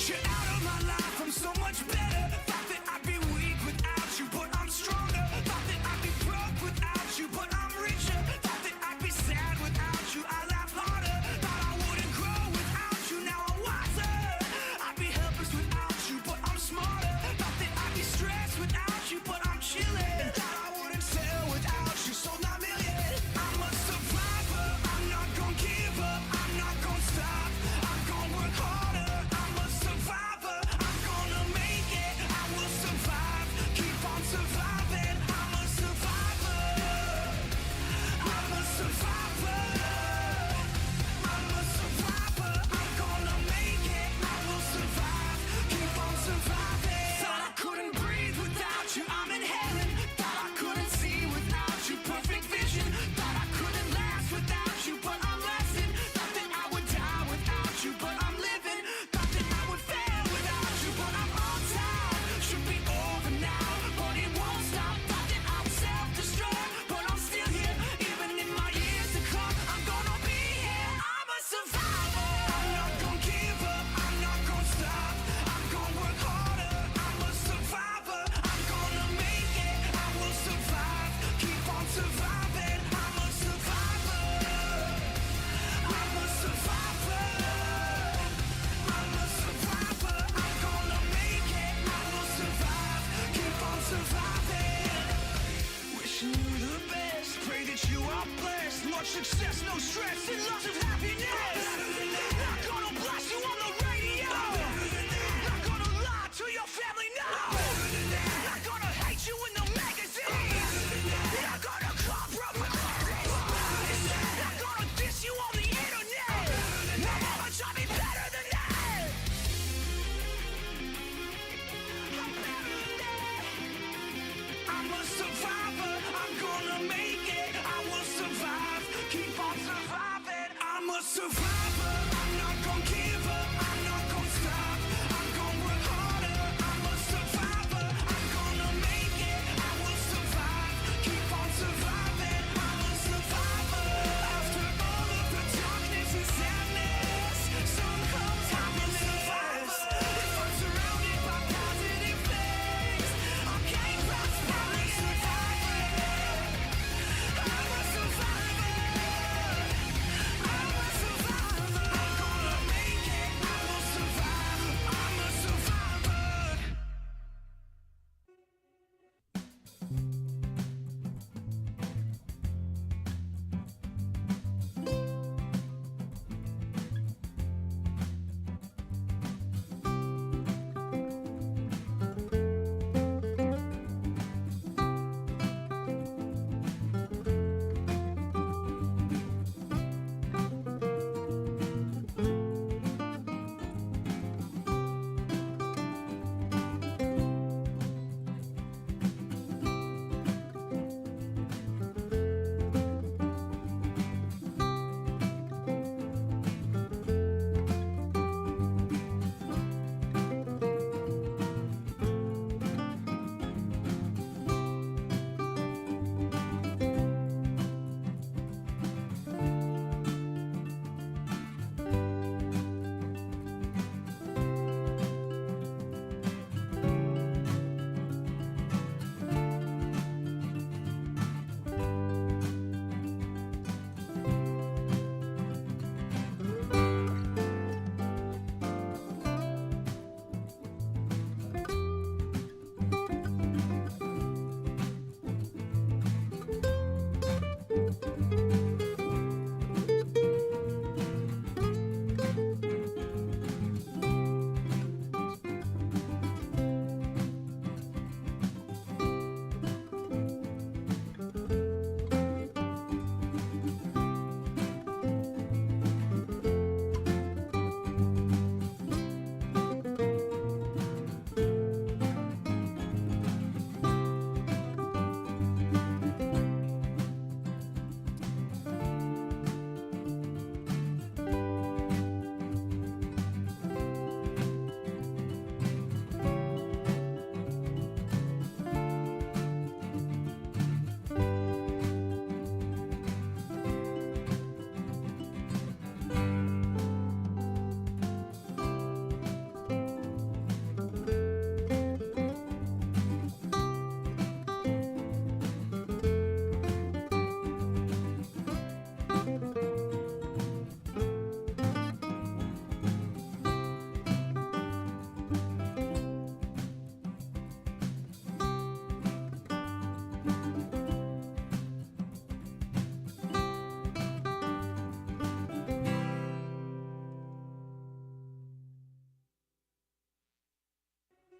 you out of my life, I'm so much better. Thought that I'd be weak without you, but I'm stronger. Thought that I'd be broke without you, but I'm richer. Thought that I'd be sad without you, I laugh harder. Thought I wouldn't grow without you, now I'm wiser. I'd be helpless without you, but I'm smarter. Thought that I'd be stressed without you, but I'm chilling. Thought I wouldn't sell without you, sold my million. I'm a survivor, I'm not gonna give up, I'm not gonna stop, I'm gonna work harder. I'm a survivor, I'm gonna make it, I will survive, keep on surviving. I'm a survivor, I'm a survivor, I'm a survivor, I'm gonna make it, I will survive, keep on surviving. Thought I couldn't breathe without you, I'm in heaven. Thought I couldn't see without you, perfect vision. Thought I couldn't last without you, but I'm lasting. Thought that I would die without you, but I'm living. Thought that I would fail without you, but I'm on time. Should be over now, but it won't stop. Thought that I would self-destruct, but I'm still here. Even in my years to come, I'm gonna be here. I'm a survivor, I'm not gonna give up, I'm not gonna stop, I'm gonna work harder. I'm a survivor, I'm gonna make it, I will survive, keep on surviving. I'm a survivor, I'm a survivor, I'm a survivor, I'm gonna make it, I will survive, keep on surviving. Wishing you the best, pray that you are blessed. Much success, no stress, and lots of happiness. Not gonna blast you on the radio, not gonna lie to your family, no. Not gonna hate you in the magazines, not gonna compromise, not gonna diss you on the internet. My mama taught me better than that. I'm better than that. I'm a survivor, I'm gonna make it, I will survive, keep on surviving. I'm a survivor, I'm not gonna give up, I'm not gonna stop, I'm gonna work harder. I'm a survivor, I'm gonna make it, I will survive, keep on surviving. I'm a survivor. After all of the darkness and sadness, some comes happiness. If I'm surrounded by positive things, I can't rise from the survivor. I'm a survivor, I'm a survivor.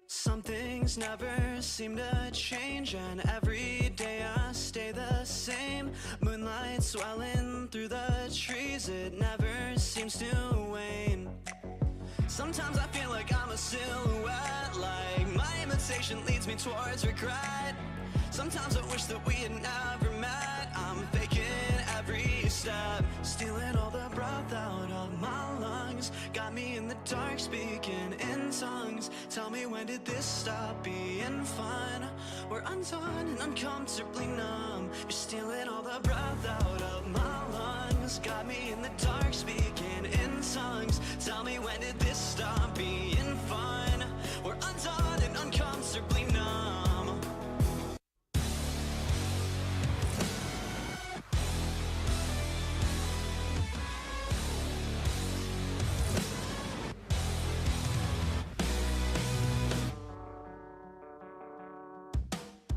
Some things never seem to change, and every day I stay the same. Moonlight swelling through the trees, it never seems to wane. Sometimes I feel like I'm a silhouette, like my imitation leads me towards regret. Sometimes I wish that we had never met. I'm faking every step, stealing all the breath out of my lungs. Got me in the dark speaking in tongues. Tell me, when did this stop being fun? We're undone and uncomfortably numb. You're stealing all the breath out of my lungs. Got me in the dark speaking in tongues. Tell me, when did this stop being fun? We're undone and uncomfortably numb.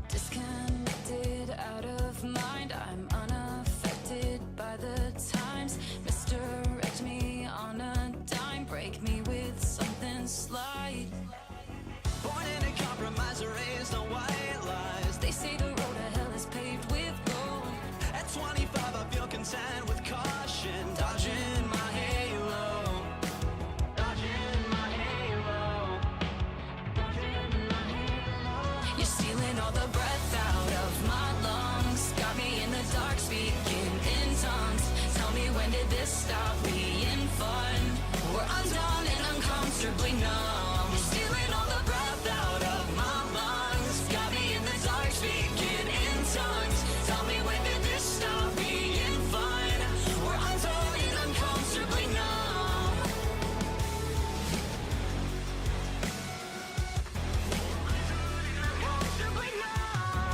Disconnected, out of mind, I'm unaffected by the times. Misdirect me on a dime, break me with something slight. Born in a compromise, raised on white lies. They say the road to hell is paved with gold. At 25 I feel content with caution, dodging my halo, dodging my halo, dodging my halo. You're stealing all the breath out of my lungs. Got me in the dark speaking in tongues. Tell me, when did this stop being fun? We're undone and uncomfortably numb. You're stealing all the breath out of my lungs. Got me in the dark speaking in tongues. Tell me, when did this stop being fun? We're undone and uncomfortably numb. Uncomfortably numb.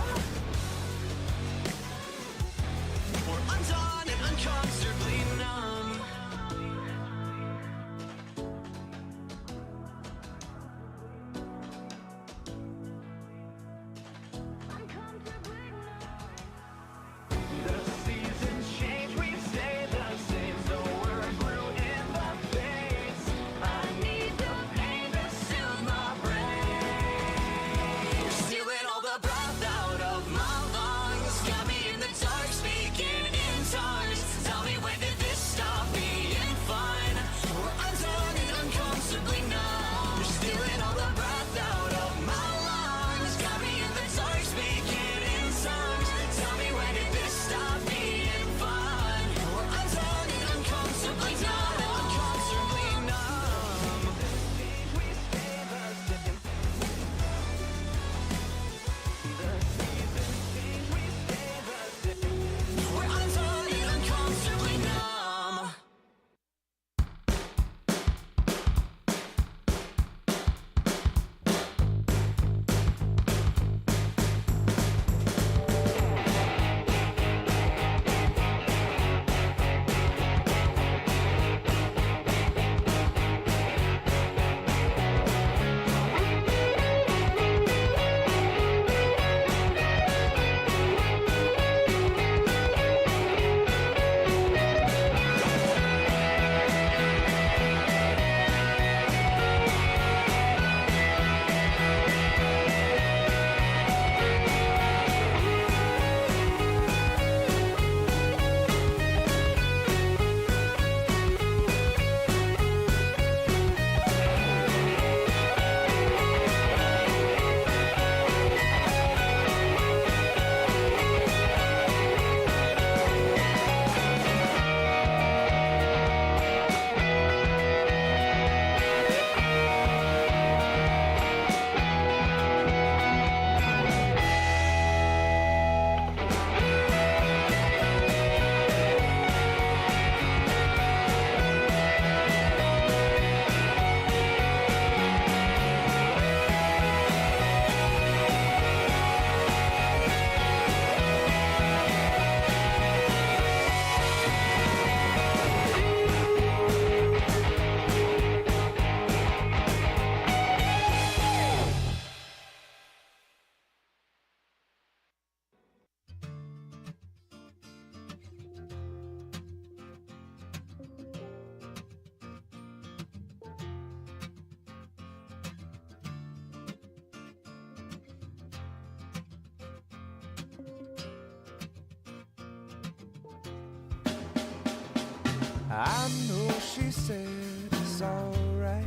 I know she said it's alright,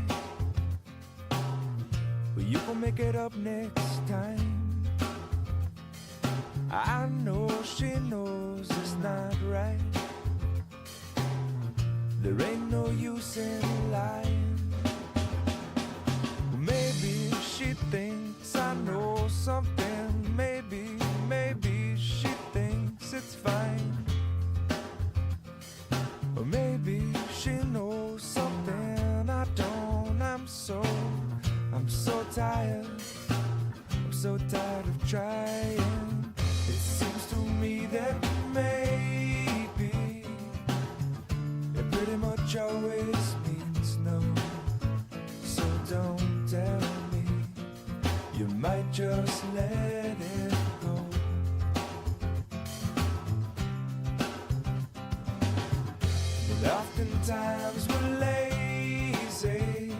but you gon' make it up next time. I know she knows it's not right. There ain't no use in lying. Maybe she thinks I know something. Maybe she thinks it's fine. Or maybe she knows something I don't. I'm so tired. I'm so tired of trying. It seems to me that maybe it pretty much always means no. So don't tell me, you might just let it go. And oftentimes we're lazy.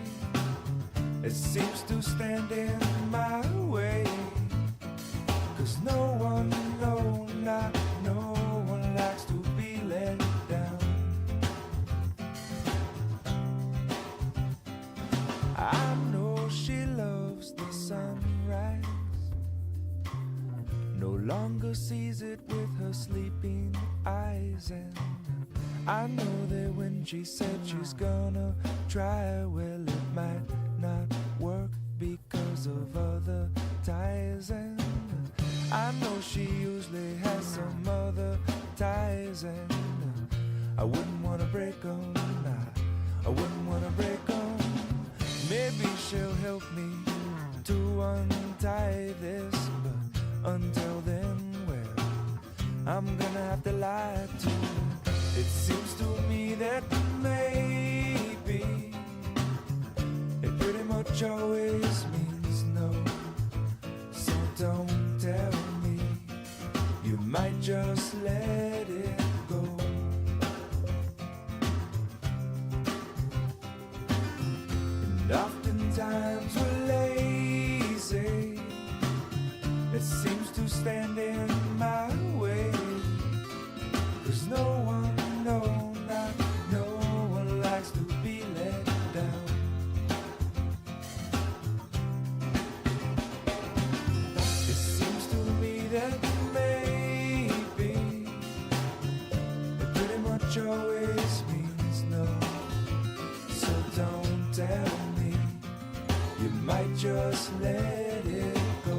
It seems to stand in my way. 'Cause no one, not no one likes to be let down. I know she loves the sunrise, no longer sees it with her sleeping eyes. And I know that when she said she's gonna try, well, it might not work because of other ties. And I know she usually has some other ties, and I wouldn't wanna break them. I wouldn't wanna break them. Maybe she'll help me to untie this, but until then, well, I'm gonna have to lie to her. It seems to me that maybe it pretty much always means no. So don't tell me, you might just let it go. And oftentimes we're lazy. It seems to stand in my way. 'Cause no one, not no one likes to be let down. It seems to me that maybe it pretty much always means no. So don't tell me, you might just let it go.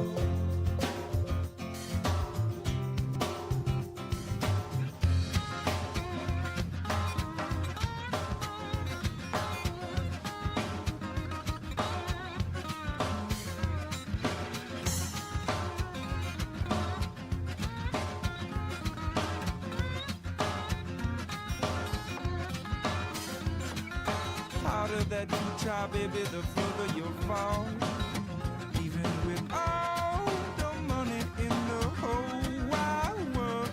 Harder that you try, baby, the further you'll fall. Even with all the money in the whole wide world.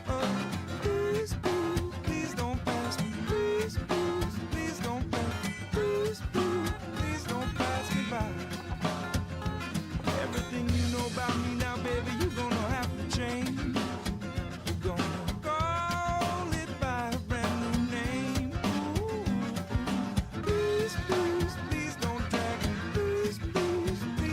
Please, please, please don't pass me. Please, please, please don't pass me. Please, please, please don't pass me by. Everything you know about me now, baby, you're gonna have to change. You're gonna call it by a brand new name. Ooh. Please, please, please don't drag me. Please, please, please.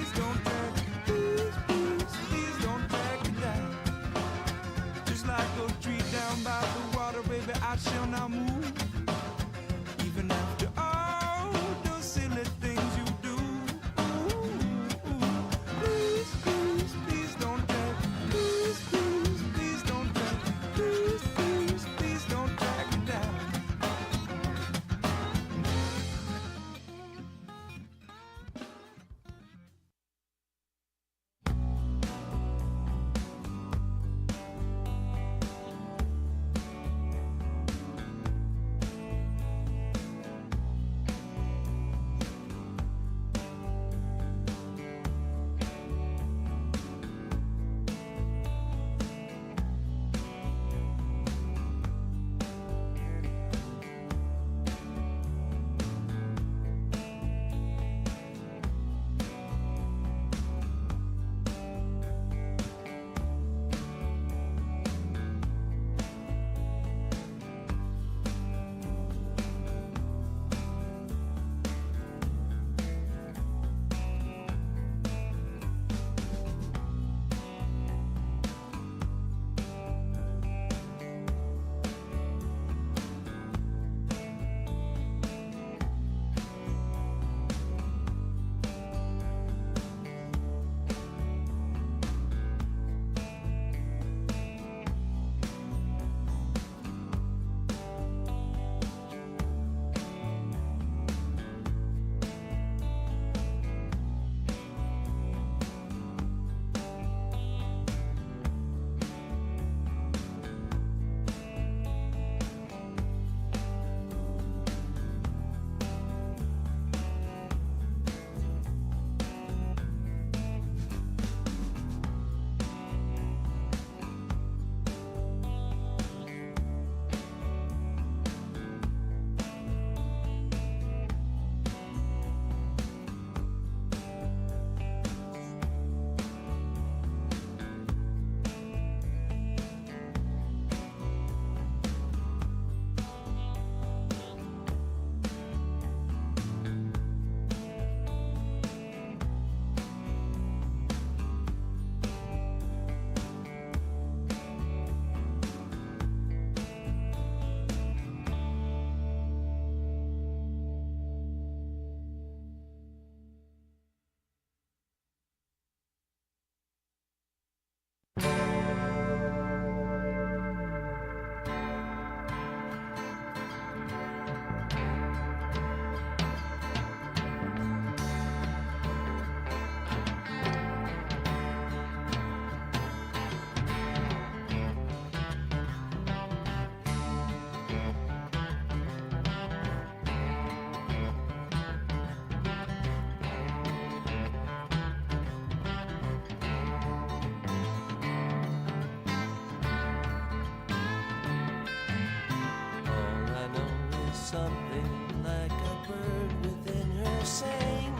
something like a bird within her saying,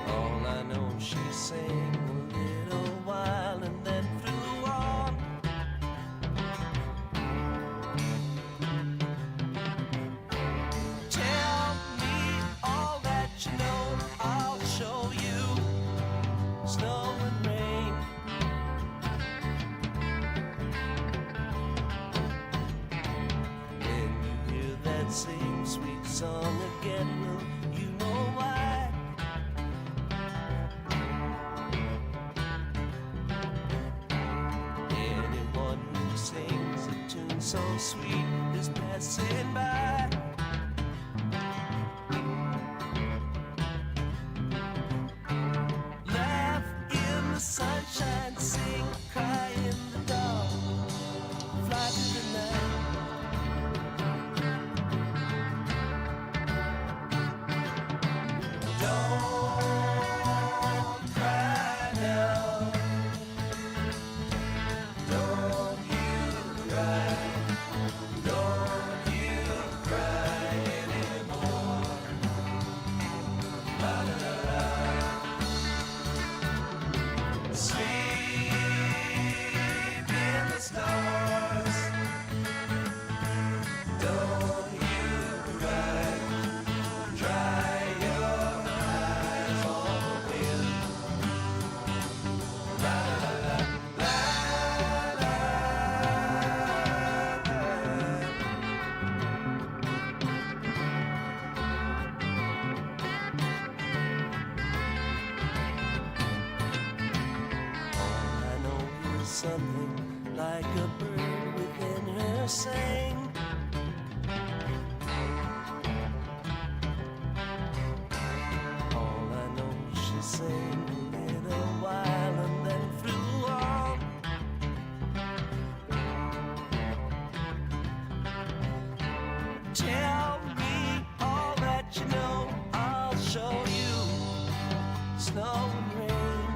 all I know she sang a little while and then flew on. Tell me all that you know, I'll show you snow and rain. When you hear that same sweet song again, will you know why? Anyone who sings a tune so sweet is passing by. Laugh in the sunshine, sing, cry in the dark, fly through the night. Don't cry now. Don't you cry. Don't you cry anymore. La la la la. Sleep in the stars. Don't you cry. Dry your eyes on the wind. La la la la la la. All I know is something like a bird within her sang. All I know she sang a little while and then flew on. Tell me all that you know, I'll show you snow and rain.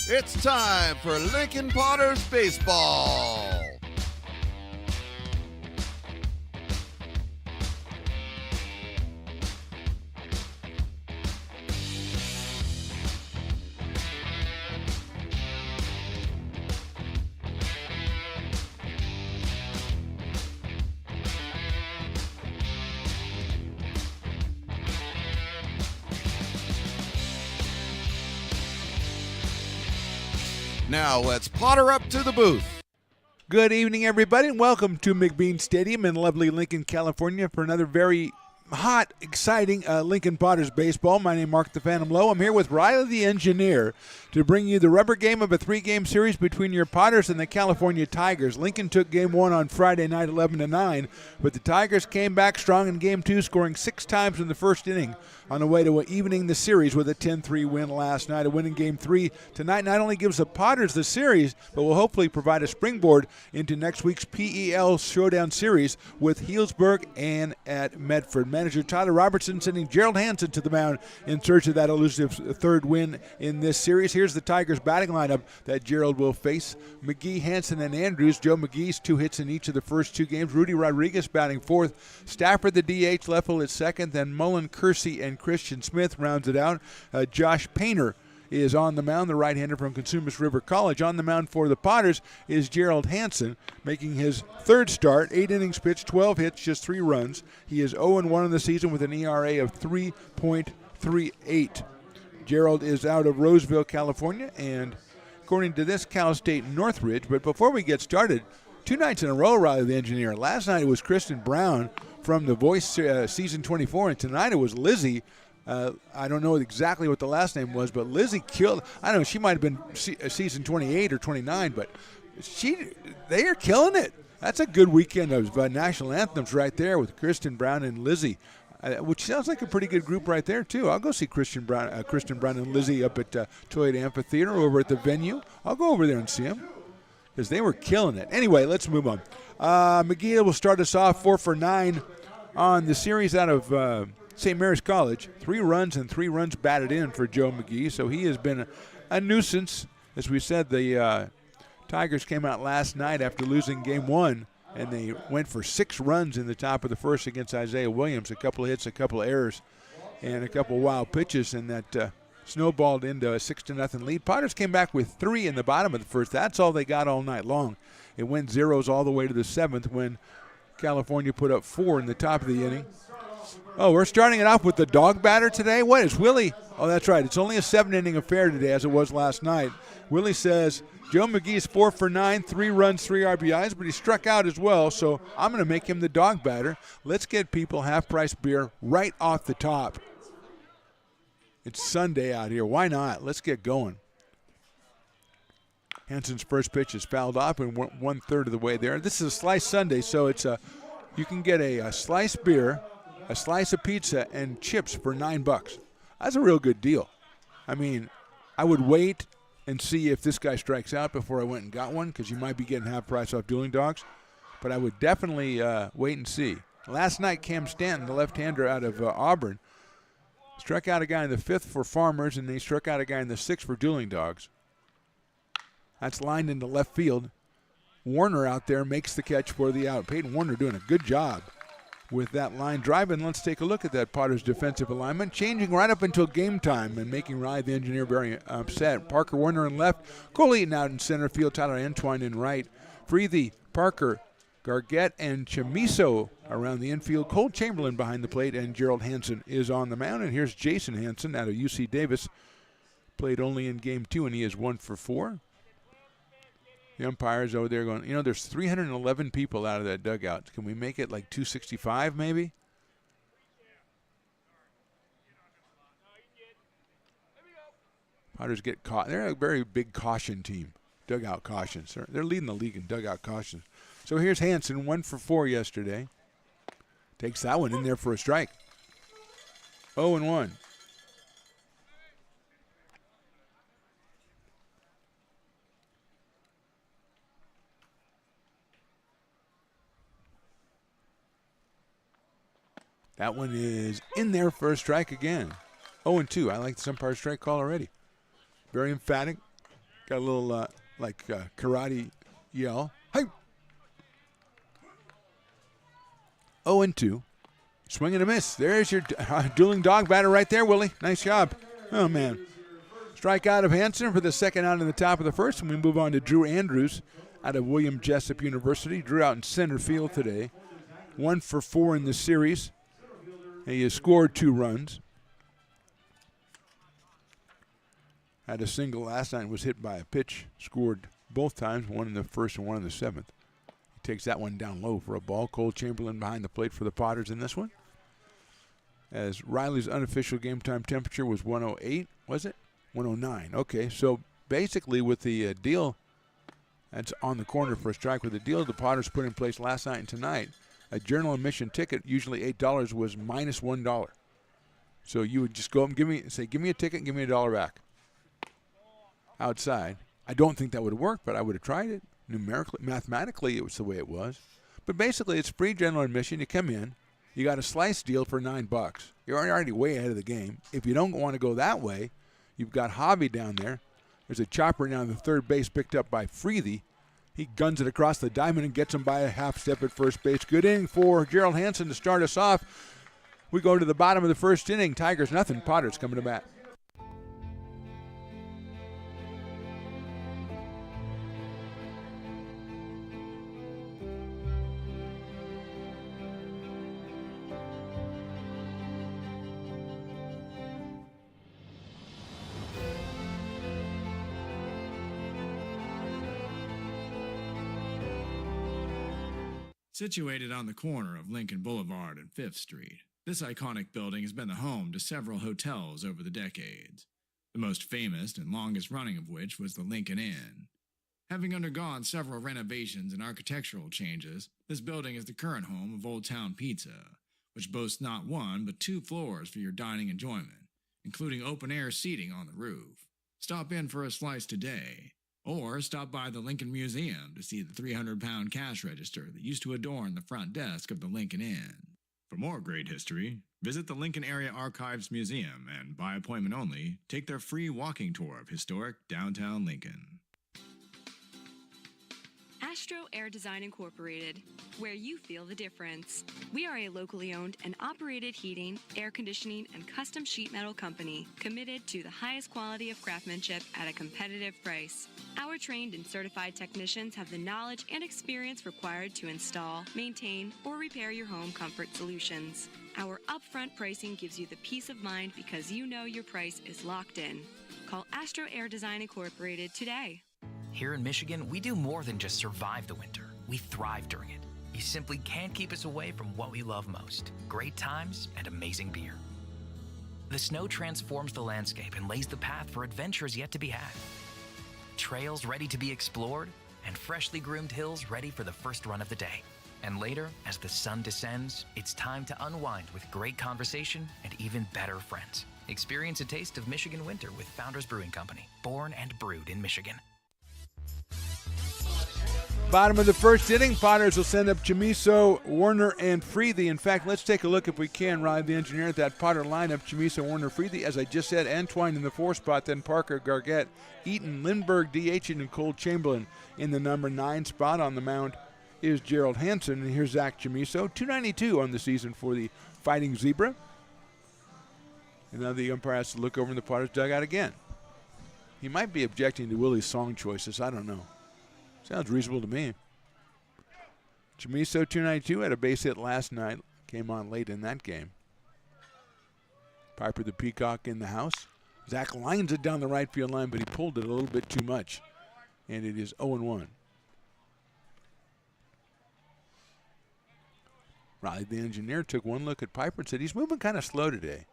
It's time for Lincoln Potters Baseball. Now let's potter up to the booth. Good evening, everybody, and welcome to McBean Stadium in lovely Lincoln, California for another very hot, exciting Lincoln Potters baseball. My name is Mark the Phantom Lowe. I'm here with Riley the Engineer to bring you the rubber game of a three-game series between your Potters and the California Tigers. Lincoln took Game 1 on Friday night 11-9, but the Tigers came back strong in Game 2, scoring 6 times in the first inning on the way to evening the series with a 10-3 win last night. A win in Game 3 tonight not only gives the Potters the series, but will hopefully provide a springboard into next week's PEL Showdown Series with Healdsburg and at Medford. Manager Tyler Robertson sending Gerald Hansen to the mound in search of that elusive third win in this series. Here's the Tigers batting lineup that Gerald will face. McGee, Hansen, and Andrews. Joe McGee's 2 hits in each of the first 2 games. Rudy Rodriguez batting fourth. Stafford, the DH, Leffel at second. Then Mullen, Kersey, and Christian Smith rounds it out. Josh Painter is on the mound, the right-hander from Consumers River College. On the mound for the Potters is Gerald Hansen, making his third start, 8 innings pitched, 12 hits, just 3 runs. He is 0-1 in the season with an ERA of 3.38. Gerald is out of Roseville, California, and according to this, Cal State Northridge. But before we get started, 2 nights in a row, Riley the Engineer. Last night it was Kristen Brown from The Voice Season 24, and tonight it was Lizzie. I don't know exactly what the last name was, but Lizzie killed. I don't know, she might have been season 28 or 29, but they are killing it. That's a good weekend of national anthems right there with Kristen Brown and Lizzie, which sounds like a pretty good group right there too. I'll go see Kristen Brown and Lizzie up at Toyota Amphitheater over at the venue. I'll go over there and see them because they were killing it. Anyway, let's move on. McGee will start us off 4 for 9 on the series out of St. Mary's College. 3 runs and 3 runs batted in for Joe McGee, so he has been a nuisance. As we said, the Tigers came out last night after losing Game 1, and they went for 6 runs in the top of the first against Isaiah Williams. A couple of hits, a couple of errors, and a couple of wild pitches, and that snowballed into a 6-0 lead. Potters came back with 3 in the bottom of the first. That's all they got all night long. It went zeros all the way to the 7th when California put up 4 in the top of the inning. Oh, we're starting it off with the dog batter today. What is Willie? Oh, that's right. It's only a 7-inning affair today as it was last night. Willie says Joe McGee's 4 for 9, 3 runs, 3 RBIs, but he struck out as well, so I'm going to make him the dog batter. Let's get people half-price beer right off the top. It's Sunday out here. Why not? Let's get going. Hansen's first pitch is fouled off and went 1/3 of the way there. This is a Slice Sunday, so it's you can get a slice beer, a slice of pizza, and chips for $9. That's a real good deal. I mean, I would wait and see if this guy strikes out before I went and got one because you might be getting half price off Dueling Dogs. But I would definitely wait and see. Last night, Cam Stanton, the left-hander out of Auburn, struck out a guy in the 5th for Farmers, and they struck out a guy in the 6th for Dueling Dogs. That's lined into left field. Warner out there makes the catch for the out. Peyton Warner doing a good job with that line drive. And let's take a look at that Potters defensive alignment, changing right up until game time and making Riley the Engineer very upset. Parker Warner in left, Cole Eaton out in center field, Tyler Antwine in right. Freethy, Parker, Gargett, and Chamiso around the infield. Cole Chamberlain behind the plate, and Gerald Hansen is on the mound. And here's Jason Hansen out of UC Davis. Played only in game 2, and he is 1 for 4. The umpires over there going, there's 311 people out of that dugout. Can we make it like 265 maybe? Potters get caught. They're a very big caution team, dugout cautions. They're leading the league in dugout cautions. So here's Hansen, 1 for 4 yesterday. Takes that one in there for a strike. 0-1. That one is in there for a strike again. 0-2. I like the umpire strike call already. Very emphatic. Got a little karate yell. Hey! 0-2. Swing and a miss. There's your dueling dog batter right there, Willie. Nice job. Oh, man. Strikeout of Hansen for the second out in the top of the first, and we move on to Drew Andrews out of William Jessup University. Drew out in center field today. 1 for 4 in the series. He has scored 2 runs. Had a single last night, was hit by a pitch. Scored both times, one in the first and one in the seventh. He takes that one down low for a ball. Cole Chamberlain behind the plate for the Potters in this one. As Riley's unofficial game time temperature was 108, was it? 109. Okay, so basically with the deal that's on the corner for a strike, with the deal the Potters put in place last night and tonight, a journal admission ticket, usually $8, was minus $1. So you would just go up and give me a ticket and give me $1 back. Outside. I don't think that would have worked, but I would have tried it. Numerically, mathematically, it was the way it was. But basically, it's free general admission. You come in. You got a slice deal for $9. You're already way ahead of the game. If you don't want to go that way, you've got Javi down there. There's a chopper down the third base picked up by Freethy. He guns it across the diamond and gets him by a half step at first base. Good inning for Gerald Hansen to start us off. We go to the bottom of the first inning. Tigers nothing. Potters coming to bat. Situated on the corner of Lincoln Boulevard and 5th Street, this iconic building has been the home to several hotels over the decades, the most famous and longest running of which was the Lincoln Inn. Having undergone several renovations and architectural changes, this building is the current home of Old Town Pizza, which boasts not 1 but 2 floors for your dining enjoyment, including open-air seating on the roof. Stop in for a slice today. Or stop by the Lincoln Museum to see the 300-pound cash register that used to adorn the front desk of the Lincoln Inn. For more great history, visit the Lincoln Area Archives Museum and, by appointment only, take their free walking tour of historic downtown Lincoln. Astro Air Design Incorporated, where you feel the difference. We are a locally owned and operated heating, air conditioning, and custom sheet metal company committed to the highest quality of craftsmanship at a competitive price. Our trained and certified technicians have the knowledge and experience required to install, maintain, or repair your home comfort solutions. Our upfront pricing gives you the peace of mind because you know your price is locked in. Call Astro Air Design Incorporated today. Here in Michigan, we do more than just survive the winter. We thrive during it. You simply can't keep us away from what we love most: great times and amazing beer. The snow transforms the landscape and lays the path for adventures yet to be had. Trails ready to be explored, and freshly groomed hills ready for the first run of the day. And later, as the sun descends, it's time to unwind with great conversation and even better friends. Experience a taste of Michigan winter with Founders Brewing Company, born and brewed in Michigan. Bottom of the first inning, Potters will send up Chamiso, Warner, and Freethy. In fact, let's take a look, if we can, Ryan, the engineer, at that Potter lineup. Chamiso, Warner, Freethy. As I just said, Antwine in the 4 spot, then Parker, Gargett, Eaton, Lindbergh, DH, and Cole Chamberlain in the number 9 spot. On the mound is Gerald Hansen, and here's Zach Chamiso, 292 on the season for the Fighting Zebra. And now the umpire has to look over in the Potters dugout again. He might be objecting to Willie's song choices. I don't know. Sounds reasonable to me. Chamiso, 292, had a base hit last night. Came on late in that game. Piper the Peacock in the house. Zach lines it down the right field line, but he pulled it a little bit too much. And it is 0-1. Riley, the engineer, took one look at Piper and said he's moving kind of slow today.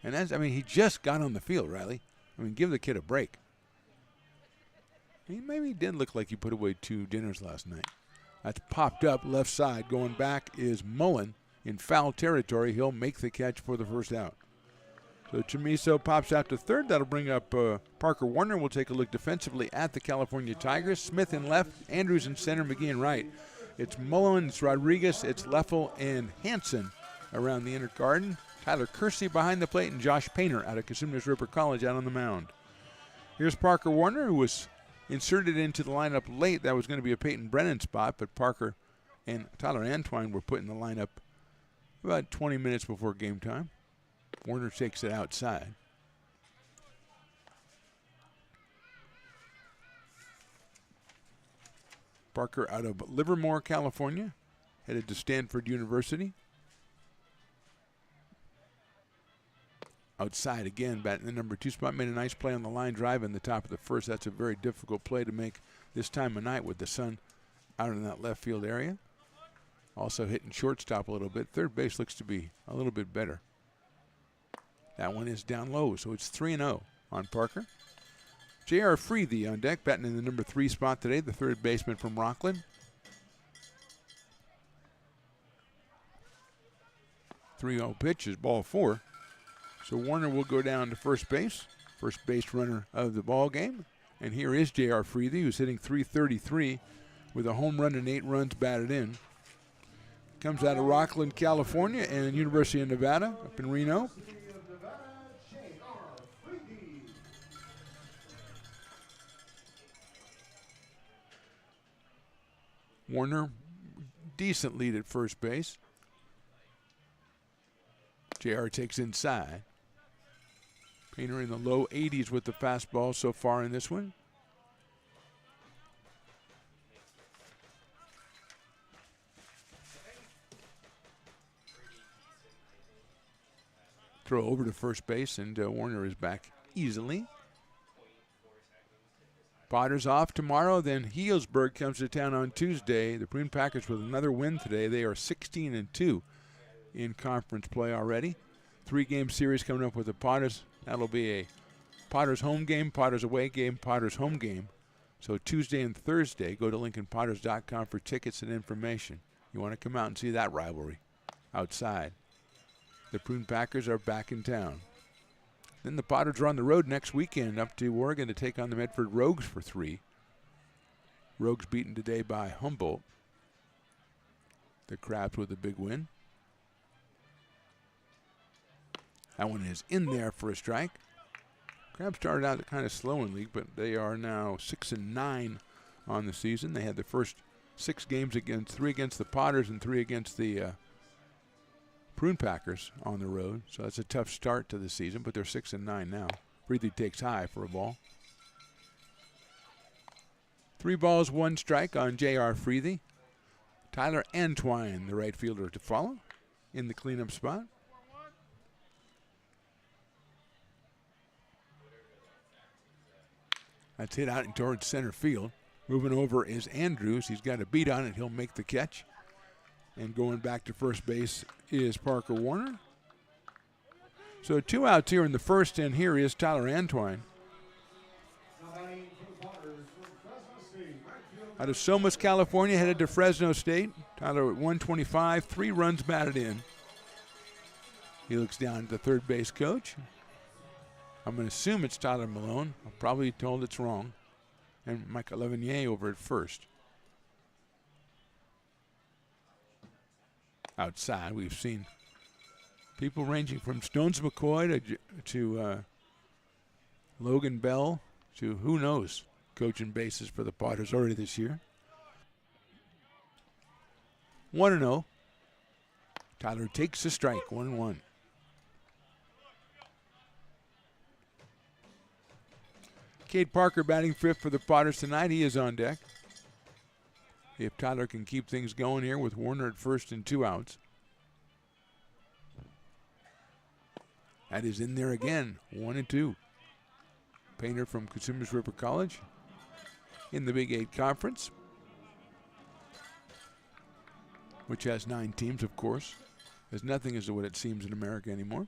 And that's, I mean, he just got on the field, Riley. I mean, give the kid a break. He maybe did look like he put away 2 dinners last night. That's popped up left side. Going back is Mullen in foul territory. He'll make the catch for the first out. So Chamiso pops out to third. That'll bring up Parker Warner. We'll take a look defensively at the California Tigers. Smith in left, Andrews in center, McGee in right. It's Mullen, it's Rodriguez, it's Leffel, and Hansen around the inner garden. Tyler Kersey behind the plate, and Josh Painter out of Cosumnes River College out on the mound. Here's Parker Warner, who was inserted into the lineup late. That was going to be a Peyton Brennan spot, but Parker and Tyler Antwine were put in the lineup about 20 minutes before game time. Warner takes it outside. Parker out of Livermore, California, headed to Stanford University. Outside again, batting the number 2 spot, made a nice play on the line drive in the top of the first. That's a very difficult play to make this time of night with the sun out in that left field area. Also hitting shortstop a little bit. Third base looks to be a little bit better. That one is down low, so it's 3-0 on Parker. J.R. Freethy on deck, batting in the number 3 spot today, the third baseman from Rockland. 3-0 pitch is ball 4. So Warner will go down to first base runner of the ball game. And here is J.R. Freethy, who's hitting .333 with a home run and 8 runs batted in. Comes out of Rockland, California, and University of Nevada up in Reno. Warner, decent lead at first base. JR takes inside. Painter in the low 80s with the fastball so far in this one. Throw over to first base, and Warner is back easily. Potter's off tomorrow, then Healdsburg comes to town on Tuesday. The Prune Packers with another win today. They are 16-2 in conference play already. 3-game series coming up with the Potters. That'll be a Potters home game, Potters away game, Potters home game. So Tuesday and Thursday, go to LincolnPotters.com for tickets and information. You want to come out and see that rivalry outside. The Prune Packers are back in town. Then the Potters are on the road next weekend up to Oregon to take on the Medford Rogues for 3. Rogues beaten today by Humboldt. The Crabs with a big win. That one is in there for a strike. Crabs started out kind of slow in league, but they are now 6-9 on the season. They had the first 6 games against 3 against the Potters and 3 against the Prune Packers on the road. So that's a tough start to the season, but they're 6-9 now. Freethy takes high for a ball. 3 balls, 1 strike on J.R. Freethy. Tyler Antwine, the right fielder, to follow in the cleanup spot. That's hit out towards center field. Moving over is Andrews. He's got a beat on it. He'll make the catch. And going back to first base is Parker Warner. So 2 outs here in the first, and here is Tyler Antwine. Out of Somas, California, headed to Fresno State. Tyler at 125, 3 runs batted in. He looks down at the third base coach. I'm going to assume it's Tyler Malone. I'm probably told it's wrong. And Mike Levenier over at first. Outside, we've seen people ranging from Stones McCoy to Logan Bell to who knows, coaching bases for the Potters already this year. 1-0. Tyler takes a strike, 1-1. Cade Parker batting 5th for the Potters tonight. He is on deck. If Tyler can keep things going here with Warner at first and 2 outs. That is in there again, 1-2. Painter from Cosumnes River College in the Big 8 Conference, which has 9 teams, of course. As nothing is what it seems in America anymore.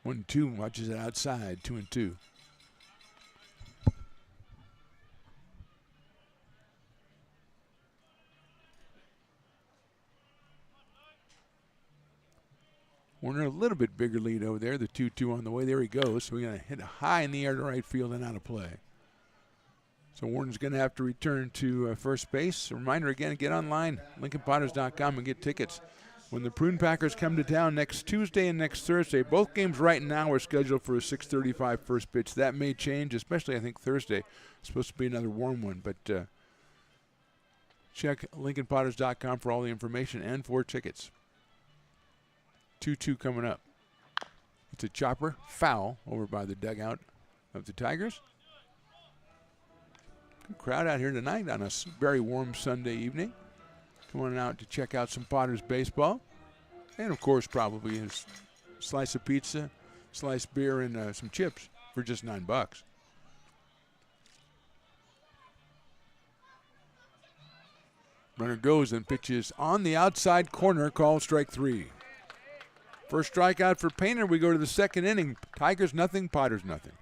One, 2, watches it outside, 2-2. Warner a little bit bigger lead over there, the 2-2 on the way. There he goes. So we're going to hit high in the air to right field and out of play. So Warner's going to have to return to first base. A reminder again, get online, LincolnPotters.com, and get tickets when the Prune Packers come to town next Tuesday and next Thursday. Both games right now are scheduled for a 6:35 first pitch. That may change, especially I think Thursday. It's supposed to be another warm one, but check LincolnPotters.com for all the information and for tickets. 2-2 coming up. It's a chopper foul over by the dugout of the Tigers. Good crowd out here tonight on a very warm Sunday evening. Coming out to check out some Potters baseball. And, of course, probably a slice of pizza, sliced beer, and some chips for just $9. Runner goes and pitches on the outside corner, called strike 3. First strikeout for Painter. We go to the second inning. Tigers nothing, Potters nothing.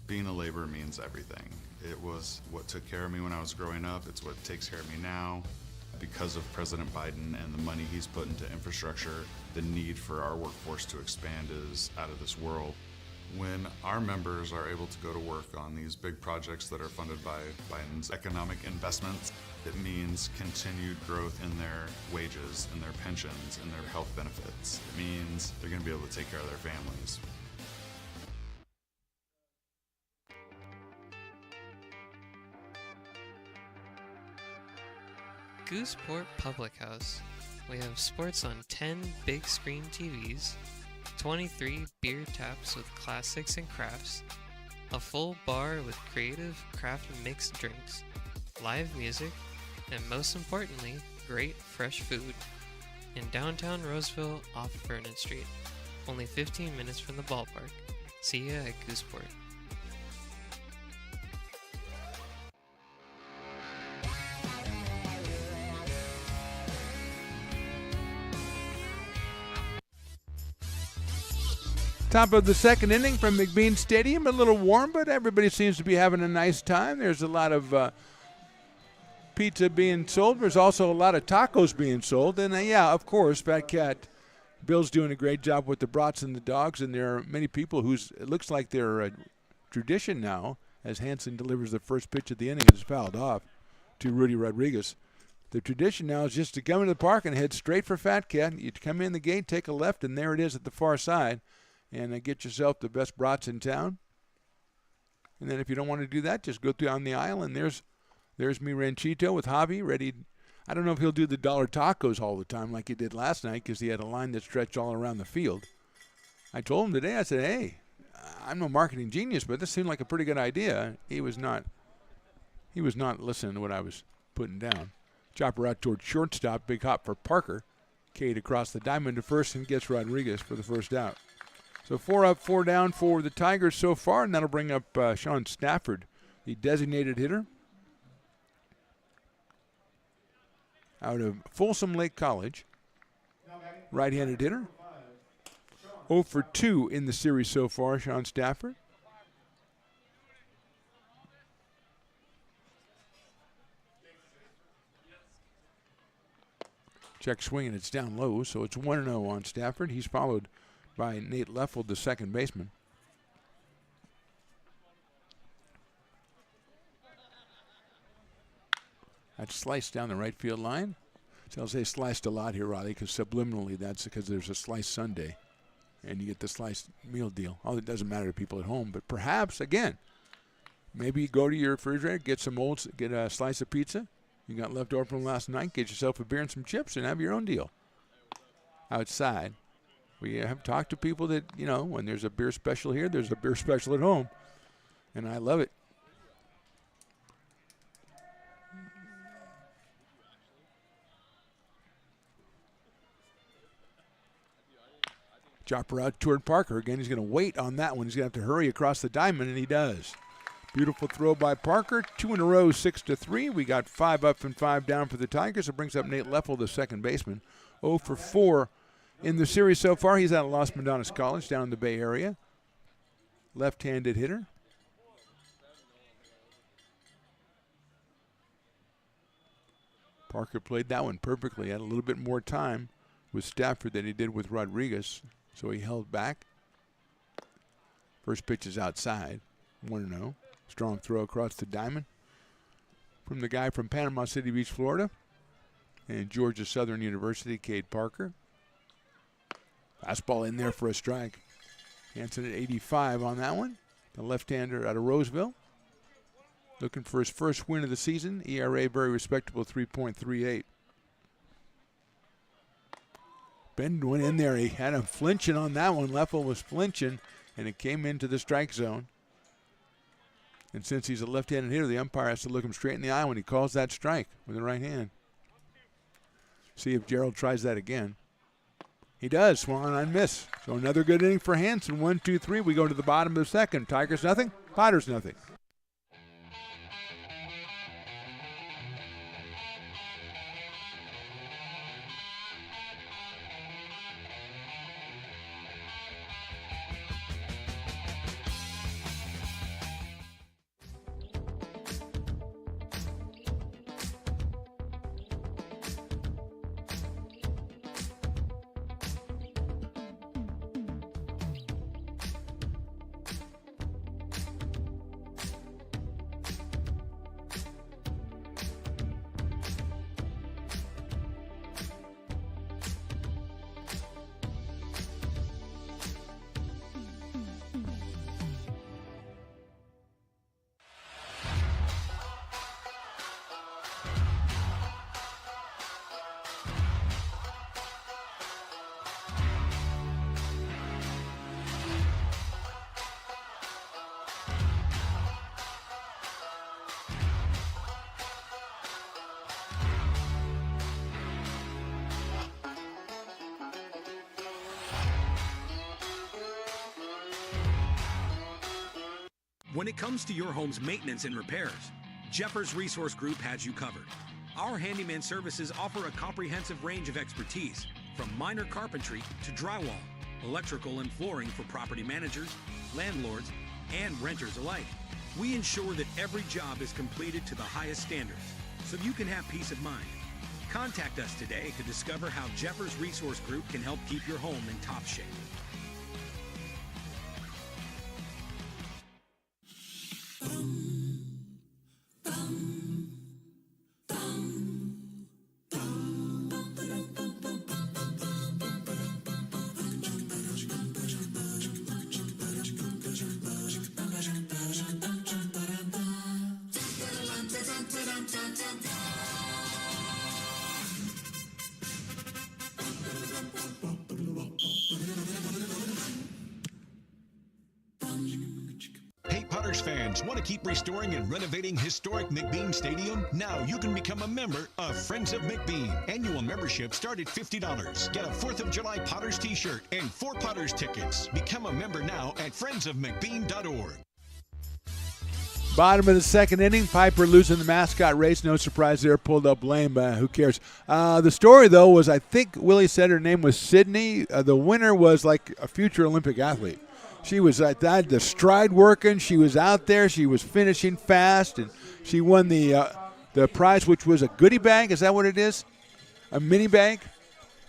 Being a laborer means everything. It was what took care of me when I was growing up. It's what takes care of me now. Because of President Biden and the money he's put into infrastructure, the need for our workforce to expand is out of this world. When our members are able to go to work on these big projects that are funded by Biden's economic investments, it means continued growth in their wages, in their pensions, in their health benefits. It means they're going to be able to take care of their families. Gooseport Public House. We have sports on 10 big screen TVs, 23 beer taps with classics and crafts, a full bar with creative craft mixed drinks, live music, and most importantly, great fresh food. In downtown Roseville off Vernon Street, only 15 minutes from the ballpark. See ya at Gooseport. Top of the second inning from McBean Stadium. A little warm, but everybody seems to be having a nice time. There's a lot of pizza being sold. There's also a lot of tacos being sold. And, yeah, of course, Fat Cat Bill's doing a great job with the brats and the dogs. And there are many people whose it looks like they're a tradition now as Hansen delivers the first pitch of the inning and is fouled off to Rudy Rodriguez. The tradition now is just to come into the park and head straight for Fat Cat. You come in the gate, take a left, and there it is at the far side. And get yourself the best brats in town. And then if you don't want to do that, just go down the aisle, and there's mi ranchito with Javi ready. I don't know if he'll do the dollar tacos all the time like he did last night because he had a line that stretched all around the field. I told him today, I said, hey, I'm no marketing genius, but this seemed like a pretty good idea. He was not listening to what I was putting down. Chopper out toward shortstop, big hop for Parker. Cade across the diamond to first and gets Rodriguez for the first out. So 4 up, 4 down for the Tigers so far, and that'll bring up Sean Stafford, the designated hitter out of Folsom Lake College. Right-handed hitter. 0 for 2 in the series so far, Sean Stafford. Check swing, and it's down low, so it's 1-0 on Stafford. He's followed by Nate Leffold, the second baseman. That's sliced down the right field line. So I'll say sliced a lot here, Riley, because subliminally that's because there's a sliced Sunday, and you get the sliced meal deal. All it doesn't matter to people at home, but perhaps, again, maybe you go to your refrigerator, get a slice of pizza you got left over from last night, get yourself a beer and some chips, and have your own deal outside. We have talked to people that, when there's a beer special here, there's a beer special at home. And I love it. Chopper out toward Parker. Again, he's going to wait on that one. He's going to have to hurry across the diamond, and he does. Beautiful throw by Parker. 2 in a row, 6-3. We got 5 up and 5 down for the Tigers. It brings up Nate Leffel, the second baseman. 0 for 4 In the series so far, he's out of Los Medanos College down in the Bay Area. Left-handed hitter. Parker played that one perfectly. Had a little bit more time with Stafford than he did with Rodriguez, so he held back. First pitch is outside. 1-0. Strong throw across the diamond from the guy from Panama City Beach, Florida, and Georgia Southern University, Cade Parker. Fastball in there for a strike. Hanson at 85 on that one. The left-hander out of Roseville. Looking for his first win of the season. ERA very respectable, 3.38. Ben went in there. He had him flinching on that one. Leffel was flinching, and it came into the strike zone. And since he's a left-handed hitter, the umpire has to look him straight in the eye when he calls that strike with the right hand. See if Gerald tries that again. He does. Swung on miss. So another good inning for Hanson. 1, 2, 3. We go to the bottom of the second. Tigers nothing. Potters nothing. When it comes to your home's maintenance and repairs, Jeffers Resource Group has you covered. Our handyman services offer a comprehensive range of expertise, from minor carpentry to drywall, electrical and flooring for property managers, landlords, and renters alike. We ensure that every job is completed to the highest standards, so you can have peace of mind. Contact us today to discover how Jeffers Resource Group can help keep your home in top shape. Hey, Potters fans, want to keep restoring and renovating historic McBean Stadium? Now you can become a member of Friends of McBean. Annual membership start at $50. Get a 4th of July Potters t-shirt and 4 Potters tickets. Become a member now at friendsofmcbean.org. Bottom of the second inning, Piper losing the mascot race. No surprise there, pulled up lame, but who cares? The story, though, was I think Willie said her name was Sydney. The winner was like a future Olympic athlete. She was at that, the stride working. She was out there. She was finishing fast, and she won the prize, which was a goodie bag. Is that what it is? A mini bag?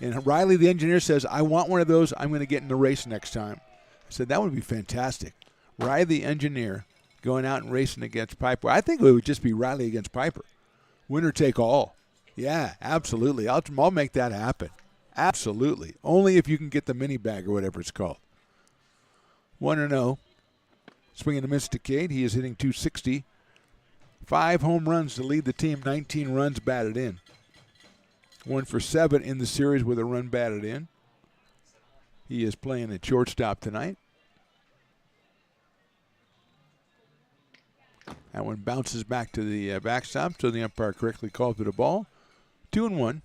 And Riley, the engineer, says, I want one of those. I'm going to get in the race next time. I said, that would be fantastic. Riley, the engineer, going out and racing against Piper. I think it would just be Riley against Piper. Winner take all. Yeah, absolutely. I'll make that happen. Absolutely. Only if you can get the mini bag or whatever it's called. 1-0. Swinging a miss to Cade. He is hitting .260. 5 home runs to lead the team. 19 runs batted in. 1 for 7 in the series with a run batted in. He is playing at shortstop tonight. That one bounces back to the backstop, so the umpire correctly called it a ball. 2-1.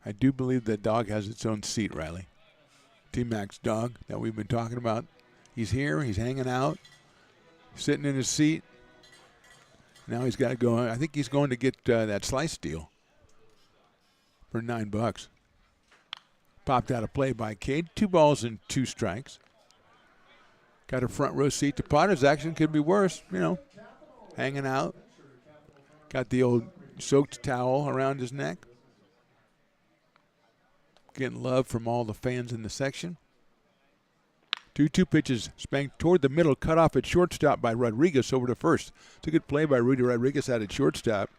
I do believe that dog has its own seat, Riley. T-Mac's dog that we've been talking about. He's here. He's hanging out. sitting in his seat. Now he's got to go. I think he's going to get that slice deal for $9. Popped out of play by Cade. 2 balls and 2 strikes. Got a front row seat to Potter's action. Could be worse, hanging out. Got the old soaked towel around his neck. Getting love from all the fans in the section. 2-2 pitches spanked toward the middle, cut off at shortstop by Rodriguez over to first. It's a good play by Rudy Rodriguez out at shortstop.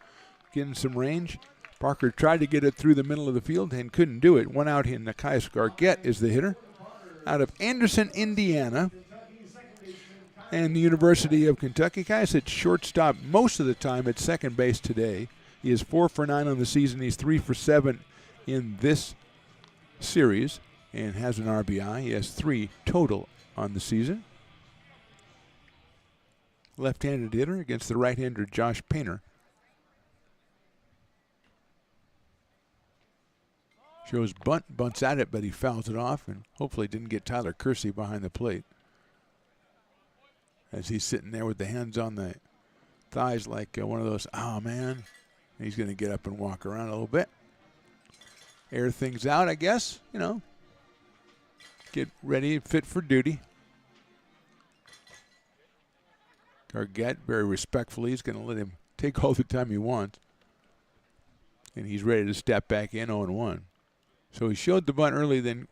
Getting some range. Parker tried to get it through the middle of the field and couldn't do it. One out, and Nikias Gargett is the hitter. Out of Anderson, Indiana, and the University of Kentucky. Kai's at shortstop most of the time, at second base today. He is 4 for 9 on the season. He's 3 for 7 in this series and has an RBI. He has 3 total on the season. Left-handed hitter against the right-hander Josh Painter. Shows bunt, bunts at it, but he fouls it off, and hopefully didn't get Tyler Kersey behind the plate. As he's sitting there with the hands on the thighs like one of those, oh man. He's going to get up and walk around a little bit. Air things out, I guess, Get ready, fit for duty. Gargett, very respectfully, is going to let him take all the time he wants. And he's ready to step back in 0-1. So he showed the bunt early, then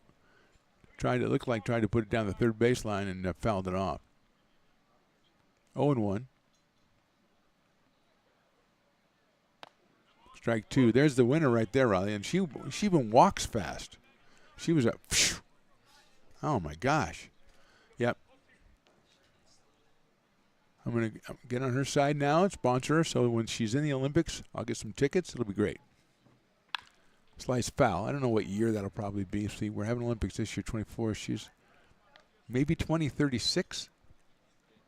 tried to put it down the third baseline and fouled it off. 0-1. Strike 2. There's the winner right there, Riley. And she even walks fast. She was a, oh my gosh. Yep. I'm going to get on her side now and sponsor her, so when she's in the Olympics, I'll get some tickets. It'll be great. Slice foul. I don't know what year that'll probably be. See, we're having Olympics this year, 24. She's maybe 2036,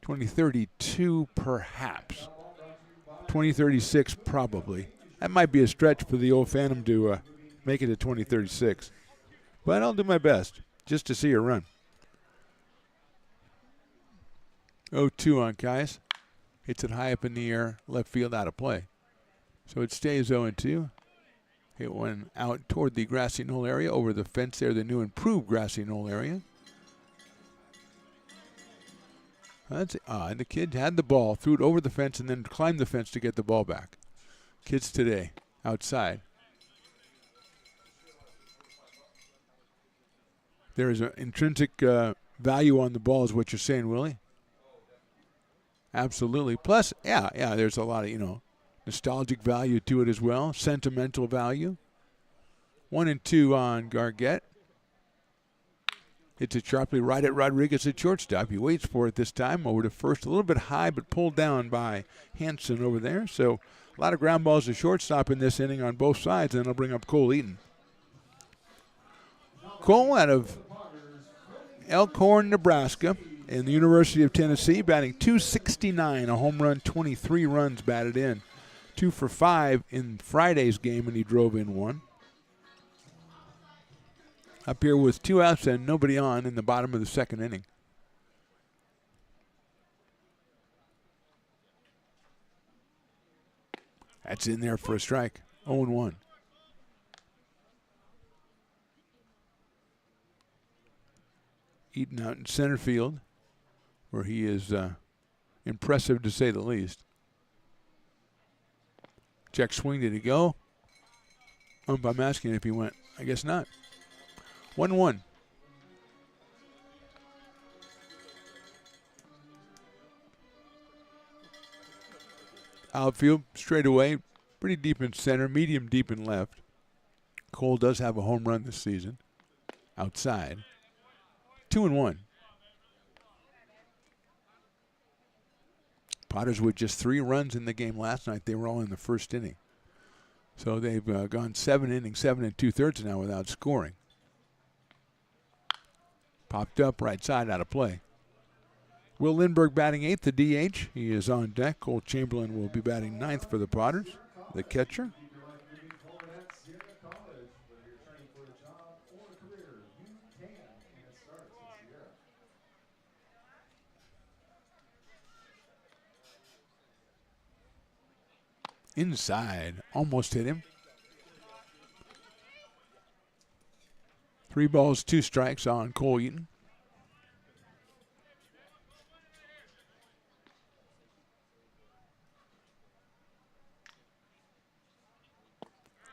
2032 perhaps, 2036 probably. That might be a stretch for the old Phantom to make it to 2036. But I'll do my best just to see her run. 0-2 on Kais. Hits it high up in the air, left field, out of play. So it stays 0-2. It went out toward the grassy knoll area, over the fence there, the new improved grassy knoll area. That's odd. The kid had the ball, threw it over the fence, and then climbed the fence to get the ball back. Kids today, outside. There is an intrinsic value on the ball, is what you're saying, Willie? Absolutely. Plus, yeah, there's a lot of, nostalgic value to it as well, sentimental value. 1-2 on Gargett. Hits it sharply right at Rodriguez at shortstop. He waits for it this time, over to first, a little bit high, but pulled down by Hanson over there. So a lot of ground balls to shortstop in this inning on both sides, and it'll bring up Cole Eaton. Cole out of Elkhorn, Nebraska, in the University of Tennessee, batting .269, a home run, 23 runs batted in. 2 for 5 in Friday's game, and he drove in 1. Up here with 2 outs and nobody on in the bottom of the second inning. That's in there for a strike. 0-1. Eaton out in center field, where he is impressive to say the least. Check swing, did he go? I'm asking if he went. I guess not. 1-1. Outfield, straight away, pretty deep in center, medium deep in left. Cole does have a home run this season. Outside. 2-1. Potters with just 3 runs in the game last night. They were all in the first inning. So they've gone 7 innings, 7 2/3 now without scoring. Popped up right side, out of play. Will Lindbergh batting 8th, the DH. He is on deck. Cole Chamberlain will be batting 9th for the Potters, the catcher. Inside. Almost hit him. 3 balls, 2 strikes on Cole Eaton.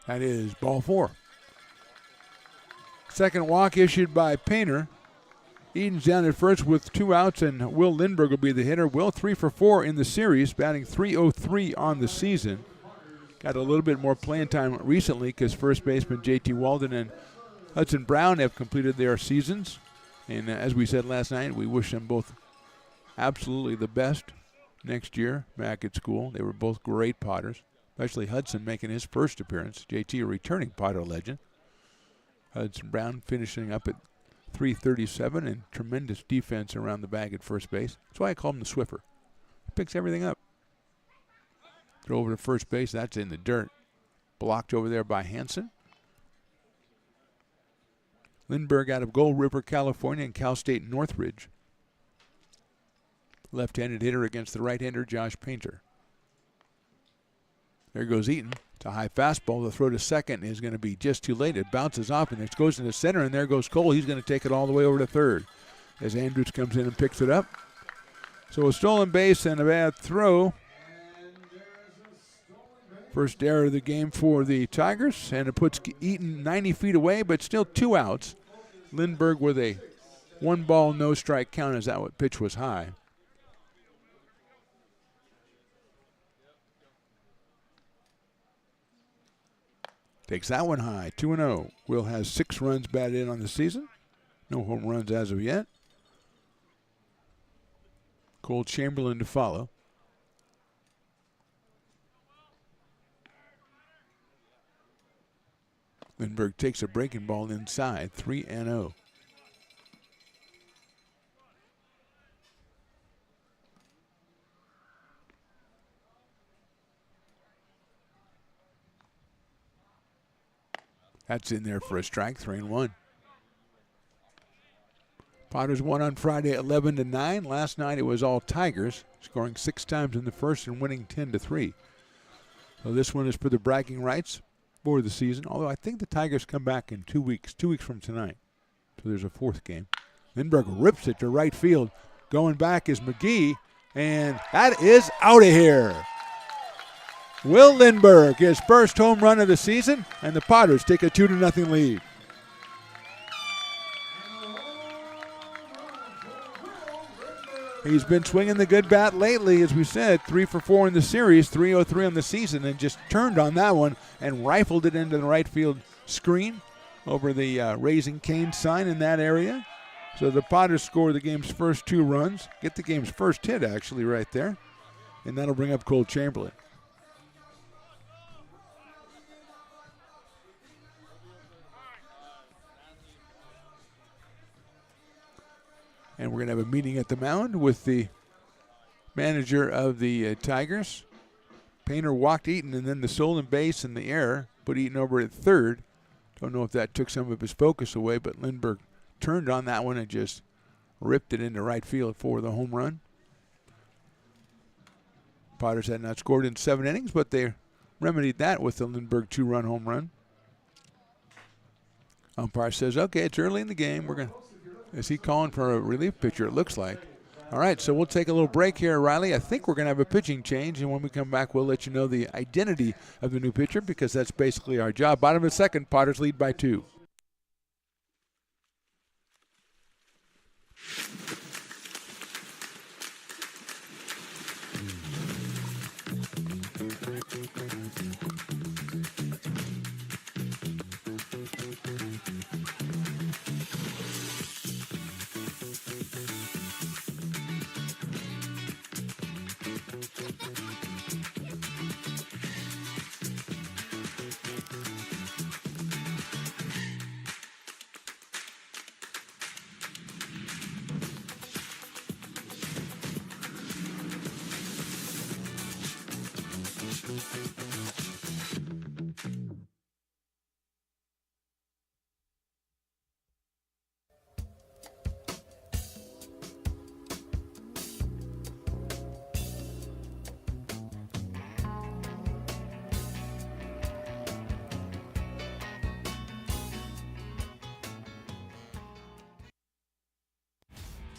That is ball 4. Second walk issued by Painter. Eden's down at first with 2 outs, and Will Lindbergh will be the hitter. Will 3 for 4 in the series, batting .303 on the season. Got a little bit more playing time recently because first baseman J.T. Walden and Hudson Brown have completed their seasons. And as we said last night, we wish them both absolutely the best next year back at school. They were both great Potters, especially Hudson making his first appearance. J.T. a returning Potter legend. Hudson Brown finishing up at .337 and tremendous defense around the bag at first base. That's why I call him the Swiffer. He picks everything up. Throw over to first base. That's in the dirt. Blocked over there by Hansen. Lindbergh out of Gold River, California, and Cal State Northridge. Left-handed hitter against the right-hander Josh Painter. There goes Eaton. It's a high fastball. The throw to second is going to be just too late. It bounces off, and it goes into center, and there goes Cole. He's going to take it all the way over to third as Andrews comes in and picks it up. So a stolen base and a bad throw. First error of the game for the Tigers, and it puts Eaton 90 feet away, but still 2 outs. Lindbergh with a 1-ball, no-strike count as that pitch was high. Takes that one high, 2-0. Will has 6 runs batted in on the season. No home runs as of yet. Cole Chamberlain to follow. Lindbergh takes a breaking ball inside, 3-0. That's in there for a strike, 3-1. Potters won on Friday 11-9. Last night it was all Tigers, scoring 6 times in the first and winning 10-3. So this one is for the bragging rights for the season, although I think the Tigers come back in 2 weeks from tonight. So there's a 4th game. Lindbergh rips it to right field. Going back is McGee, and that is out of here. Will Lindbergh, his first home run of the season, and the Potters take a 2-0 lead. He's been swinging the good bat lately, as we said, 3 for 4 in the series, .303 on the season, and just turned on that one and rifled it into the right field screen over the Raising Cane sign in that area. So the Potters score the game's first 2 runs, get the game's first hit actually right there, and that'll bring up Cole Chamberlain. And we're going to have a meeting at the mound with the manager of the Tigers. Painter walked Eaton, and then the stolen base and the error put Eaton over at third. Don't know if that took some of his focus away, but Lindbergh turned on that one and just ripped it into right field for the home run. Potters had not scored in 7 innings, but they remedied that with the Lindbergh 2-run home run. Umpire says, okay, it's early in the game. Is he calling for a relief pitcher, it looks like. All right, so we'll take a little break here, Riley. I think we're going to have a pitching change, and when we come back, we'll let you know the identity of the new pitcher because that's basically our job. Bottom of the second, Potters lead by 2.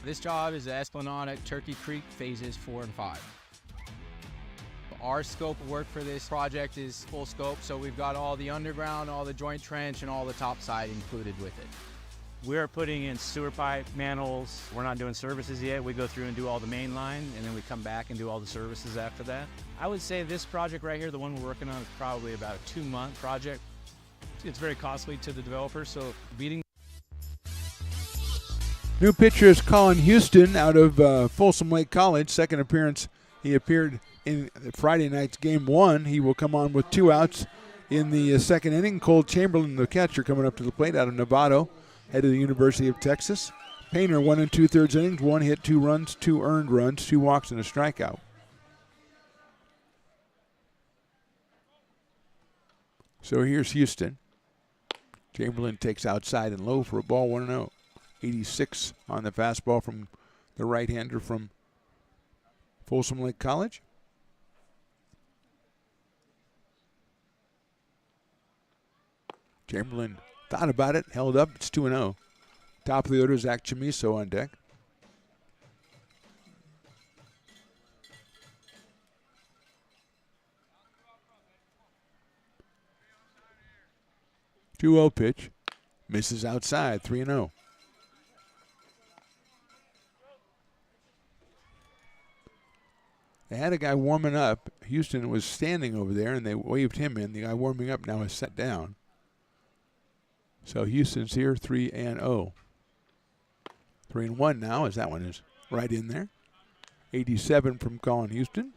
This job is the Esplanade Turkey Creek phases 4 and 5. Our scope of work for this project is full scope, so we've got all the underground, all the joint trench, and all the topside included with it. We're putting in sewer pipe, manholes. We're not doing services yet. We go through and do all the main line, and then we come back and do all the services after that. I would say this project right here, the one we're working on, is probably about a 2-month project. It's very costly to the developer, so beating. New pitcher is Colin Houston out of Folsom Lake College. Second appearance, he appeared in Friday night's game 1. He will come on with 2 outs in the second inning. Cole Chamberlain, the catcher, coming up to the plate out of Novato, head of the University of Texas. Painter, 1 2/3 innings, 1 hit, 2 runs, 2 earned runs, 2 walks, and a strikeout. So here's Houston. Chamberlain takes outside and low for a ball, 1-0. 86 on the fastball from the right-hander from Folsom Lake College. Chamberlain thought about it, held up. It's 2-0. Top of the order, Zach Chamiso on deck. Two-0 pitch. Misses outside, 3-0. They had a guy warming up. Houston was standing over there, and they waved him in. The guy warming up now is set down. So Houston's here, 3-0. 3-1 now, as that one is right in there. 87 from Colin Houston.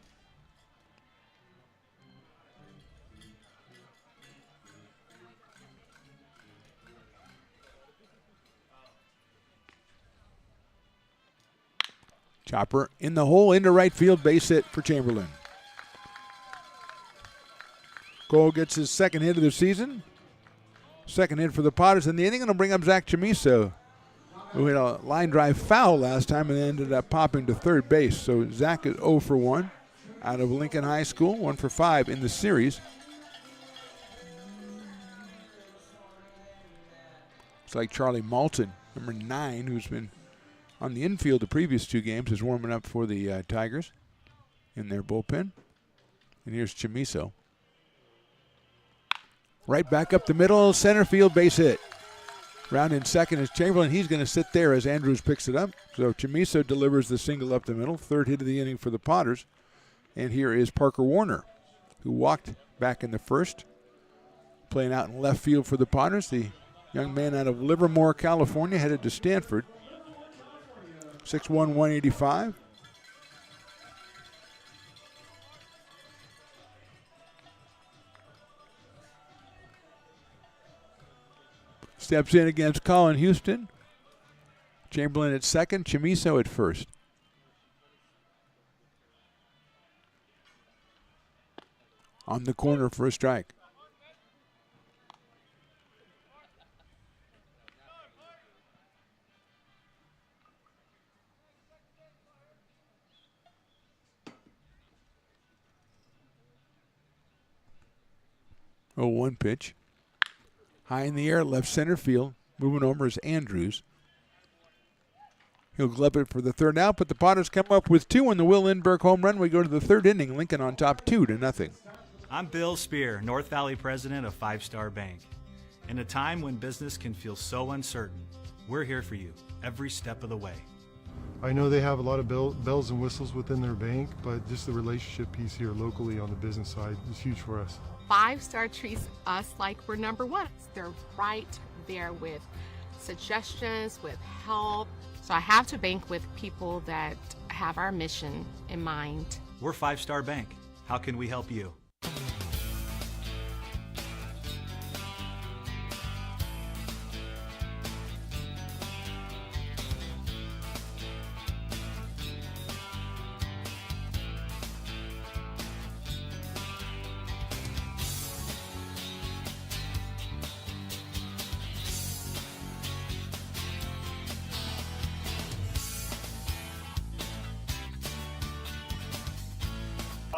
Chopper in the hole, into right field, base hit for Chamberlain. Cole gets his second hit of the season. Second hit for the Potters in the inning, and will bring up Zach Chamiso, who had a line drive foul last time and ended up popping to third base. So Zach is 0 for 1 out of Lincoln High School, 1 for 5 in the series. It's like Charlie Malton, number 9, who's been on the infield the previous 2 games, is warming up for the Tigers in their bullpen. And here's Chamiso. Right back up the middle, center field, base hit. Round in second is Chamberlain. He's going to sit there as Andrews picks it up. So Chamiso delivers the single up the middle. Third hit of the inning for the Potters. And here is Parker Warner, who walked back in the first. Playing out in left field for the Potters. The young man out of Livermore, California, headed to Stanford. 6'1", 185. Steps in against Colin Houston. Chamberlain at second, Chamiso at first. On the corner for a strike. Oh, 1 pitch. High in the air, left center field. Moving over is Andrews. He'll glove it for the third out, but the Potters come up with 2 on the Will Lindbergh home run. We go to the third inning. Lincoln on top 2-0. I'm Bill Spear, North Valley president of 5 Star Bank. In a time when business can feel so uncertain, we're here for you every step of the way. I know they have a lot of bells and whistles within their bank, but just the relationship piece here locally on the business side is huge for us. 5 Star treats us like we're number 1. They're right there with suggestions, with help. So I have to bank with people that have our mission in mind. We're 5 Star Bank. How can we help you?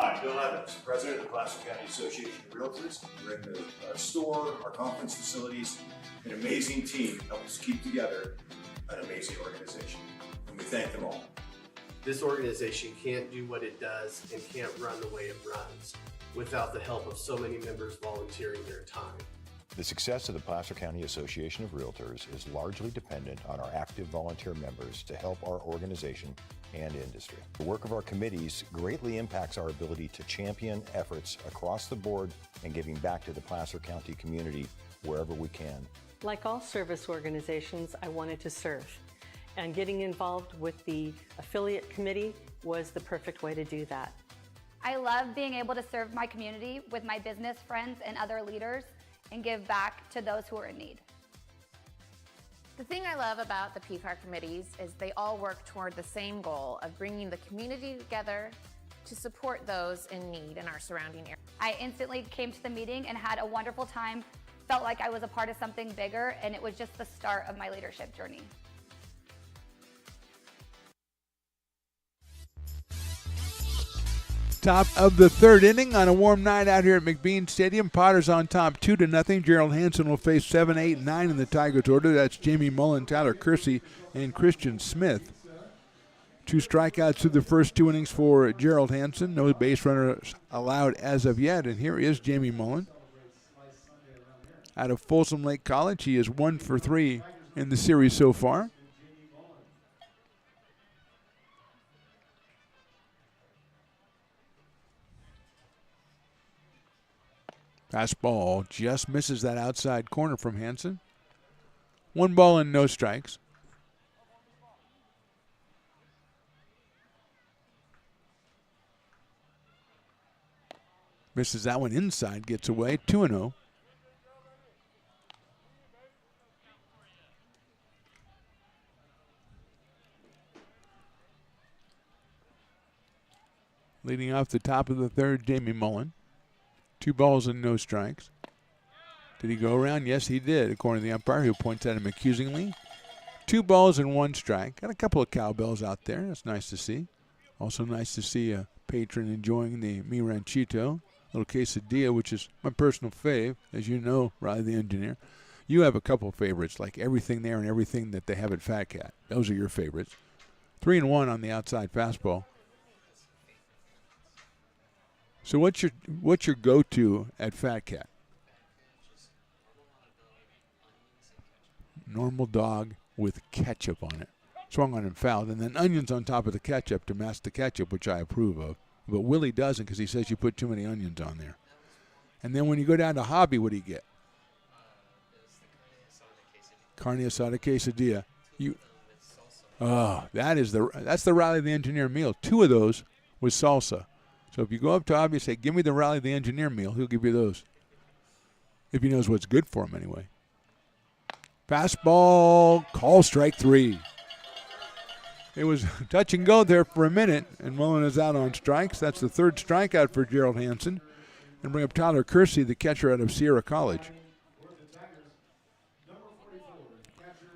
Hi, Bill Evans, President of the Placer County Association of Realtors. We're in the store, our conference facilities, an amazing team helps keep together an amazing organization. We thank them all. This organization can't do what it does and can't run the way it runs without the help of so many members volunteering their time. The success of the Placer County Association of Realtors is largely dependent on our active volunteer members to help our organization and industry. The work of our committees greatly impacts our ability to champion efforts across the board and giving back to the Placer County community wherever we can. Like all service organizations, I wanted to serve. And getting involved with the affiliate committee was the perfect way to do that. I love being able to serve my community with my business friends and other leaders and give back to those who are in need. The thing I love about the PCAR committees is they all work toward the same goal of bringing the community together to support those in need in our surrounding area. I instantly came to the meeting and had a wonderful time, felt like I was a part of something bigger, and it was just the start of my leadership journey. Top of the third inning on a warm night out here at McBean Stadium. Potters on top 2-0. Gerald Hansen will face 7, 8, 9 in the Tigers order. That's Jamie Mullen, Tyler Kersey, and Christian Smith. 2 strikeouts through the first 2 innings for Gerald Hansen. No base runners allowed as of yet. And here is Jamie Mullen. Out of Folsom Lake College, he is 1 for 3 in the series so far. Fastball just misses that outside corner from Hansen. 1 ball and no strikes. Misses that one inside, gets away. 2-0. Leading off the top of the third, Jamie Mullen. 2 balls and no strikes. Did he go around? Yes, he did, according to the umpire, who points at him accusingly. 2 balls and 1 strike. Got a couple of cowbells out there. That's nice to see. Also nice to see a patron enjoying the Mi Ranchito, little quesadilla, which is my personal fave, as you know, Riley the engineer. You have a couple favorites, like everything there and everything that they have at Fat Cat. Those are your favorites. 3-1 on the outside fastball. So what's your go-to at Fat Cat? Normal dog with ketchup on it. Swung on and fouled. And then onions on top of the ketchup to mask the ketchup, which I approve of. But Willie doesn't because he says you put too many onions on there. And then when you go down to Hobby, what do you get? Carne asada quesadilla. That's the Riley the Engineer meal. 2 of those with salsa. So if you go up to Hobby and say, give me the Riley the Engineer meal, he'll give you those. If he knows what's good for him anyway. Fastball, call strike 3. It was touch and go there for a minute, and Mullen is out on strikes. That's the 3rd strikeout for Gerald Hansen. And bring up Tyler Kersey, the catcher out of Sierra College.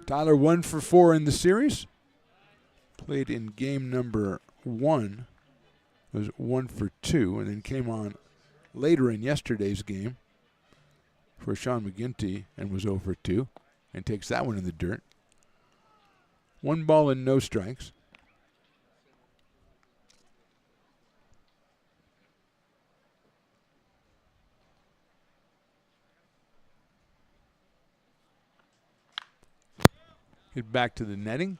Tyler 1 for 4 in the series. Played in game number 1. It was 1 for 2, and then came on later in yesterday's game for Sean McGinty and was 0 for 2 and takes that one in the dirt. 1 ball and no strikes. Hit back to the netting,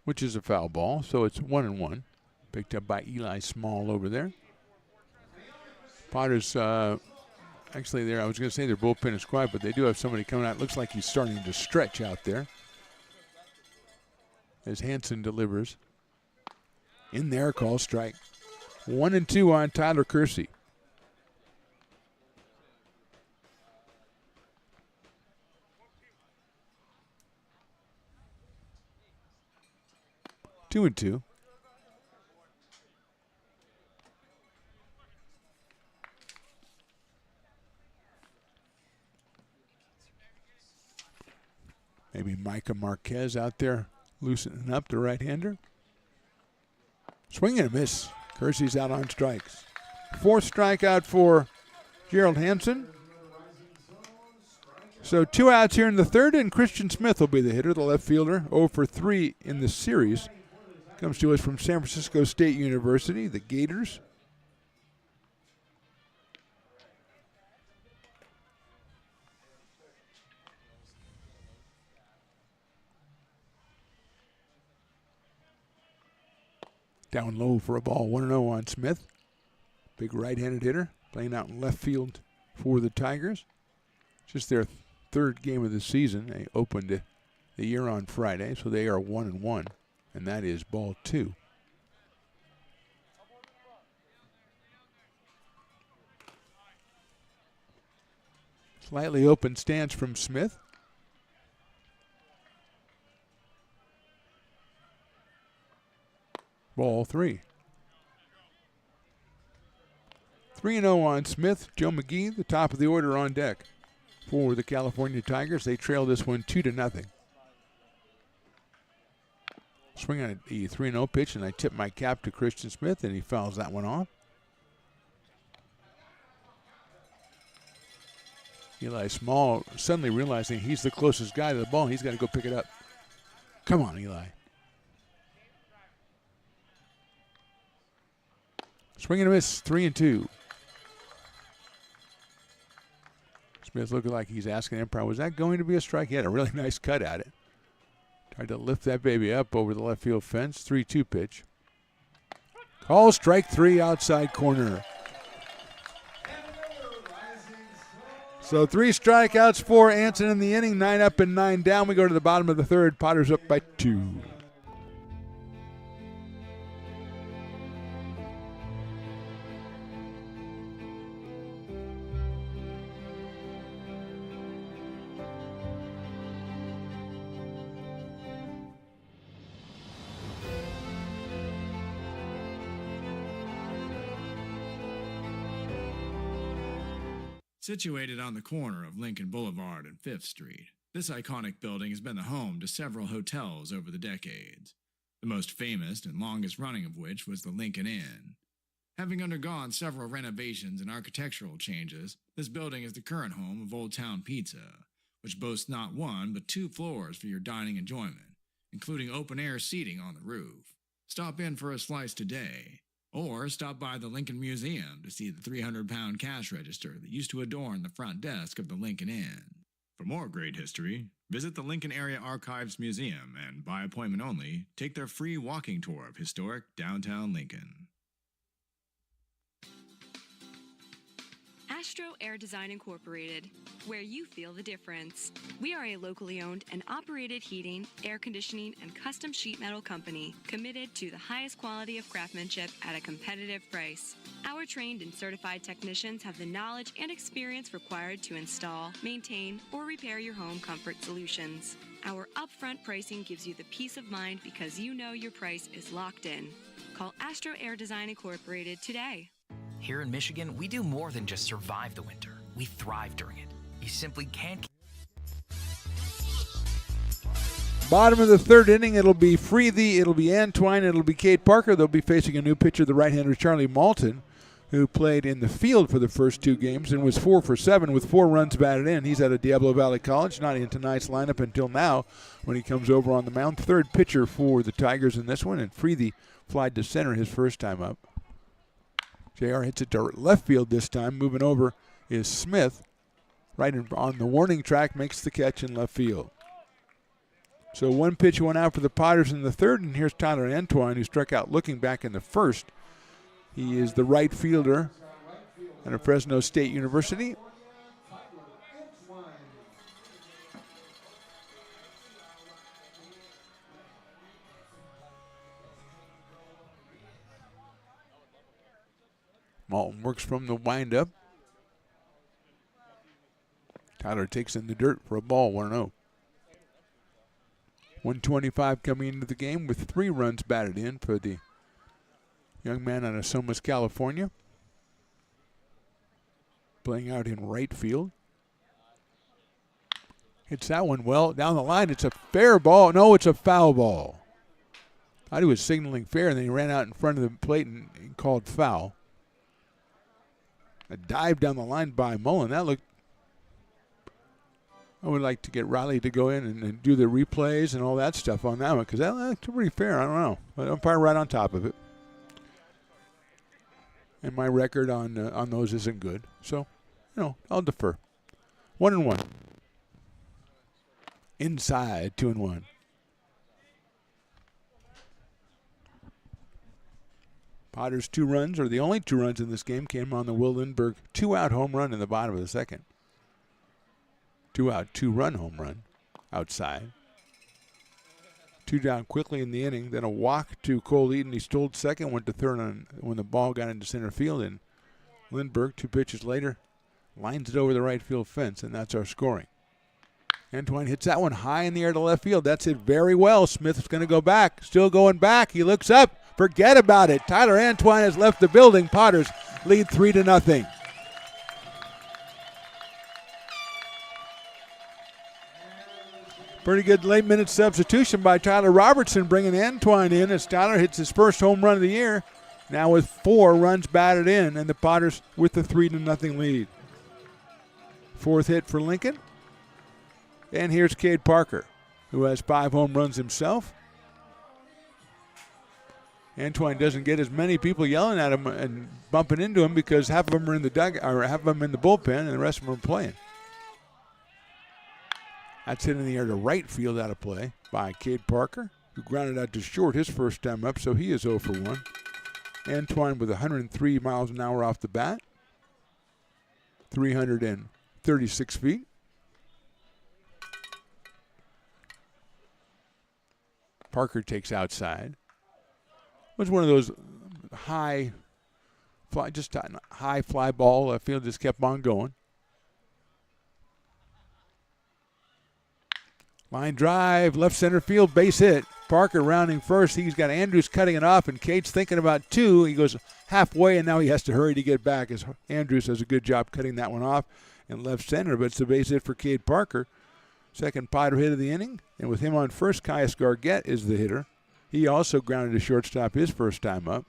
which is a foul ball, so it's 1-1. Picked up by Eli Small over there. Potters, actually, I was going to say their bullpen is quiet, but they do have somebody coming out. Looks like he's starting to stretch out there as Hansen delivers. In there, call strike. 1-2 on Tyler Kersey. Two and two. Maybe Micah Marquez out there loosening up the right-hander. Swing and a miss. Kersey's out on strikes. 4th strikeout for Gerald Hansen. So 2 outs here in the third, and Christian Smith will be the hitter, the left fielder, 0 for 3 in the series. Comes to us from San Francisco State University, the Gators. Down low for a ball, 1-0 on Smith. Big right-handed hitter, playing out in left field for the Tigers. Just their third game of the season. They opened the year on Friday, so they are 1-1, and that is ball 2. Slightly open stance from Smith. Ball 3. 3-0 on Smith. Joe McGee, the top of the order on deck for the California Tigers. They trail this one 2-0. Swing on a 3-0 pitch, and I tip my cap to Christian Smith, and he fouls that one off. Eli Small suddenly realizing he's the closest guy to the ball. He's got to go pick it up. Come on, Eli. Swing and a miss, 3-2. Smith looking like he's asking umpire, was that going to be a strike? He had a really nice cut at it. Tried to lift that baby up over the left field fence. 3-2 pitch. Call strike 3 outside corner. So 3 strikeouts for Anson in the inning. 9 up and 9 down. We go to the bottom of the third. Potters up by 2. Situated on the corner of Lincoln Boulevard and 5th Street, this iconic building has been the home to several hotels over the decades, the most famous and longest running of which was the Lincoln Inn. Having undergone several renovations and architectural changes, this building is the current home of Old Town Pizza, which boasts not 1 but 2 floors for your dining enjoyment, including open-air seating on the roof. Stop in for a slice today. Or stop by the Lincoln Museum to see the 300-pound cash register that used to adorn the front desk of the Lincoln Inn. For more great history, visit the Lincoln Area Archives Museum and, by appointment only, take their free walking tour of historic downtown Lincoln. Astro Air Design Incorporated, where you feel the difference. We are a locally owned and operated heating, air conditioning, and custom sheet metal company committed to the highest quality of craftsmanship at a competitive price. Our trained and certified technicians have the knowledge and experience required to install, maintain, or repair your home comfort solutions. Our upfront pricing gives you the peace of mind because you know your price is locked in. Call Astro Air Design Incorporated today. Here in Michigan, we do more than just survive the winter. We thrive during it. You simply can't. Bottom of the third inning, it'll be Freethy, it'll be Antwine, it'll be Cade Parker. They'll be facing a new pitcher, the right-hander Charlie Malton, who played in the field for the first 2 games and was 4 for 7 with 4 runs batted in. He's out of Diablo Valley College, not in tonight's lineup until now when he comes over on the mound. Third pitcher for the Tigers in this one, and Freethy flied to center his first time up. JR hits it to left field this time. Moving over is Smith. Right on the warning track, makes the catch in left field. So 1 pitch, 1 out for the Potters in the third, and here's Tyler Antwine, who struck out looking back in the first. He is the right fielder out of Fresno State University. Malton works from the windup. Tyler takes in the dirt for a ball, 1-0. 125 coming into the game with 3 runs batted in for the young man out of Somas, California. Playing out in right field. Hits that one well down the line. It's a fair ball. No, it's a foul ball. Thought he was signaling fair, and then he ran out in front of the plate and called foul. A dive down the line by Mullen. That looked I would like to get Riley to go in and do the replays and all that stuff on that one because that's pretty fair. I don't know. But I'm probably right on top of it. And my record on those isn't good. So, I'll defer. 1-1. Inside, 2-1. Potter's 2 runs, or the only 2 runs in this game, came on the Will Lindbergh 2-out home run in the bottom of the second. 2-out, 2-run home run outside. 2 down quickly in the inning, then a walk to Cole Eaton. He stole second, went to third when the ball got into center field, and Lindbergh, 2 pitches later, lines it over the right field fence, and that's our scoring. Antoine hits that one high in the air to left field. That's it very well. Smith's going to go back. Still going back. He looks up. Forget about it. Tyler Antoine has left the building. Potters lead 3-0. Pretty good late-minute substitution by Tyler Robertson, bringing Antoine in as Tyler hits his first home run of the year. Now with 4 runs batted in, and the Potters with the 3-0 lead. 4th hit for Lincoln. And here's Cade Parker, who has 5 home runs himself. Antoine doesn't get as many people yelling at him and bumping into him because half of them are in the half of them in the bullpen, and the rest of them are playing. That's hit in the air to right field out of play by Cade Parker, who grounded out to short his first time up, so he is 0 for 1. Antoine with 103 miles an hour off the bat, 336 feet. Parker takes outside. It was one of those high fly ball. Field just kept on going. Line drive, left center field, base hit. Parker rounding first. He's got Andrews cutting it off, and Cade's thinking about 2. He goes halfway, and now he has to hurry to get back as Andrews does a good job cutting that one off in left center, but it's a base hit for Cade Parker. Second Potter hit of the inning, and with him on first, Caius Gargett is the hitter. He also grounded to shortstop his first time up.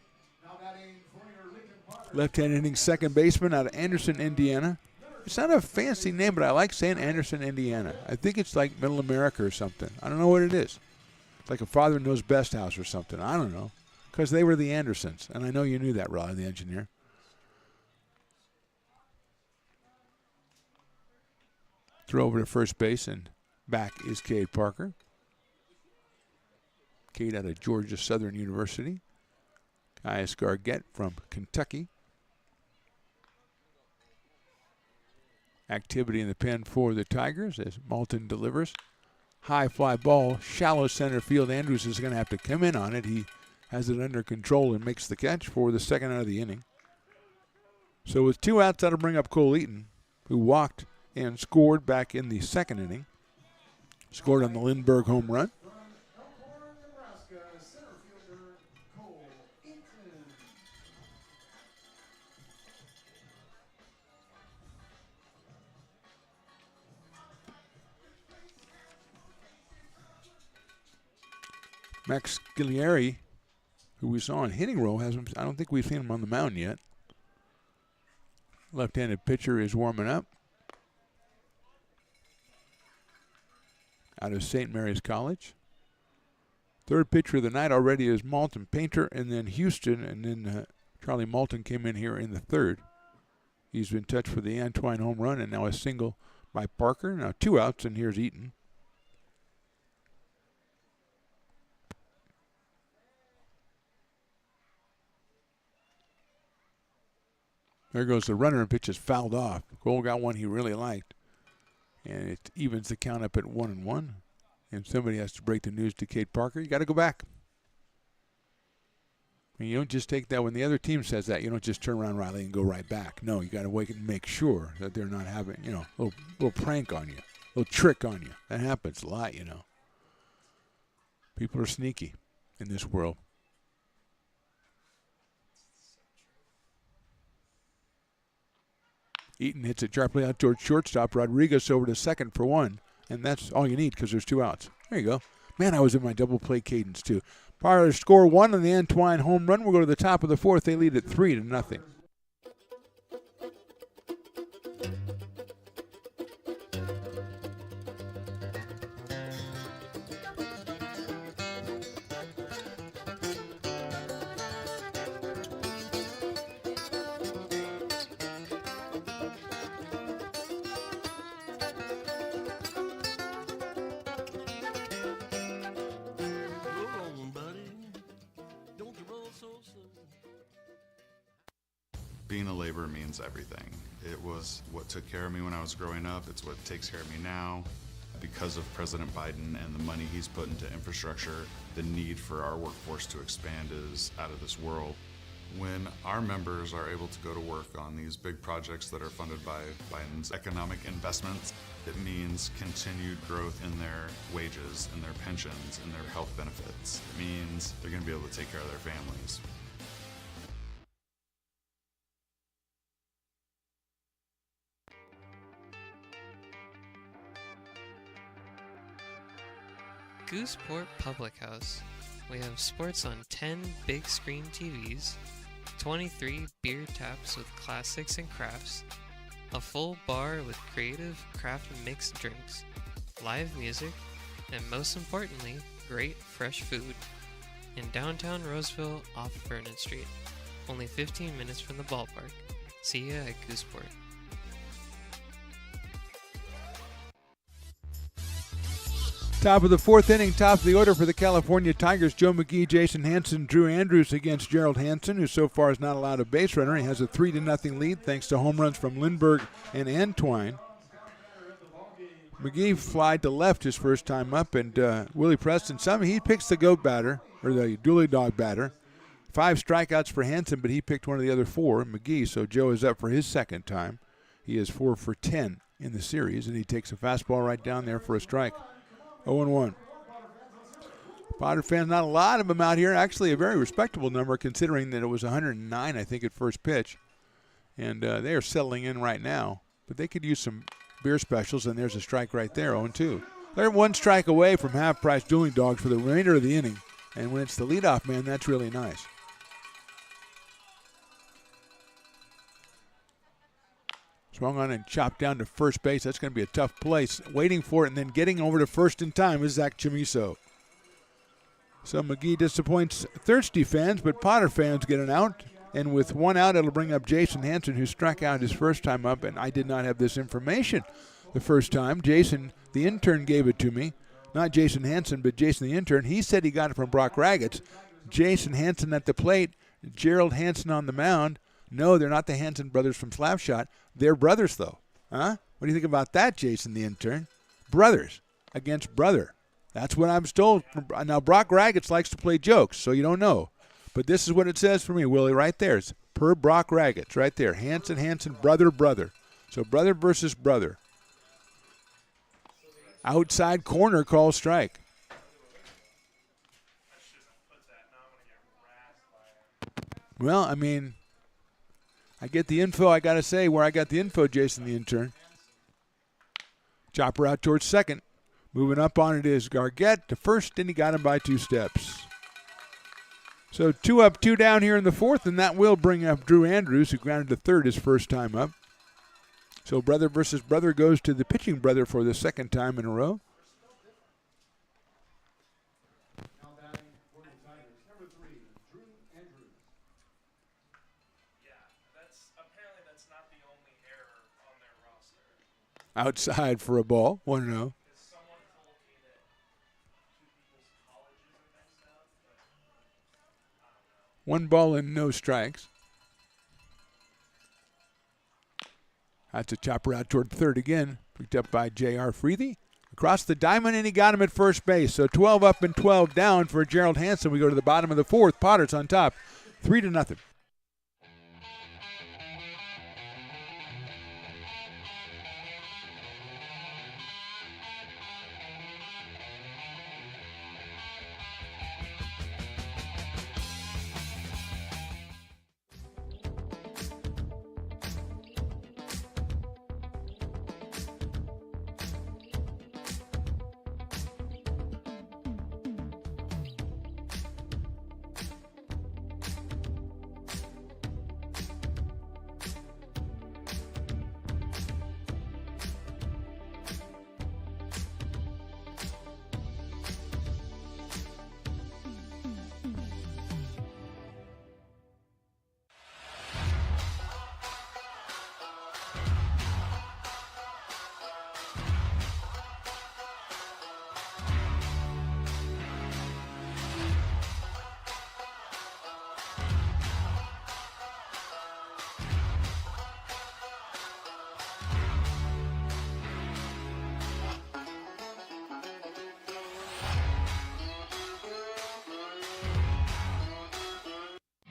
Left-hand inning second baseman out of Anderson, Indiana. It's not a fancy name, but I like saying Anderson, Indiana. I think it's like Middle America or something. I don't know what it is. It's like a Father Knows Best house or something. I don't know. Because they were the Andersons, and I know you knew that, Riley, the engineer. Throw over to first base, and back is Cade Parker. Cade out of Georgia Southern University. Caius Gargett from Kentucky. Activity in the pen for the Tigers as Malton delivers. High fly ball, shallow center field. Andrews is going to have to come in on it. He has it under control and makes the catch for the second out of the inning. So with 2 outs, that'll bring up Cole Eaton, who walked and scored back in the second inning. Scored on the Lindbergh home run. Max Scaglieri, who we saw in hitting row, I don't think we've seen him on the mound yet. Left-handed pitcher is warming up. Out of St. Mary's College. Third pitcher of the night already is Malton Painter, and then Houston, and then Charlie Malton came in here in the third. He's been touched for the Antoine home run, and now a single by Parker. Now 2 outs, and here's Eaton. There goes the runner, and pitch is fouled off. Cole got one he really liked. And it evens the count up at 1-1. And somebody has to break the news to Cade Parker. You got to go back. And you don't just take that when the other team says that. You don't just turn around, Riley, and go right back. No, you got to wait and make sure that they're not having, a little prank on you, a little trick on you. That happens a lot, People are sneaky in this world. Eaton hits it sharply out towards shortstop. Rodriguez over to second for 1. And that's all you need because there's 2 outs. There you go. Man, I was in my double play cadence too. Potter score 1 on the Antoine home run. We'll go to the top of the 4th. They lead at 3-0. Being a laborer means everything. It was what took care of me when I was growing up. It's what takes care of me now. Because of President Biden and the money he's put into infrastructure, the need for our workforce to expand is out of this world. When our members are able to go to work on these big projects that are funded by Biden's economic investments, it means continued growth in their wages, in their pensions, in their health benefits. It means they're going to be able to take care of their families. Gooseport Public House. We have sports on 10 big screen TVs, 23 beer taps with classics and crafts, a full bar with creative craft mixed drinks, live music, and most importantly, great fresh food. In downtown Roseville off Vernon Street, only 15 minutes from the ballpark. See ya at Gooseport. Top of the fourth inning, top of the order for the California Tigers. Joe McGee, Jason Hanson, Drew Andrews against Gerald Hanson, who so far is not allowed a base runner. He has a 3-0 lead thanks to home runs from Lindbergh and Antwine. McGee flied to left his first time up, and Willie Preston, he picks the goat batter, or the dually dog batter. 5 strikeouts for Hanson, but he picked one of the other 4, McGee, so Joe is up for his second time. He is 4 for 10 in the series, and he takes a fastball right down there for a strike. 0-1. Potter fans, not a lot of them out here. Actually, a very respectable number considering that it was 109, I think, at first pitch. And they are settling in right now. But they could use some beer specials, and there's a strike right there, 0-2. They're 1 strike away from half-price dueling dogs for the remainder of the inning. And when it's the leadoff man, that's really nice. Swung on and chopped down to first base. That's going to be a tough place. Waiting for it and then getting over to first in time is Zach Chamiso. So McGee disappoints thirsty fans, but Potter fans get an out. And with 1 out, it'll bring up Jason Hanson, who struck out his first time up. And I did not have this information the first time. Jason, the intern, gave it to me. Not Jason Hanson, but Jason, the intern. He said he got it from Brock Raggets. Jason Hanson at the plate. Gerald Hanson on the mound. No, they're not the Hanson brothers from Slapshot. They're brothers, though. Huh? What do you think about that, Jason, the intern? Brothers against brother. That's what I was told. Now, Brock Raggets likes to play jokes, so you don't know. But this is what it says for me, Willie, right there. It's per Brock Raggets, right there. Hanson, brother, brother. So brother versus brother. Outside corner call strike. Well, I mean, I get the info, I got to say, where I got the info, Jason, the intern. Chopper out towards second. Moving up on it is Gargett to first, and he got him by 2 steps. So 2 up, 2 down here in the fourth, and that will bring up Drew Andrews, who grounded to third his first time up. So brother versus brother goes to the pitching brother for the second time in a row. Outside for a ball, 1-0. One ball and no strikes. That's a chopper out toward third again. Picked up by J.R. Freethy. Across the diamond, and he got him at first base. So 12 up and 12 down for Gerald Hanson. We go to the bottom of the fourth. Potter's on top, 3-0.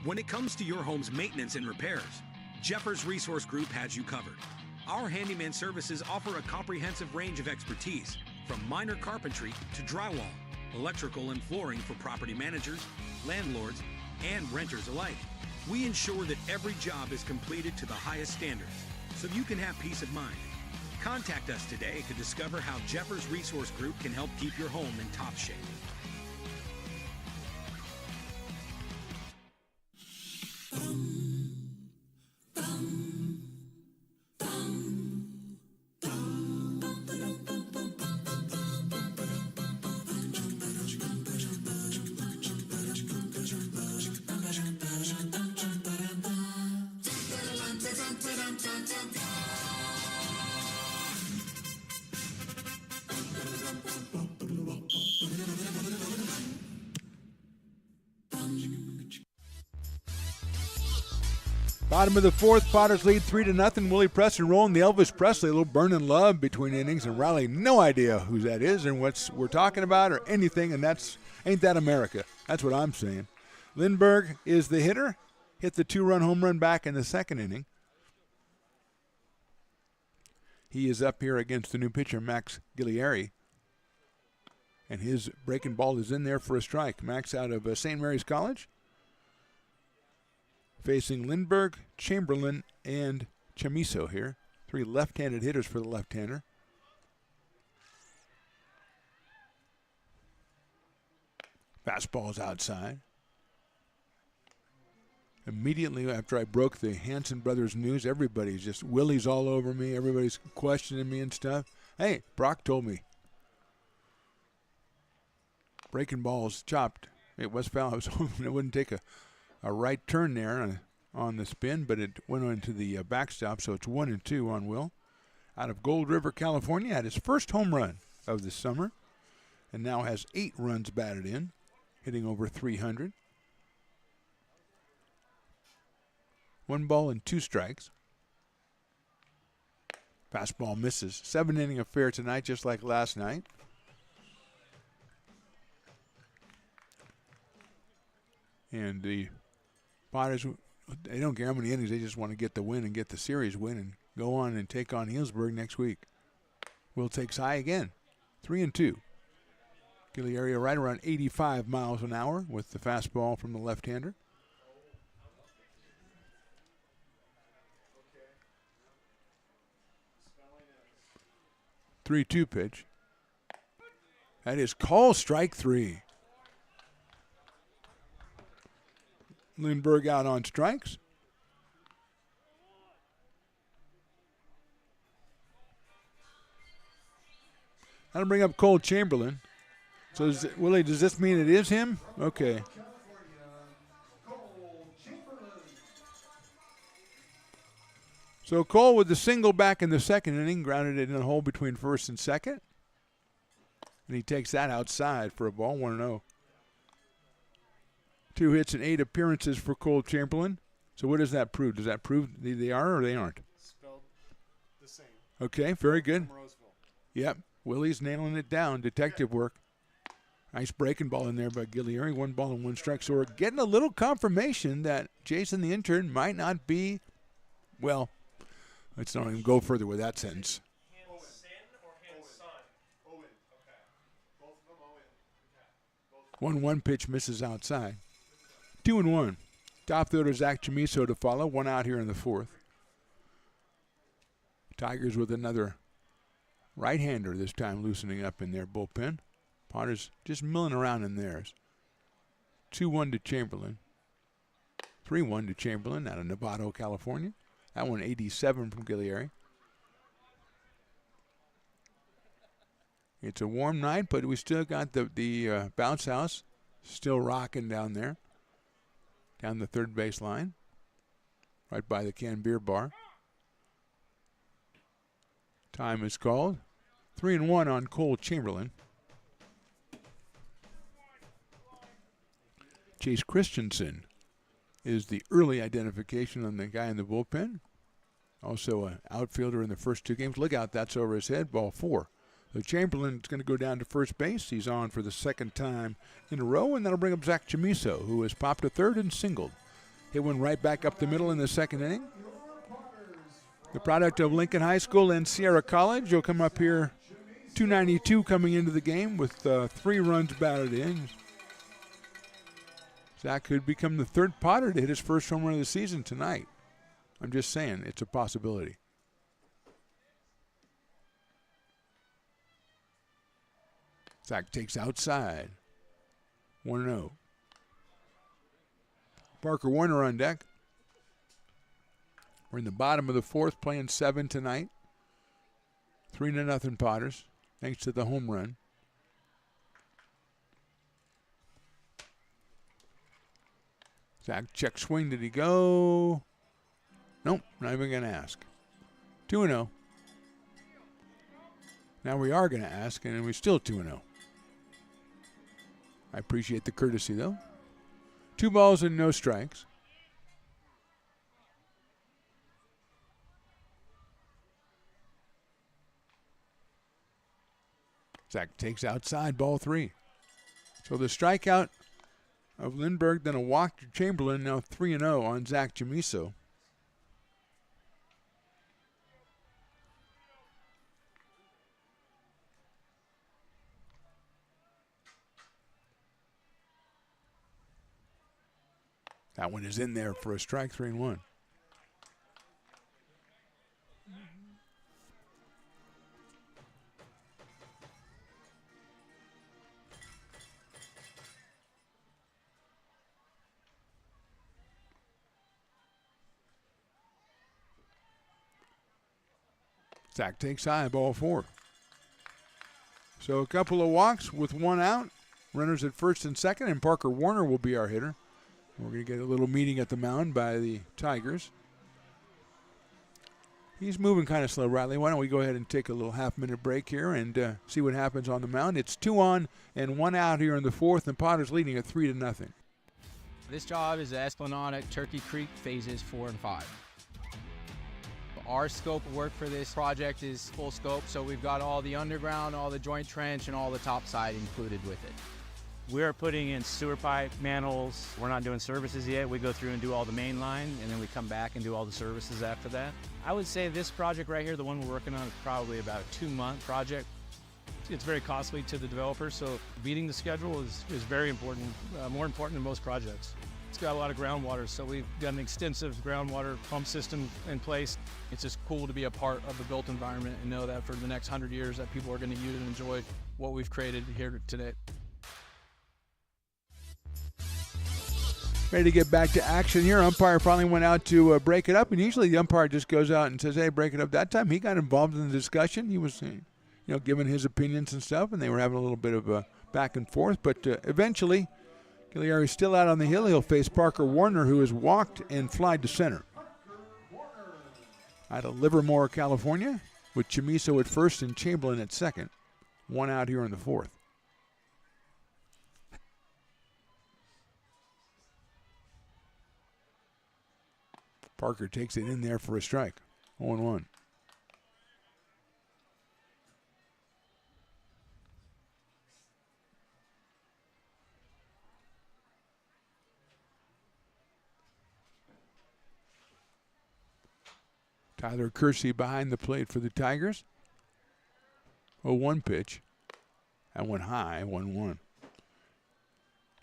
When it comes to your home's maintenance and repairs, Jeffers Resource Group has you covered. Our handyman services offer a comprehensive range of expertise, from minor carpentry to drywall, electrical and flooring for property managers, landlords, and renters alike. We ensure that every job is completed to the highest standards, so you can have peace of mind. Contact us today to discover how Jeffers Resource Group can help keep your home in top shape. Bottom of the fourth, Potters lead 3-0. Willie Preston rolling the Elvis Presley, a little burning love between innings, and Riley no idea who that is and what we're talking about or anything, and ain't that America. That's what I'm saying. Lindbergh is the hitter, hit the 2-run home run back in the second inning. He is up here against the new pitcher, Max Guillieri, and his breaking ball is in there for a strike. Max out of St. Mary's College, facing Lindbergh, Chamberlain, and Chamiso here. Three left-handed hitters for the left-hander. Fastball's outside. Immediately after I broke the Hanson brothers news, everybody's just, Willie's all over me. Everybody's questioning me and stuff. Hey, Brock told me. Breaking ball's chopped. It was foul. I was hoping it wouldn't take a right turn there on the spin, but it went into the backstop, so it's 1-2 on Will. Out of Gold River, California, had his first home run of the summer, and now has 8 runs batted in, hitting over 300. 1 ball and 2 strikes. Fastball misses. 7-inning affair tonight, just like last night. And the Potters, they don't care how many innings. They just want to get the win and get the series win and go on and take on Healdsburg next week. Will takes high again. 3-2. Guillieri right around 85 miles an hour with the fastball from the left-hander. (3-2) pitch. That is call strike 3. Lindbergh out on strikes. That'll bring up Cole Chamberlain. So, Willie, does this mean it is him? Okay. So Cole with the single back in the second inning, grounded it in a hole between first and second. And he takes that outside for a ball, 1-0. 2 hits and 8 appearances for Cole Chamberlain. So what does that prove? Does that prove they are or they aren't? Spelled the same. Okay, very good. From Roseville. Yep, Willie's nailing it down. Detective work. Nice breaking ball in there by Guillieri. 1 ball and 1 strike. So we're getting a little confirmation that Jason the intern might not be, well, let's not even go further with that sentence. 1-1 pitch misses outside. 2-1. Top fielder Zach Chamiso to follow. 1 out here in the fourth. Tigers with another right-hander this time loosening up in their bullpen. Potters just milling around in theirs. 2-1 to Chamberlain. 3-1 to Chamberlain out of Novato, California. That one 87 from Guillieri. It's a warm night, but we still got the bounce house still rocking down there. Down the third base line. Right by the canned beer bar. Time is called. 3-1 on Cole Chamberlain. Chase Christensen is the early identification on the guy in the bullpen. Also an outfielder in the first 2 games. Look out, that's over his head, ball 4. So Chamberlain's going to go down to first base. He's on for the second time in a row, and that'll bring up Zach Chamiso, who has popped a third and singled. Hit one right back up the middle in the second inning. The product of Lincoln High School and Sierra College will come up here. 292 coming into the game with 3 runs batted in. Zach could become the third Potter to hit his first home run of the season tonight. I'm just saying, it's a possibility. Zach takes outside. 1-0. Parker Warner on deck. We're in the bottom of the fourth, playing 7 tonight. 3-0 Potters, thanks to the home run. Zach check swing. Did he go? Nope, not even going to ask. 2-0. Now we are going to ask, and we're still 2-0. I appreciate the courtesy, though. 2 balls and no strikes. Zach takes outside, ball 3. So the strikeout of Lindbergh, then a walk to Chamberlain, now 3-0 on Zach Chamiso. That one is in there for a strike, 3-1. Zach takes high, ball 4. So a couple of walks with 1 out. Runners at first and second, and Parker Warner will be our hitter. We're going to get a little meeting at the mound by the Tigers. He's moving kind of slow, Riley. Why don't we go ahead and take a little half-minute break here and see what happens on the mound. It's 2 on and 1 out here in the fourth, and Potter's leading at 3-0. This job is the Esplanade Turkey Creek phases 4 and 5. Our scope of work for this project is full scope, so we've got all the underground, all the joint trench, and all the topside included with it. We're putting in sewer pipe, manholes. We're not doing services yet. We go through and do all the main line, and then we come back and do all the services after that. I would say this project right here, the one we're working on, is probably about a 2-month project. It's very costly to the developer, so beating the schedule is very important, more important than most projects. It's got a lot of groundwater, so we've got an extensive groundwater pump system in place. It's just cool to be a part of the built environment and know that for the next 100 years that people are going to use and enjoy what we've created here today. Ready to get back to action here. Umpire finally went out to break it up, and usually the umpire just goes out and says, hey, break it up. That time he got involved in the discussion. He was giving his opinions and stuff, and they were having a little bit of a back and forth. But eventually, Giliari's still out on the hill. He'll face Parker Warner, who has walked and flied to center. Out of Livermore, California, with Chamiso at first and Chamberlain at second. 1 out here in the fourth. Parker takes it in there for a strike. 0-1. Tyler Kersey behind the plate for the Tigers. 0-1 pitch. That went high, 1-1.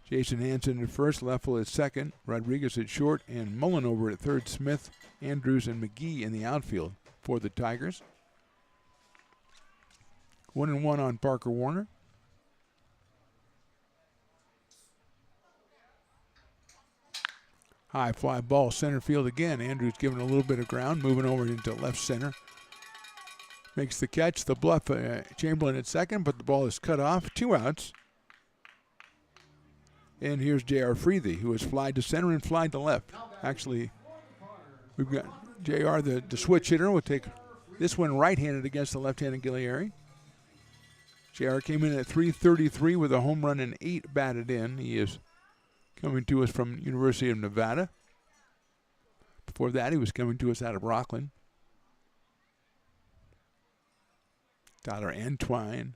Jason Hansen at first, Leffel at second, Rodriguez at short, and Mullen over at third. Smith, Andrews, and McGee in the outfield for the Tigers. 1-1 on Parker Warner. High fly ball, center field again. Andrews giving a little bit of ground, moving over into left center. Makes the catch, the bluff, Chamberlain at second, but the ball is cut off. 2 outs. And here's J.R. Freethy, who has flied to center and flied to left. Actually, we've got J.R., the switch hitter, will take this one right-handed against the left-handed Giliari. J.R. came in at .333 with a home run and 8 batted in. He is coming to us from University of Nevada. Before that, he was coming to us out of Rockland. Tyler Antwine,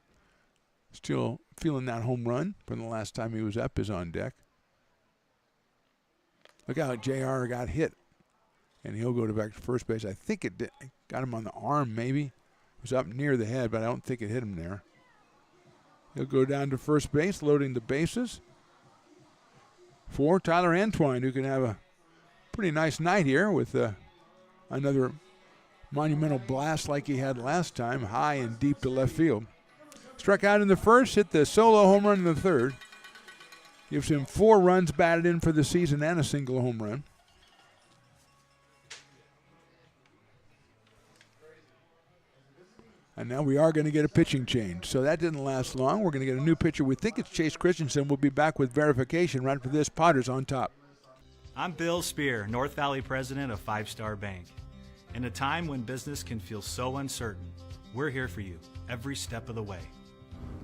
still feeling that home run from the last time he was up, is on deck. Look out, JR got hit. And he'll go back to first base. I think it got him on the arm, maybe. It was up near the head, but I don't think it hit him there. He'll go down to first base, loading the bases for Tyler Antwine, who can have a pretty nice night here with another monumental blast like he had last time, high and deep to left field. Struck out in the first, hit the solo home run in the third. Gives him 4 runs batted in for the season and a single home run. And now we are going to get a pitching change. So that didn't last long. We're going to get a new pitcher. We think it's Chase Christensen. We'll be back with verification right after this. Potters on top. I'm Bill Spear, North Valley president of 5 Star Bank. In a time when business can feel so uncertain, we're here for you every step of the way.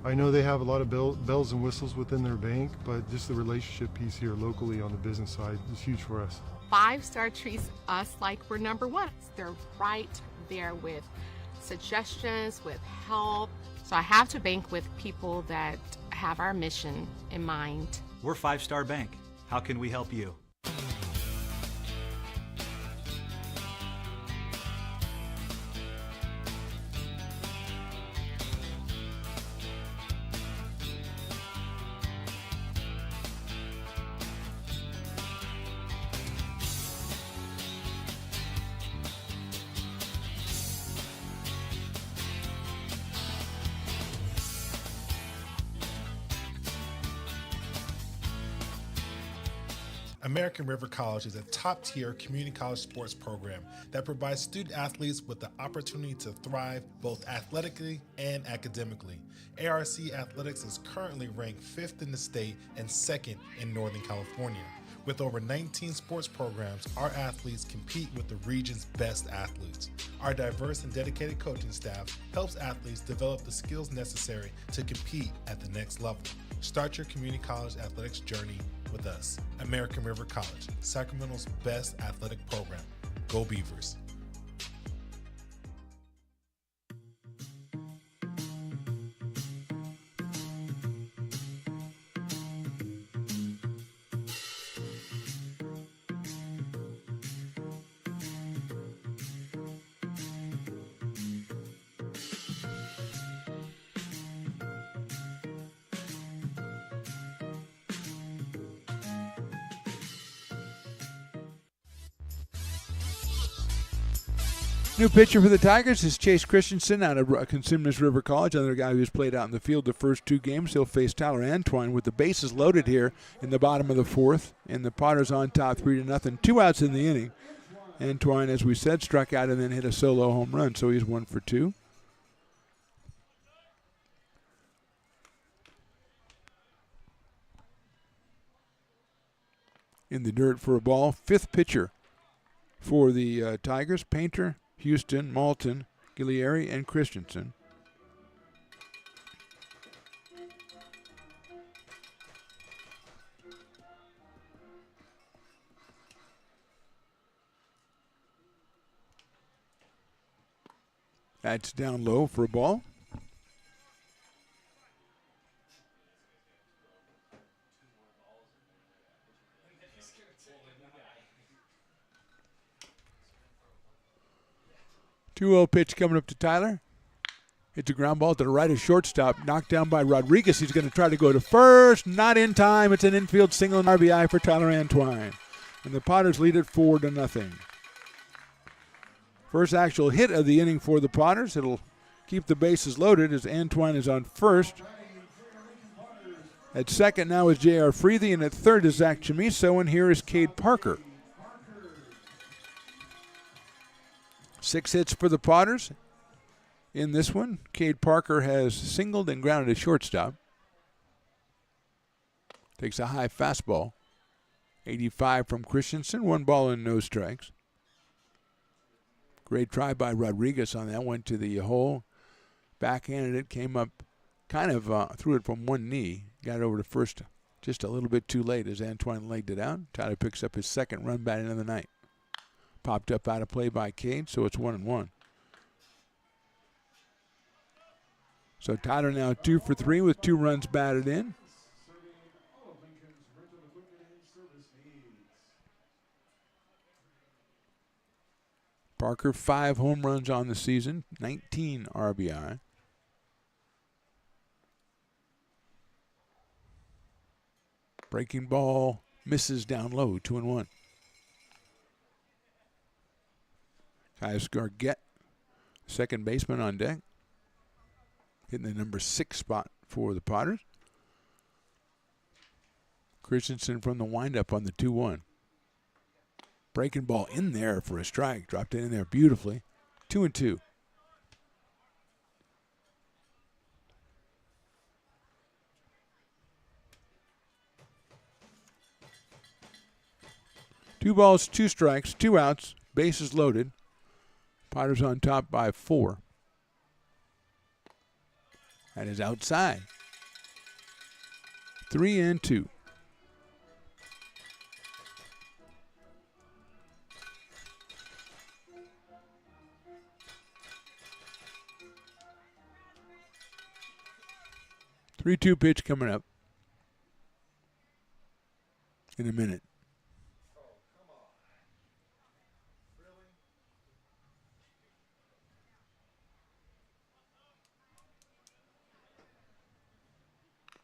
I know they have a lot of bells and whistles within their bank, but just the relationship piece here locally on the business side is huge for us. 5 Star treats us like we're number one. They're right there with suggestions, with help. So I have to bank with people that have our mission in mind. We're 5 Star Bank. How can we help you? American River College is a top-tier community college sports program that provides student athletes with the opportunity to thrive both athletically and academically. ARC Athletics is currently ranked 5th in the state and 2nd in Northern California. With over 19 sports programs, our athletes compete with the region's best athletes. Our diverse and dedicated coaching staff helps athletes develop the skills necessary to compete at the next level. Start your community college athletics journey with us. American River College, Sacramento's best athletic program. Go Beavers. New pitcher for the Tigers is Chase Christensen out of Consumnes River College, another guy who's played out in the field the first 2 games. He'll face Tyler Antwine with the bases loaded here in the bottom of the 4th, and the Potters on top 3-0. 2 outs in the inning. Antwine, as we said, struck out and then hit a solo home run, so he's 1 for 2. In the dirt for a ball, 5th pitcher for the Tigers, Painter, Houston, Malton, Guillieri, and Christensen. That's down low for a ball. Two-0 pitch coming up to Tyler. It's a ground ball to the right of shortstop. Knocked down by Rodriguez. He's going to try to go to first. Not in time. It's an infield single and RBI for Tyler Antwine. And the Potters lead it 4-0. First actual hit of the inning for the Potters. It'll keep the bases loaded as Antwine is on first. At second now is J.R. Freethy, and at third is Zach Chamiso, and here is Cade Parker. 6 hits for the Potters. In this one, Cade Parker has singled and grounded a shortstop. Takes a high fastball. 85 from Christensen, 1 ball and no strikes. Great try by Rodriguez on that, went to the hole. Backhanded it, came up, kind of threw it from one knee. Got it over to first just a little bit too late as Antwine legged it out. Tyler picks up his second run batting of the night. Popped up out of play by Cade, so it's 1-1. So Tyler now 2 for 3 with 2 runs batted in. Parker, 5 home runs on the season, 19 RBI. Breaking ball misses down low, 2-1. Caius Gargett, second baseman on deck, hitting the number 6 spot for the Potters. Christensen from the windup on the 2-1. Breaking ball in there for a strike. Dropped it in there beautifully. 2-2. Two balls, 2 strikes, 2 outs, bases loaded. Potters on top by 4. That is outside. 3-2. Three-two pitch coming up in a minute.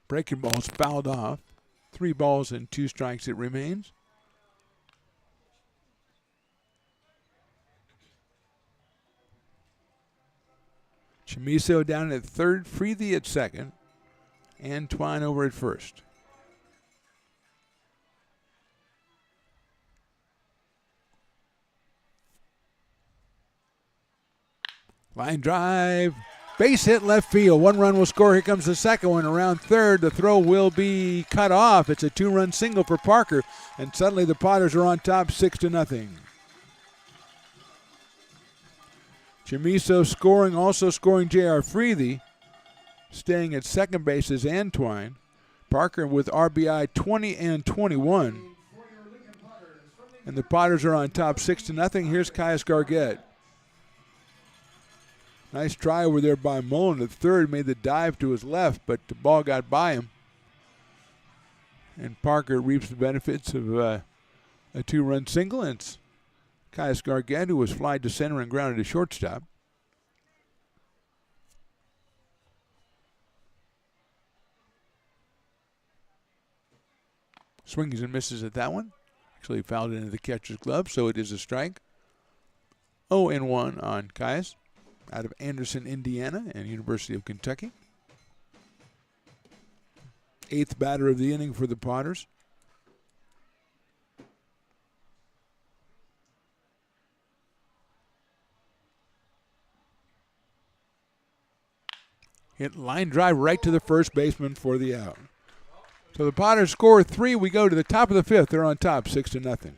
Breaking ball's fouled off. 3 balls and 2 strikes it remains. Chamiso down at third, Freethy at second, and Twine over at first. Line drive. Base hit left field. 1 run will score. Here comes the second one. Around third, the throw will be cut off. It's a 2-run single for Parker, and suddenly the Potters are on top 6-0. Chamiso scoring, also scoring J.R. Freethy. Staying at second base is Antwine. Parker with RBI 20 and 21. And the Potters are on top 6-0. Here's Caius Gargett. Nice try over there by Mullen at third. Made the dive to his left, but the ball got by him. And Parker reaps the benefits of a 2-run single. And it's Caius Gargett, who was flied to center and grounded to shortstop. Swings and misses at that one. Actually fouled into the catcher's glove, so it is a strike. 0-1 on Caius, out of Anderson, Indiana, and University of Kentucky. 8th batter of the inning for the Potters. Hit line drive right to the first baseman for the out. So the Potters score 3. We go to the top of the 5th. They're on top 6-0.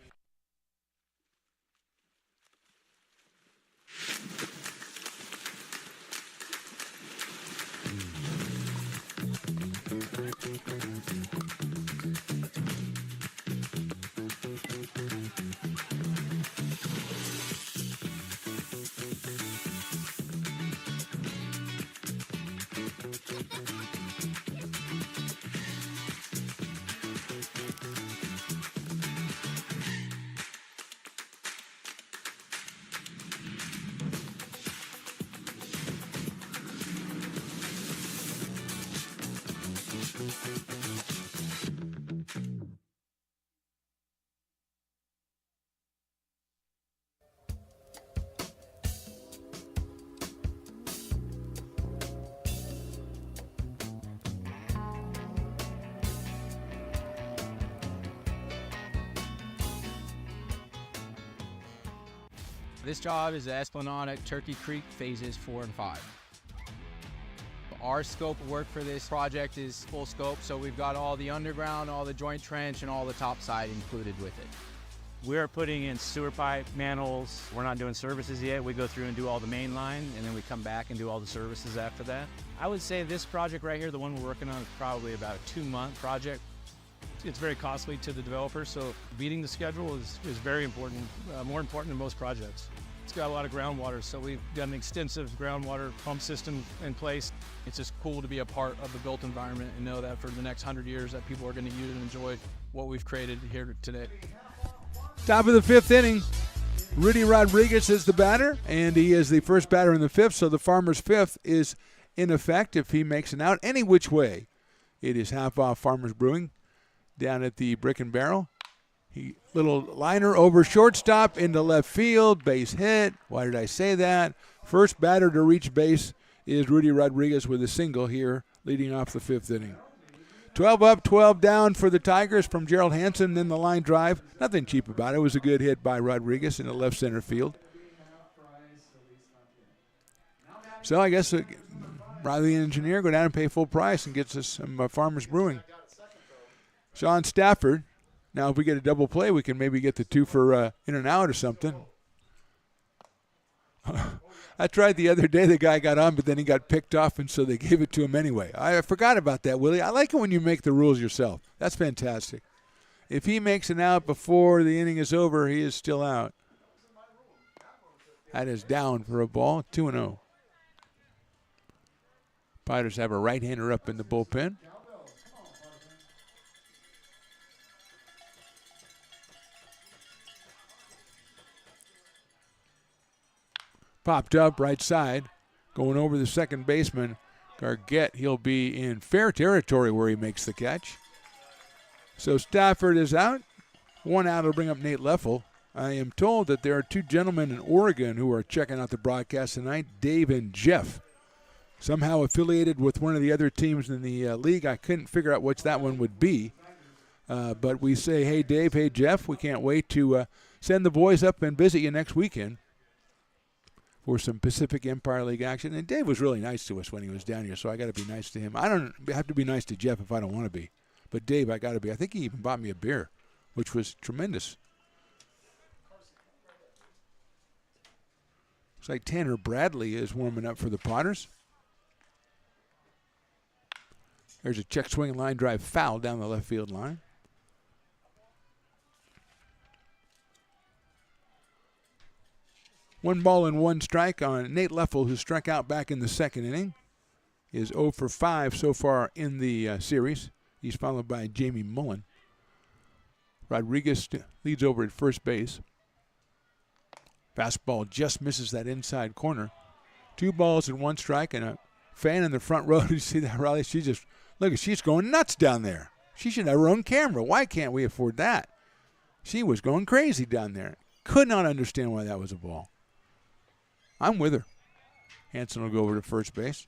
This job is the Esplanade Turkey Creek phases 4 and 5. Our scope of work for this project is full scope, so we've got all the underground, all the joint trench, and all the topside included with it. We're putting in sewer pipe, manholes. We're not doing services yet. We go through and do all the main line, and then we come back and do all the services after that. I would say this project right here, the one we're working on, is probably about a 2-month project. It's very costly to the developer, so beating the schedule is very important, more important than most projects. It's got a lot of groundwater, so we've got an extensive groundwater pump system in place. It's just cool to be a part of the built environment and know that for the next 100 years that people are going to use and enjoy what we've created here today. Top of the 5th inning. Rudy Rodriguez is the batter, and he is the first batter in the fifth, so the Farmers' fifth is in effect if he makes an out any which way. It is half off Farmers Brewing down at the Brick and Barrel. Little liner over shortstop into left field, base hit. Why did I say that? First batter to reach base is Rudy Rodriguez with a single here, leading off the fifth inning. 12 up, 12 down for the Tigers from Gerald Hansen. Then the line drive. Nothing cheap about it. It was a good hit by Rodriguez in the left center field. So I guess Riley the engineer go down and pay full price and gets us some Farmers Brewing. Sean Stafford. Now if we get a double play, we can maybe get the two for in and out or something. I tried the other day. The guy got on, but then he got picked off, and so they gave it to him anyway. I forgot about that, Willie. I like it when you make the rules yourself. That's fantastic. If he makes an out before the inning is over, he is still out. That is down for a ball, 2-0. Pirates have a right-hander up in the bullpen. Popped up right side, going over the second baseman, Gargett. He'll be in fair territory where he makes the catch. So Stafford is out. One out will bring up Nate Leffel. I am told that there are two gentlemen in Oregon who are checking out the broadcast tonight, Dave and Jeff. Somehow affiliated with one of the other teams in the league. I couldn't figure out which that one would be. But we say, hey, Dave, hey, Jeff, we can't wait to send the boys up and visit you next weekend for some Pacific Empire League action. And Dave was really nice to us when he was down here, so I got to be nice to him. I don't have to be nice to Jeff if I don't want to be. But Dave, I got to be. I think he even bought me a beer, which was tremendous. Looks like Tanner Bradley is warming up for the Potters. There's a check swing line drive foul down the left field line. One ball and one strike on Nate Leffel, who struck out back in the second inning. Is 0 for 5 so far in the series. He's followed by Jamie Mullen. Rodriguez leads over at first base. Fastball just misses that inside corner. 2 balls and 1 strike, and a fan in the front row. Did you see that, Riley? She's going nuts down there. She should have her own camera. Why can't we afford that? She was going crazy down there. Could not understand why that was a ball. I'm with her. Hansen will go over to first base.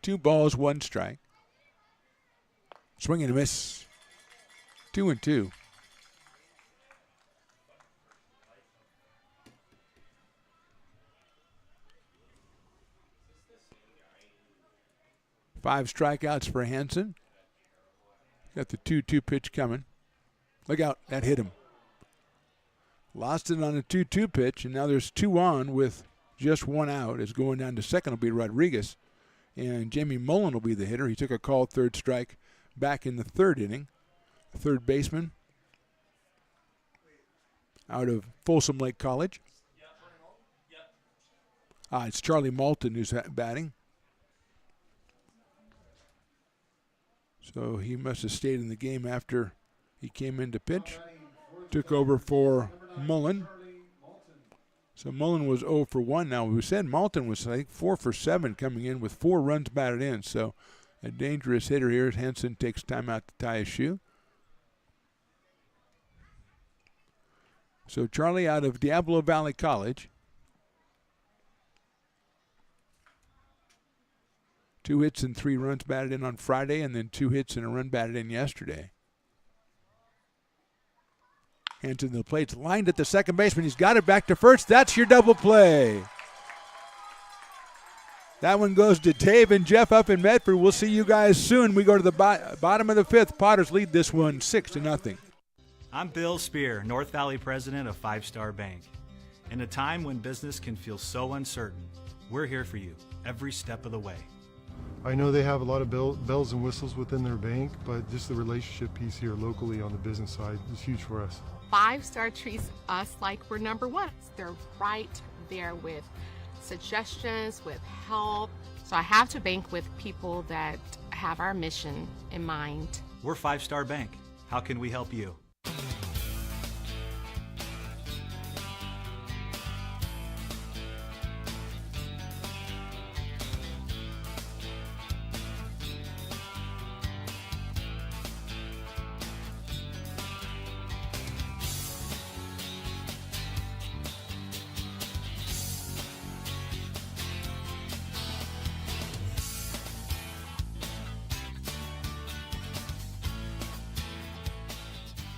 Two balls, 1 strike. Swing and a miss. 2-2. Five strikeouts for Hansen. Got the 2-2 pitch coming. Look out, that hit him. Lost it on a 2-2 pitch, and now there's 2 on with just 1 out. As going down to second will be Rodriguez. And Jamie Mullen will be the hitter. He took a called third strike back in the third inning. Third baseman out of Folsom Lake College. It's Charlie Malton who's batting. So he must have stayed in the game after he came in to pitch. Took over for Mullen. So Mullen was 0 for 1. Now, we said Malton was, I think, 4 for 7 coming in with 4 runs batted in. So a dangerous hitter here as Hansen takes time out to tie his shoe. So Charlie out of Diablo Valley College. 2 hits and 3 runs batted in on Friday, and then 2 hits and a run batted in yesterday. Hansen to the plate, lined at the second baseman. He's got it back to first. That's your double play. That one goes to Dave and Jeff up in Medford. We'll see you guys soon. We go to the bottom of the 5th. Potters lead this one 6-0. I'm Bill Spear, North Valley president of 5 Star Bank. In a time when business can feel so uncertain, we're here for you every step of the way. I know they have a lot of bells and whistles within their bank, but just the relationship piece here locally on the business side is huge for us. 5 Star treats us like we're number one. They're right there with suggestions, with help, So I have to bank with people that have our mission in mind. We're 5 Star Bank. How can we help you?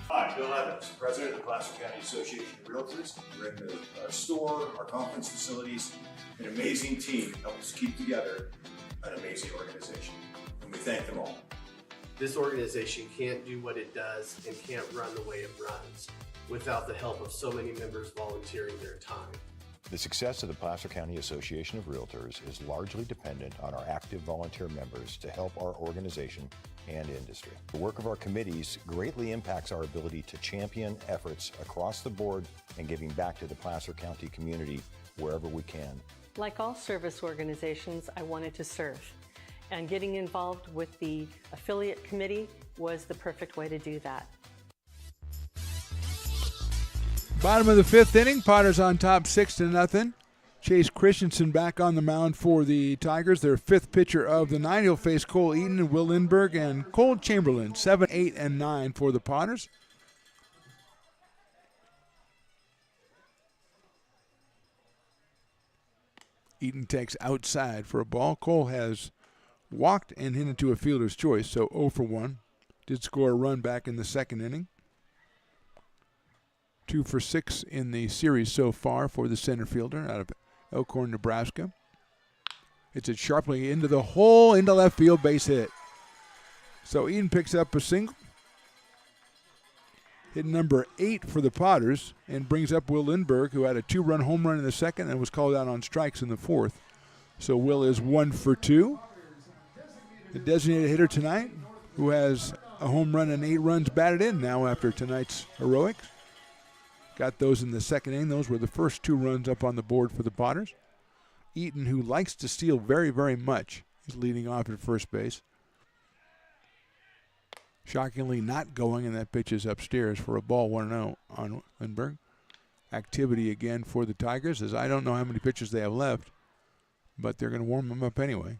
Hi, Bill Evans, President of the Placer County Association of Realtors. We're in the store, our conference facilities, an amazing team that helps keep together an amazing organization. And we thank them all. This organization can't do what it does and can't run the way it runs without the help of so many members volunteering their time. The success of the Placer County Association of Realtors is largely dependent on our active volunteer members to help our organization and industry. The work of our committees greatly impacts our ability to champion efforts across the board and giving back to the Placer County community wherever we can. Like all service organizations, I wanted to serve. And getting involved with the affiliate committee was the perfect way to do that. Bottom of the 5th inning, Potters on top 6-0. Chase Christensen back on the mound for the Tigers. Their 5th pitcher of the night. He'll face Cole Eaton and Will Lindbergh and Cole Chamberlain. 7, 8, and 9 for the Potters. Eaton takes outside for a ball. Cole has walked and hit into a fielder's choice, so 0 for 1. Did score a run back in the 2nd inning. 2 for 6 in the series so far for the center fielder out of Elkhorn, Nebraska. Hits it sharply into the hole, into left field, base hit. So Eaton picks up a single. Hit number 8 for the Potters and brings up Will Lindbergh, who had a 2-run home run in the 2nd and was called out on strikes in the 4th. So Will is 1 for 2. The designated hitter tonight, who has a home run and 8 runs batted in now after tonight's heroics. Got those in the 2nd inning. Those were the first 2 runs up on the board for the Potters. Eaton, who likes to steal very, very much, is leading off at first base. Shockingly not going, and that pitch is upstairs for a ball 1-0 on Lindbergh. Activity again for the Tigers, as I don't know how many pitchers they have left, but they're going to warm them up anyway.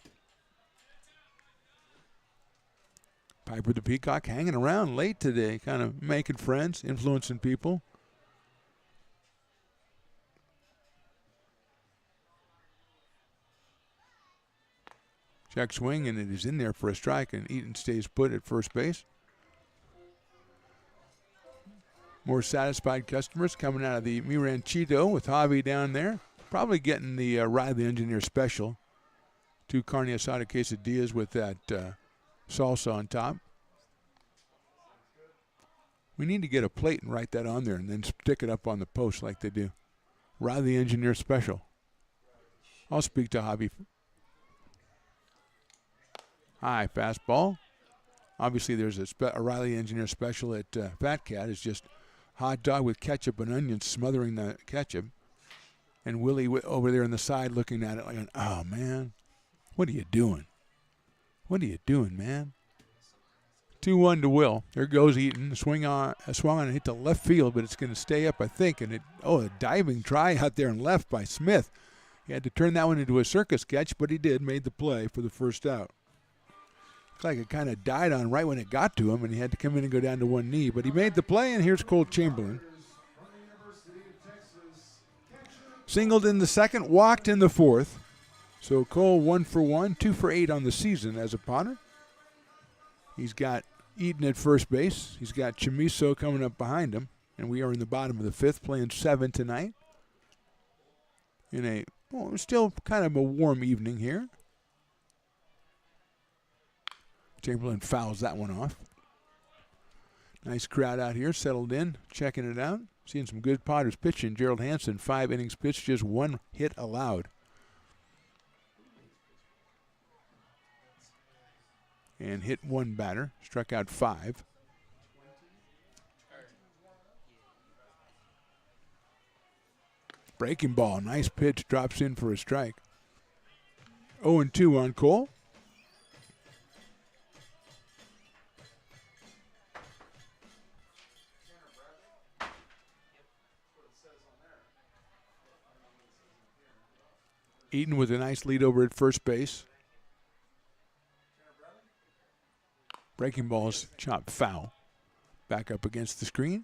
Piper the Peacock hanging around late today, kind of making friends, influencing people. Check swing, and it is in there for a strike, and Eaton stays put at first base. More satisfied customers coming out of the Mi Ranchito with Javi down there. Probably getting the Riley Engineer Special. 2 carne asada quesadillas with that salsa on top. We need to get a plate and write that on there and then stick it up on the post like they do. Riley Engineer Special. I'll speak to Javi. High fastball. Obviously, there's a Riley Engineer Special at Fat Cat. It's just hot dog with ketchup and onions smothering the ketchup. And Willie over there on the side looking at it like, oh, man, what are you doing? What are you doing, man? 2-1 to Will. There goes Eaton. Swung on and hit to left field, but it's going to stay up, I think. And a diving try out there and left by Smith. He had to turn that one into a circus catch, but he did, made the play for the first out. Looks like it kind of died on right when it got to him, and he had to come in and go down to one knee. But he made the play, and here's Cole Chamberlain. Singled in the 2nd, walked in the 4th. So Cole 1 for 1, 2 for 8 on the season as a Potter. He's got Eaton at first base. He's got Chamiso coming up behind him. And we are in the bottom of the 5th, playing 7 tonight. In still kind of a warm evening here. Chamberlain fouls that one off. Nice crowd out here, settled in, checking it out. Seeing some good Potters pitching. Gerald Hansen, 5 innings pitched, just 1 hit allowed. And hit 1 batter, struck out 5. Breaking ball, nice pitch, drops in for a strike. 0-2 on Cole. Eaton with a nice lead over at first base. Breaking ball's chopped foul. Back up against the screen.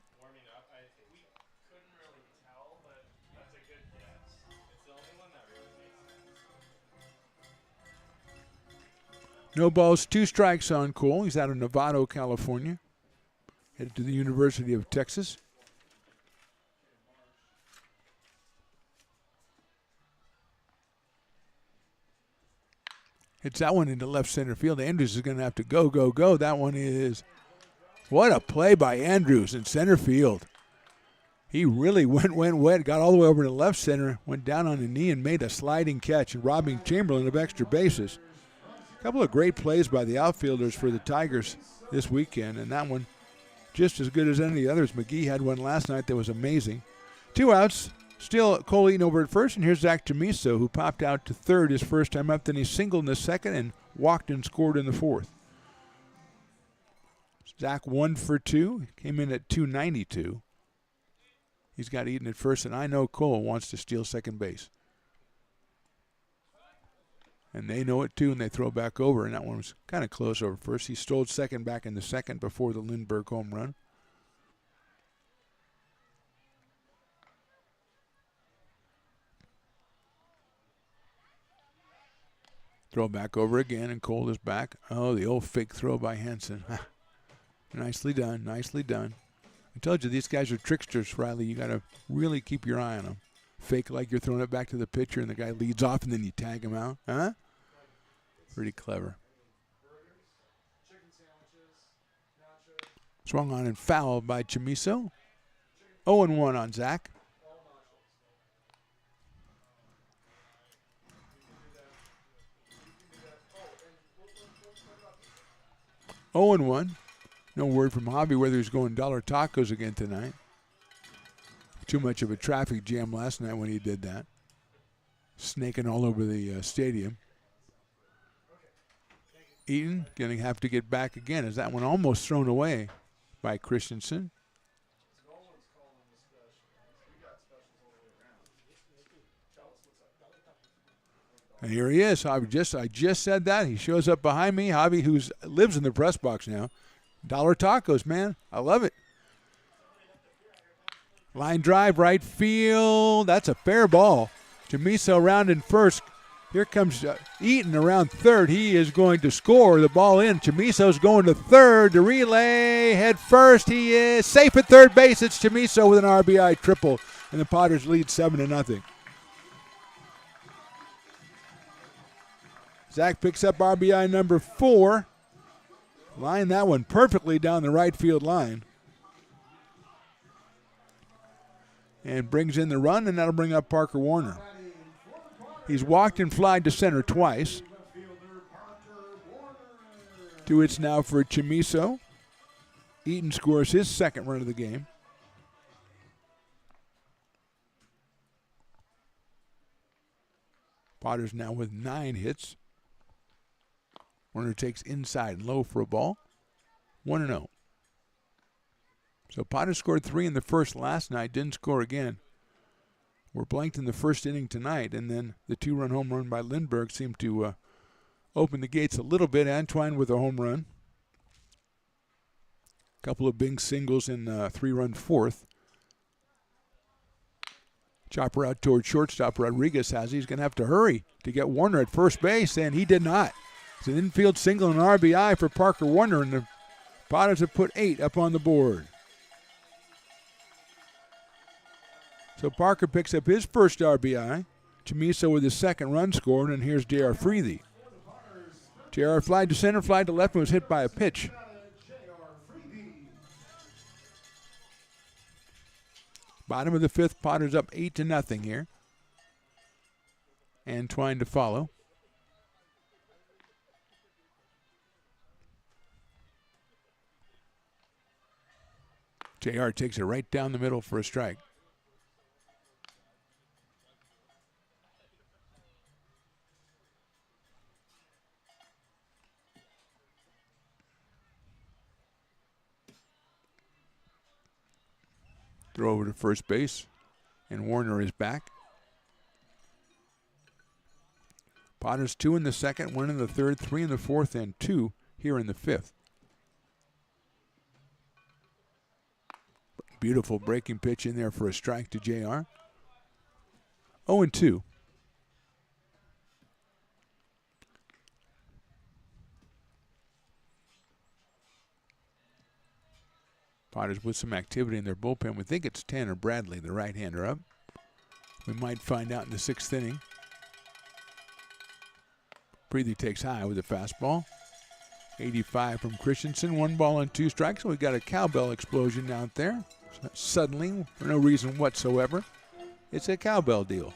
No balls, 2 strikes on Cole. He's out of Novato, California. Headed to the University of Texas. Hits that one into left center field. Andrews is going to have to go, go, go. That one is, what a play by Andrews in center field. He really went wet, got all the way over to left center, went down on a knee and made a sliding catch, robbing Chamberlain of extra bases. A couple of great plays by the outfielders for the Tigers this weekend, and that one just as good as any of the others. McGee had one last night that was amazing. 2 outs. Still Cole Eaton over at first, and here's Zach Chamiso, who popped out to third his first time up. Then he singled in the second and walked and scored in the fourth. Zach 1 for 2, came in at 292. He's got Eaton at first, and I know Cole wants to steal second base. And they know it too, and they throw back over, and that one was kind of close over first. He stole second back in the second before the Lindbergh home run. Throw back over again, and Cole is back. Oh, the old fake throw by Henson. Nicely done, nicely done. I told you, these guys are tricksters, Riley. You got to really keep your eye on them. Fake like you're throwing it back to the pitcher, and the guy leads off, and then you tag him out. Huh? Pretty clever. Swung on and fouled by Chamiso. 0-1 on Zach. Oh and 1. No word from Javi whether he's going dollar tacos again tonight. Too much of a traffic jam last night when he did that. Snaking all over the stadium. Eaton going to have to get back again. Is that one almost thrown away by Christensen? And here he is. I just said that. He shows up behind me. Javi, who lives in the press box now. Dollar tacos, man. I love it. Line drive, right field. That's a fair ball. Chamiso around in first. Here comes Eaton around third. He is going to score. The ball in. Chamiso's going to third. The relay, head first. He is safe at third base. It's Chamiso with an RBI triple. And the Potters lead 7-0. Zach picks up RBI number 4. Line that one perfectly down the right field line. And brings in the run, and that'll bring up Parker Warner. He's walked and flied to center twice. 2 hits now for Chamiso. Eaton scores his second run of the game. Potters now with 9 hits. Warner takes inside and low for a ball. 1-0. So Potters scored 3 in the first last night, didn't score again. Were blanked in the first inning tonight, and then the 2-run home run by Lindbergh seemed to open the gates a little bit. Antwine with a home run. A couple of big singles in 3-run fourth. Chopper out toward shortstop. Rodriguez has. He's going to have to hurry to get Warner at first base, and he did not. It's an infield single and RBI for Parker Warner, and the Potters have put 8 up on the board. So Parker picks up his first RBI. Chamiso with his second run scored, and here's J.R. Freethy. J.R. flied to center, flied to left, and was hit by a pitch. Bottom of the 5th, Potters up 8-0 here. Antwine to follow. JR takes it right down the middle for a strike. Throw over to first base, and Warner is back. Potters 2 in the second, 1 in the third, 3 in the fourth, and 2 here in the fifth. Beautiful breaking pitch in there for a strike to JR. 0-2. Potters with some activity in their bullpen. We think it's Tanner Bradley, the right-hander, up. We might find out in the sixth inning. Preethy takes high with a fastball. 85 from Christensen. 1 ball and 2 strikes. So we got a cowbell explosion out there. Suddenly, for no reason whatsoever. It's a cowbell deal.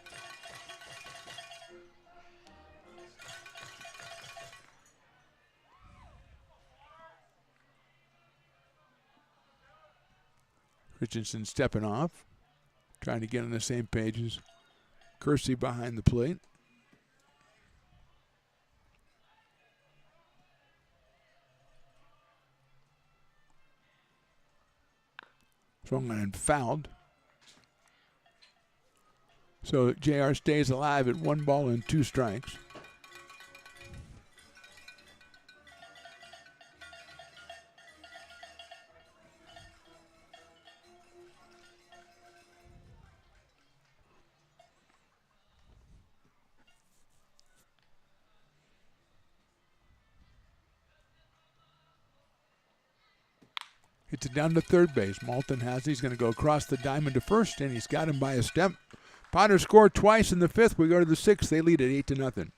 Christensen stepping off, trying to get on the same page as Kersey behind the plate. Swung on and fouled. So JR stays alive at 1 ball and 2 strikes. Hits it down to third base. Malton has it. He's going to go across the diamond to first, and he's got him by a step. Potter scored twice in the fifth. We go to the sixth. They lead it 8-0.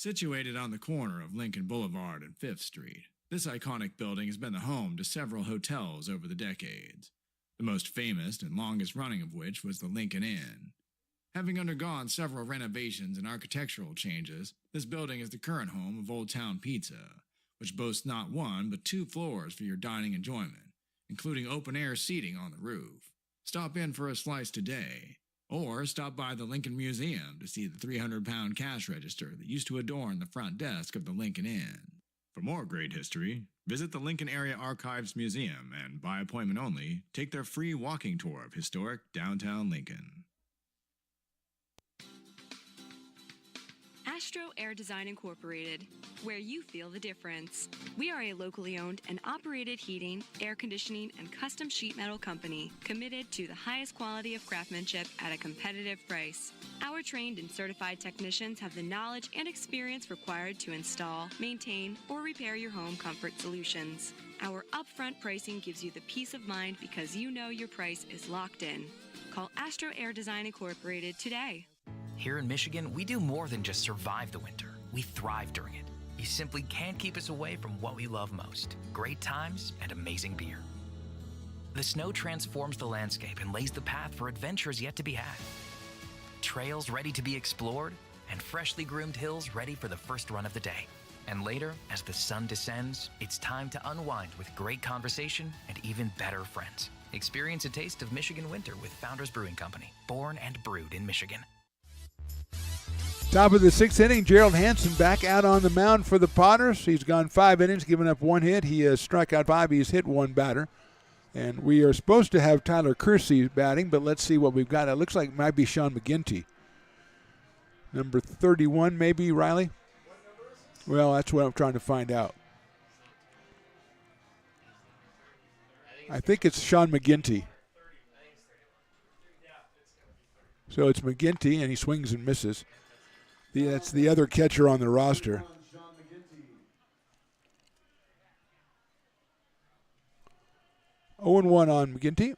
Situated on the corner of Lincoln Boulevard and 5th Street, this iconic building has been the home to several hotels over the decades, the most famous and longest running of which was the Lincoln Inn. Having undergone several renovations and architectural changes, this building is the current home of Old Town Pizza, which boasts not 1 but 2 floors for your dining enjoyment, including open-air seating on the roof. Stop in for a slice today. Or stop by the Lincoln Museum to see the 300-pound cash register that used to adorn the front desk of the Lincoln Inn. For more great history, visit the Lincoln Area Archives Museum and, by appointment only, take their free walking tour of historic downtown Lincoln. Astro Air Design Incorporated, where you feel the difference. We are a locally owned and operated heating, air conditioning, and custom sheet metal company committed to the highest quality of craftsmanship at a competitive price. Our trained and certified technicians have the knowledge and experience required to install, maintain, or repair your home comfort solutions. Our upfront pricing gives you the peace of mind because you know your price is locked in. Call Astro Air Design Incorporated today. Here in Michigan, we do more than just survive the winter. We thrive during it. You simply can't keep us away from what we love most: great times and amazing beer. The snow transforms the landscape and lays the path for adventures yet to be had. Trails ready to be explored, and freshly groomed hills ready for the first run of the day. And later, as the sun descends, it's time to unwind with great conversation and even better friends. Experience a taste of Michigan winter with Founders Brewing Company, born and brewed in Michigan. Top of the sixth inning, Gerald Hansen back out on the mound for the Potters. He's gone 5 innings, given up 1 hit. He has struck out 5. He's hit 1 batter. And we are supposed to have Tyler Kersey batting, but let's see what we've got. It looks like it might be Sean McGinty. Number 31, maybe, Riley? Well, that's what I'm trying to find out. I think it's Sean McGinty. So it's McGinty, and he swings and misses. That's the other catcher on the roster. Oh and 1 on McGinty.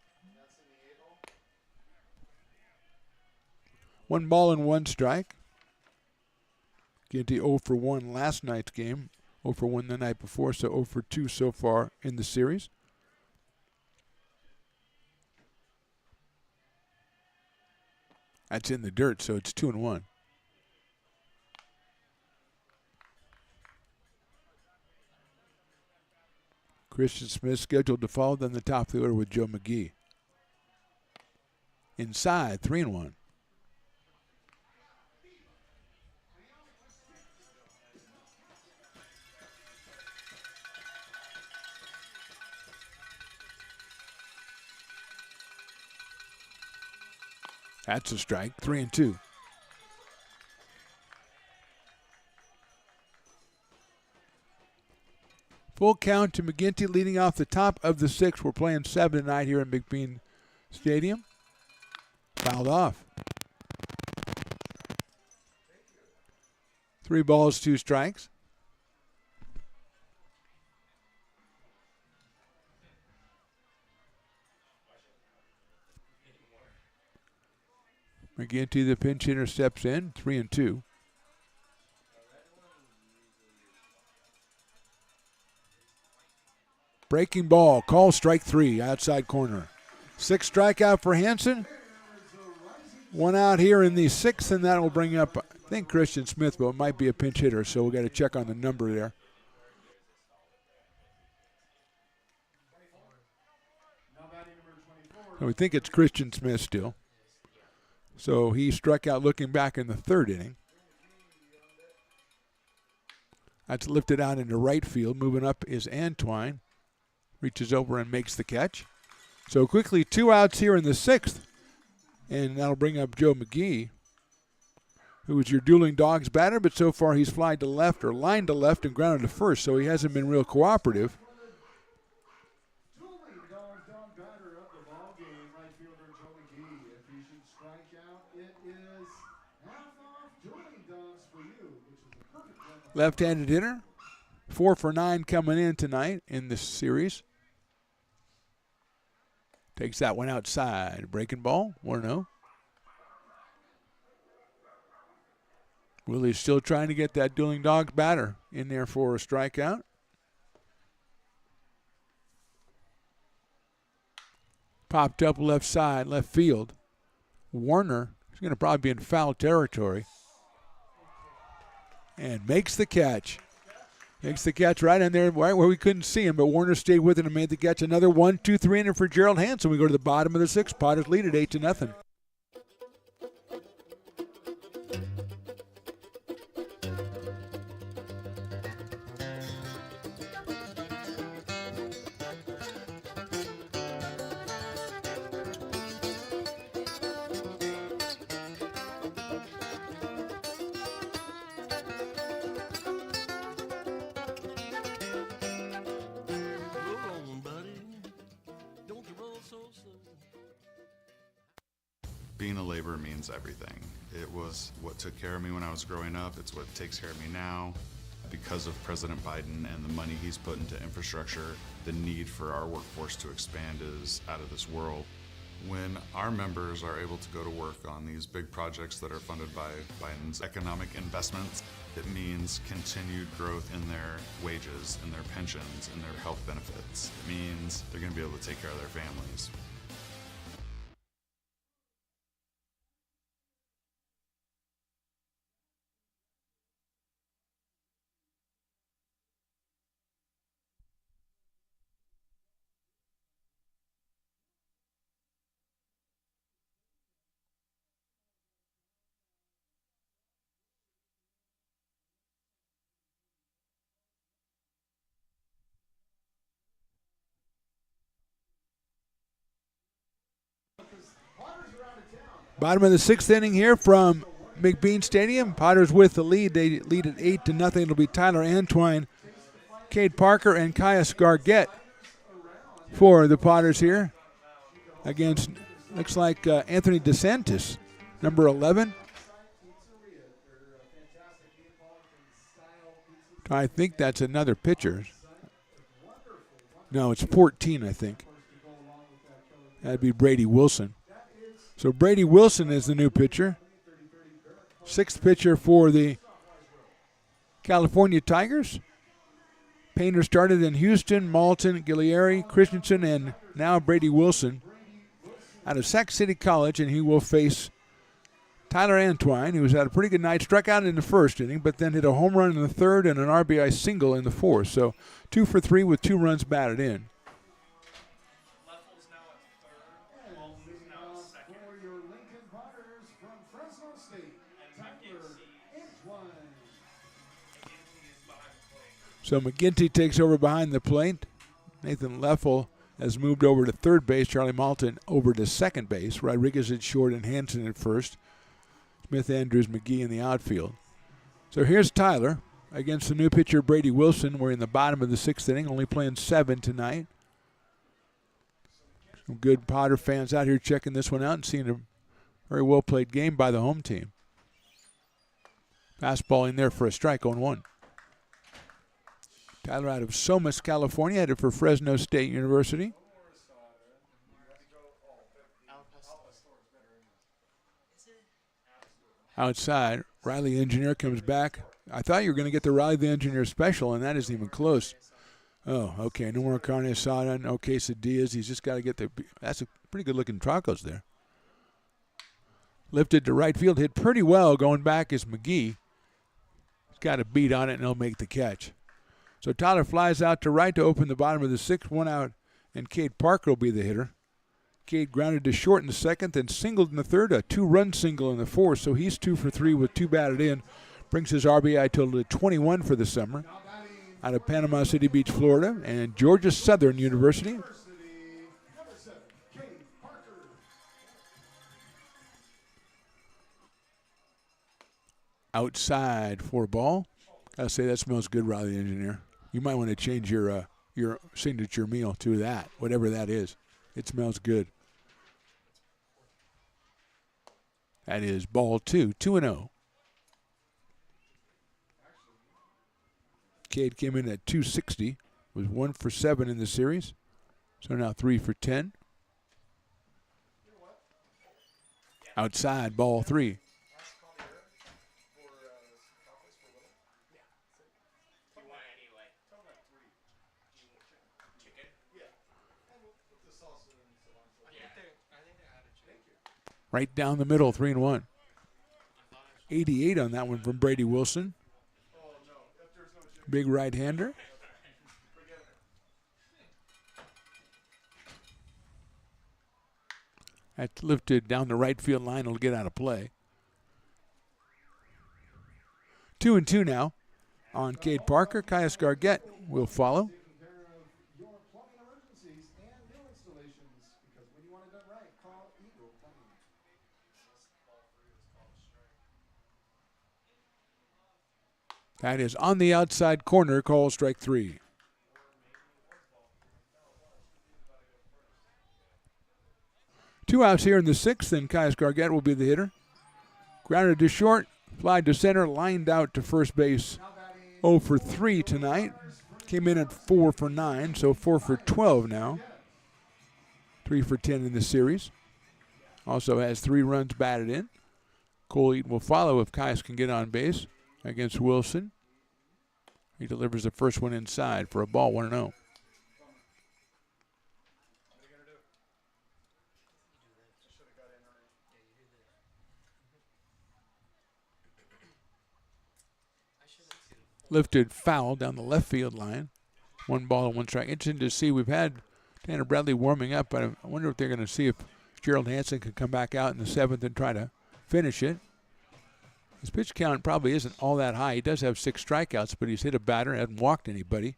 1 ball and 1 strike. McGinty 0 for 1 last night's game. 0 for 1 the night before, so 0 for 2 so far in the series. That's in the dirt, so it's 2 and 1. Christian Smith scheduled to follow, then the top of the order with Joe McGee. Inside, 3-1. That's a strike, 3-2. Full count to McGinty leading off the top of the 6th. We're playing 7 tonight here in McBean Stadium. Fouled off. 3 balls, 2 strikes. McGinty, the pinch hitter, steps in, 3-2. Breaking ball, call strike 3, outside corner. 6 strikeout for Hansen. 1 out here in the 6th, and that will bring up, I think, Christian Smith, but it might be a pinch hitter, so we've got to check on the number there. And we think it's Christian Smith still. So he struck out looking back in the 3rd inning. That's lifted out into right field. Moving up is Antwine. Reaches over and makes the catch. So quickly 2 outs here in the 6th. And that'll bring up Joe McGee, who is your dueling dogs batter, but so far he's flied to left or lined to left and grounded to first, so he hasn't been real cooperative. Left-handed hitter, 4 for 9 coming in tonight in this series. Takes that one outside. Breaking ball, 1-0. Willie's still trying to get that dueling dog batter in there for a strikeout. Popped up left side, left field. Warner is going to probably be in foul territory. And makes the catch. Makes the catch right in there, right where we couldn't see him, but Warner stayed with it and made the catch. Another 1-2-3 inning for Gerald Hansen. We go to the bottom of the 6th. Potters lead at 8-0. Being a laborer means everything. It was what took care of me when I was growing up. It's what takes care of me now. Because of President Biden and the money he's put into infrastructure, the need for our workforce to expand is out of this world. When our members are able to go to work on these big projects that are funded by Biden's economic investments, it means continued growth in their wages, in their pensions, in their health benefits. It means they're going to be able to take care of their families. Bottom of the 6th inning here from McBean Stadium. Potters with the lead. They lead at 8-0. It'll be Tyler Antwine, Cade Parker, and Caius Gargett for the Potters here against, looks like Anthony DeSantis, number 11. I think that's another pitcher. No, it's 14, I think. That'd be Brady Wilson. So Brady Wilson is the new pitcher. 6th pitcher for the California Tigers. Painter started in Houston, Malton, Guillieri, Christensen, and now Brady Wilson out of Sac City College, and he will face Tyler Antwine, who has had a pretty good night, struck out in the first inning, but then hit a home run in the third and an RBI single in the fourth. So 2 for 3 with 2 runs batted in. So McGinty takes over behind the plate. Nathan Leffel has moved over to third base. Charlie Malton over to second base. Rodriguez at short and Hanson at first. Smith, Andrews, McGee in the outfield. So here's Tyler against the new pitcher Brady Wilson. We're in the bottom of the 6th inning, only playing 7 tonight. Some good Potter fans out here checking this one out and seeing a very well played game by the home team. Fastball in there for a strike on 1. Tyler out of Somas, California, headed for Fresno State University. Outside, Riley the Engineer comes back. I thought you were going to get the Riley the Engineer special, and that isn't even close. Oh, okay, no more carne asada, no quesadillas. He's just got to get the – that's a pretty good-looking tacos there. Lifted to right field, hit pretty well. Going back is McGee. He's got a beat on it, and he'll make the catch. So Tyler flies out to right to open the bottom of the 6th, 1 out, and Cade Parker will be the hitter. Cade grounded to short in the 2nd, then singled in the 3rd, a 2-run single in the 4th, so he's 2 for 3 with 2 batted in. Brings his RBI total to 21 for the summer. Out of Panama City Beach, Florida, and Georgia Southern University. Outside for a ball. Gotta say that smells good, Riley the Engineer. You might want to change your signature meal to that, whatever that is. It smells good. That is ball 2, 2-0. Cade came in at 260, was 1 for 7 in the series, so now 3 for 10. Outside, ball 3. Right down the middle, 3-1. 88 on that one from Brady Wilson. Big right-hander. That's lifted down the right field line. It'll get out of play. 2-2 now on Cade Parker. Caius Gargett will follow. That is on the outside corner, call strike 3. Two outs here in the 6th, and Caius Gargett will be the hitter. Grounded to short, fly to center, lined out to first base. 0 for 3 tonight. Came in at 4 for 9, so 4 for 12 now. 3 for 10 in the series. Also has 3 runs batted in. Cole Eaton will follow if Caius can get on base against Wilson. He delivers the first one inside for a ball, 1-0. Lifted foul down the left field line. 1 ball and 1 strike. Interesting to see. We've had Tanner Bradley warming up, but I wonder if they're going to see if Gerald Hansen can come back out in the 7th and try to finish it. His pitch count probably isn't all that high. He does have 6 strikeouts, but he's hit a batter and hasn't walked anybody.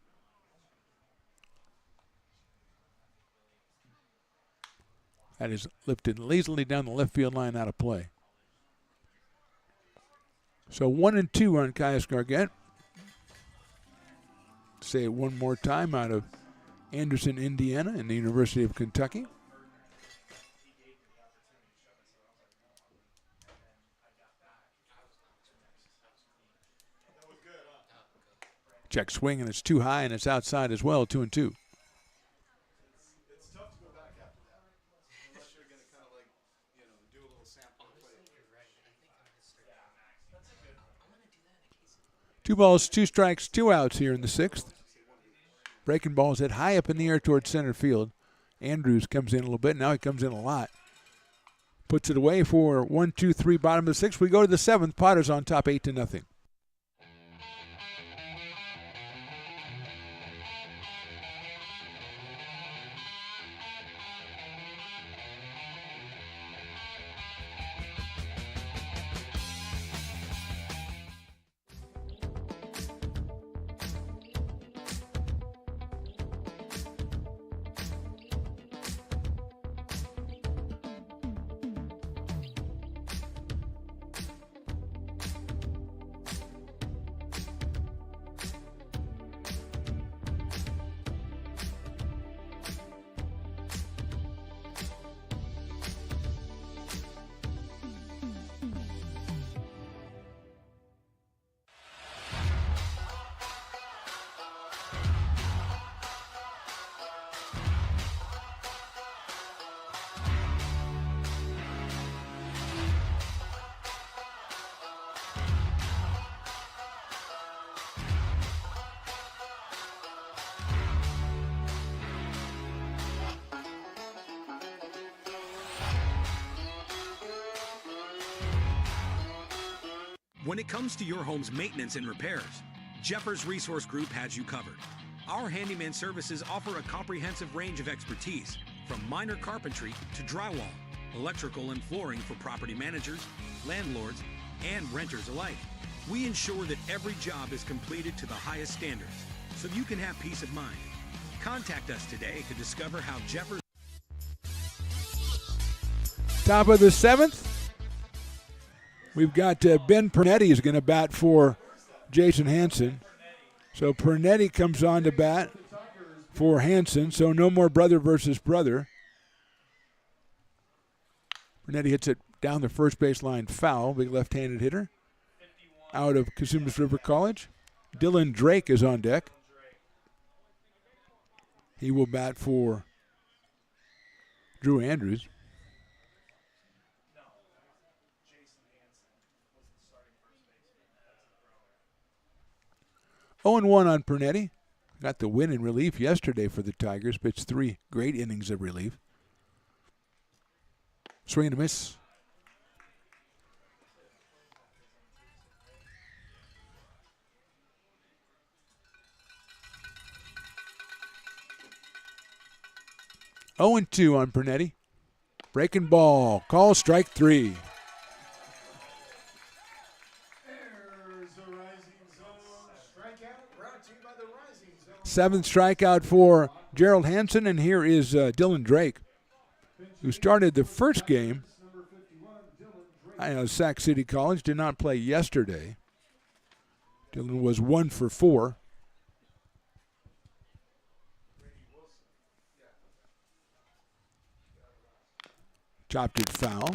That is lifted lazily down the left field line, out of play. So 1-2 on Caius Gargett. Say it one more time, out of Anderson, Indiana, and the University of Kentucky. Check swing, and it's too high, and it's outside as well, 2-2. It's tough to go back after that, unless you're going to kind of like, do a little sample play. That's a good one. 2 balls, 2 strikes, 2 outs here in the 6th. Breaking balls hit high up in the air towards center field. Andrews comes in a little bit. Now he comes in a lot. puts it away for 1-2-3, bottom of the 6th. We go to the 7th. Potters on top 8-0. When it comes to your home's maintenance and repairs, Jeffers Resource Group has you covered. Our handyman services offer a comprehensive range of expertise, from minor carpentry to drywall, electrical and flooring for property managers, landlords, and renters alike. We ensure that every job is completed to the highest standards, so you can have peace of mind. Contact us today to discover how Jeffers... Top of the 7th. We've got Ben Pernetti is going to bat for Jason Hansen. So Pernetti comes on to bat for Hansen. So no more brother versus brother. Pernetti hits it down the first baseline foul. Big left-handed hitter out of Cosumnes River College. Dylan Drake is on deck. He will bat for Drew Andrews. 0-1 on Pernetti. Got the win in relief yesterday for the Tigers. Pitched 3 great innings of relief. Swing and a miss. Oh and 2 on Pernetti. Breaking ball. Call strike 3. Seventh strikeout for Gerald Hansen, and here is Dylan Drake, who started the first game. Sac City College did not play yesterday. Dylan was 1 for 4. Chopped it foul.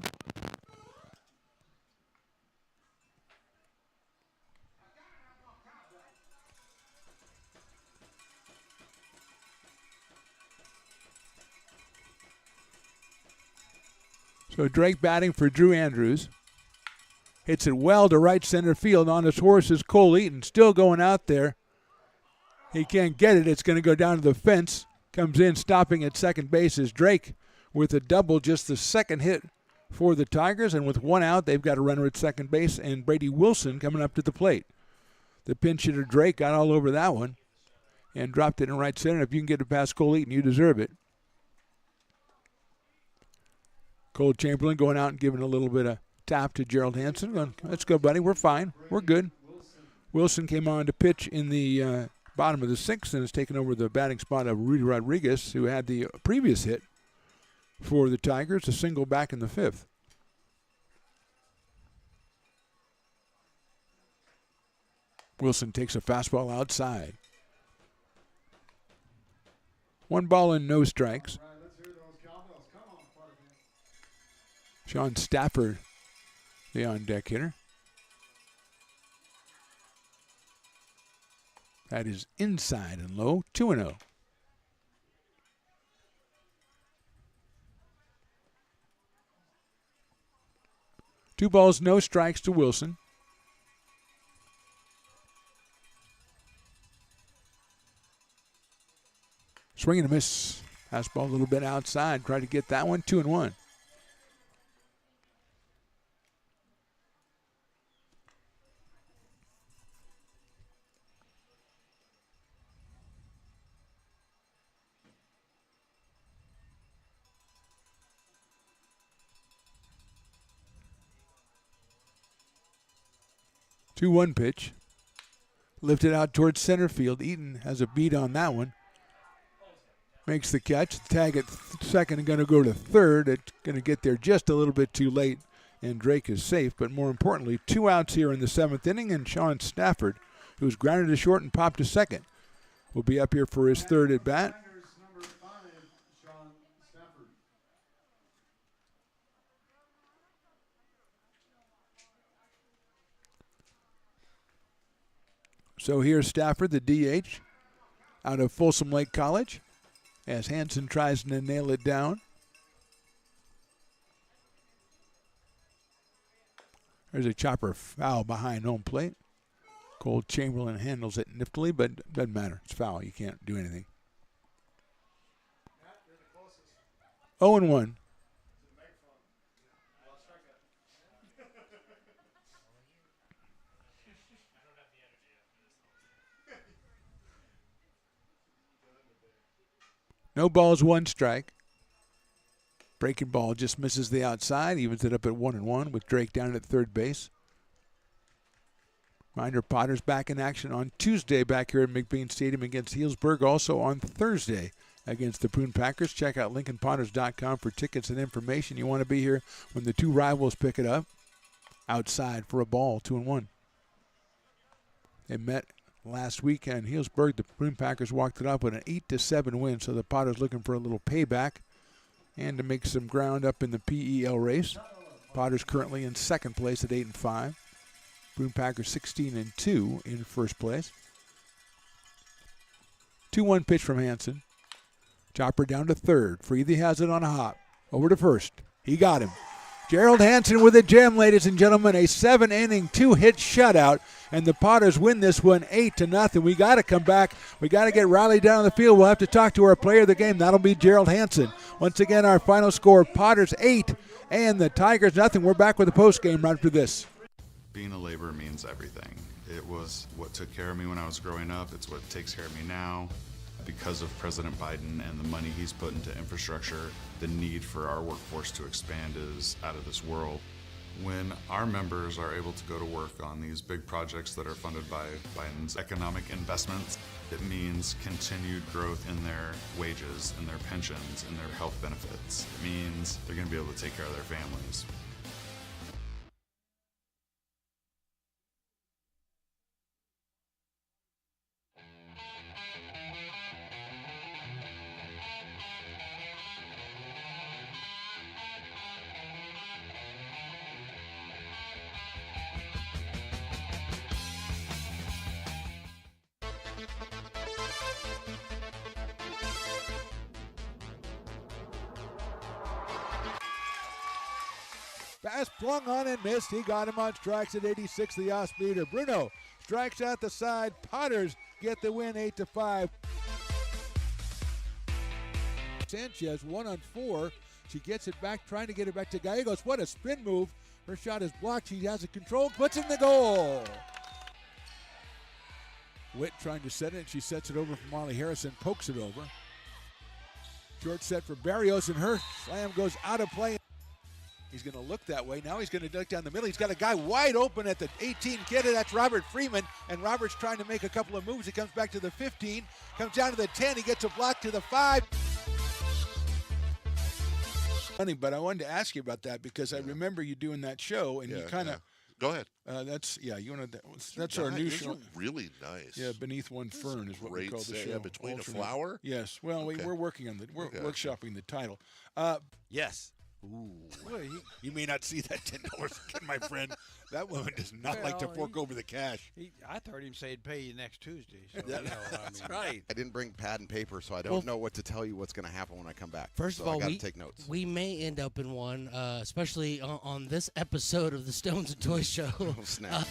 So Drake batting for Drew Andrews. Hits it well to right center field. On his horse is Cole Eaton, still going out there. He can't get it. It's going to go down to the fence. Comes in, stopping at second base is Drake with a double, just the second hit for the Tigers. And with 1 out, they've got a runner at second base, and Brady Wilson coming up to the plate. The pinch hitter Drake got all over that one and dropped it in right center. If you can get it past Cole Eaton, you deserve it. Cole Chamberlain going out and giving a little bit of tap to Gerald Hansen. Going, let's go, buddy. We're fine. We're good. Wilson came on to pitch in the bottom of the 6th and has taken over the batting spot of Rudy Rodriguez, who had the previous hit for the Tigers, a single back in the 5th. Wilson takes a fastball outside. 1 ball and no strikes. Sean Stafford, the on-deck hitter. That is inside and low, 2-0. Two balls, no strikes to Wilson. Swing and a miss. Fastball a little bit outside. Try to get that one, 2-1. 2-1 pitch. Lifted out towards center field. Eaton has a beat on that one. Makes the catch. Tag at second and going to go to third. It's going to get there just a little bit too late, and Drake is safe. But more importantly, 2 outs here in the 7th inning, and Sean Stafford, who's grounded to short and popped to second, will be up here for his 3rd at bat. So here's Stafford, the DH, out of Folsom Lake College, as Hansen tries to nail it down. There's a chopper foul behind home plate. Cole Chamberlain handles it niftily, but doesn't matter. It's foul. You can't do anything. 0-1. No balls, 1 strike. Breaking ball just misses the outside, evens it up at 1-1 with Drake down at third base. Reminder, Potter's back in action on Tuesday back here at McBean Stadium against Healdsburg. Also on Thursday against the Prune Packers. Check out LincolnPotters.com for tickets and information. You want to be here when the 2 rivals pick it up. Outside for a ball, 2-1. They met last week in Healdsburg. The Prune Packers walked it up with an 8-7 win, so the Potters looking for a little payback and to make some ground up in the PEL race. Potters currently in 2nd place at 8-5. Prune Packers 16-2 in 1st place. 2-1 pitch from Hansen. Chopper down to 3rd. Freethy has it on a hop. Over to 1st. He got him. Gerald Hansen with a gem, ladies and gentlemen. A 7-inning, 2-hit shutout. And the Potters win this one 8-0. We got to come back. We got to get Riley down the field. We'll have to talk to our player of the game. That'll be Gerald Hansen. Once again, our final score, Potters 8 and the Tigers nothing. We're back with the post game right after this. Being a laborer means everything. It was what took care of me when I was growing up. It's what takes care of me now. Because of President Biden and the money he's put into infrastructure, the need for our workforce to expand is out of this world. When our members are able to go to work on these big projects that are funded by Biden's economic investments, it means continued growth in their wages, in their pensions, in their health benefits. It means they're going to be able to take care of their families. Pass flung on and missed. He got him on strikes at 86, the off-speeder. Bruno strikes out the side. Potters get the win 8-5. Sanchez 1-on-4. She gets it back, trying to get it back to Gallegos. What a spin move. Her shot is blocked. She has it controlled, puts in the goal. Witt trying to set it. She sets it over for Marley Harrison, pokes it over. Short set for Barrios, and her slam goes out of play. He's going to look that way. Now he's going to duck down the middle. He's got a guy wide open at the 18 kid. That's Robert Freeman. And Robert's trying to make a couple of moves. He comes back to the 15, comes down to the 10. He gets a block to the 5. Funny, but I wanted to ask you about that because I remember you doing that show, and you kind of. Go ahead. You want to. That's our new show. Really nice. Yeah, beneath one fern is what we call the show. Yeah, between a flower. Yes. Well, okay. we're working on we're workshopping the title. Yes. Ooh. Well, you may not see that $10 again, my friend. That woman does not like to fork over the cash. I heard him say he'd pay you next Tuesday. So That's right. I didn't bring pad and paper, so I don't know what to tell you what's going to happen when I come back. First so of all, I got to take notes. We may end up in one, especially on this episode of the Stones and Toys Show. Oh, snap.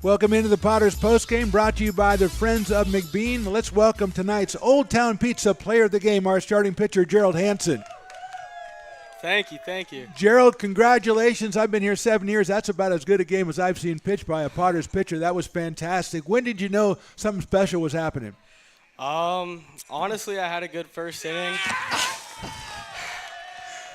Welcome into the Potters postgame, brought to you by the Friends of McBean. Let's welcome tonight's Old Town Pizza player of the game, our starting pitcher, Gerald Hansen. Thank you. Gerald, congratulations. I've been here 7 years. That's about as good a game as I've seen pitched by a Potters pitcher. That was fantastic. When did you know something special was happening? Honestly, I had a good first inning.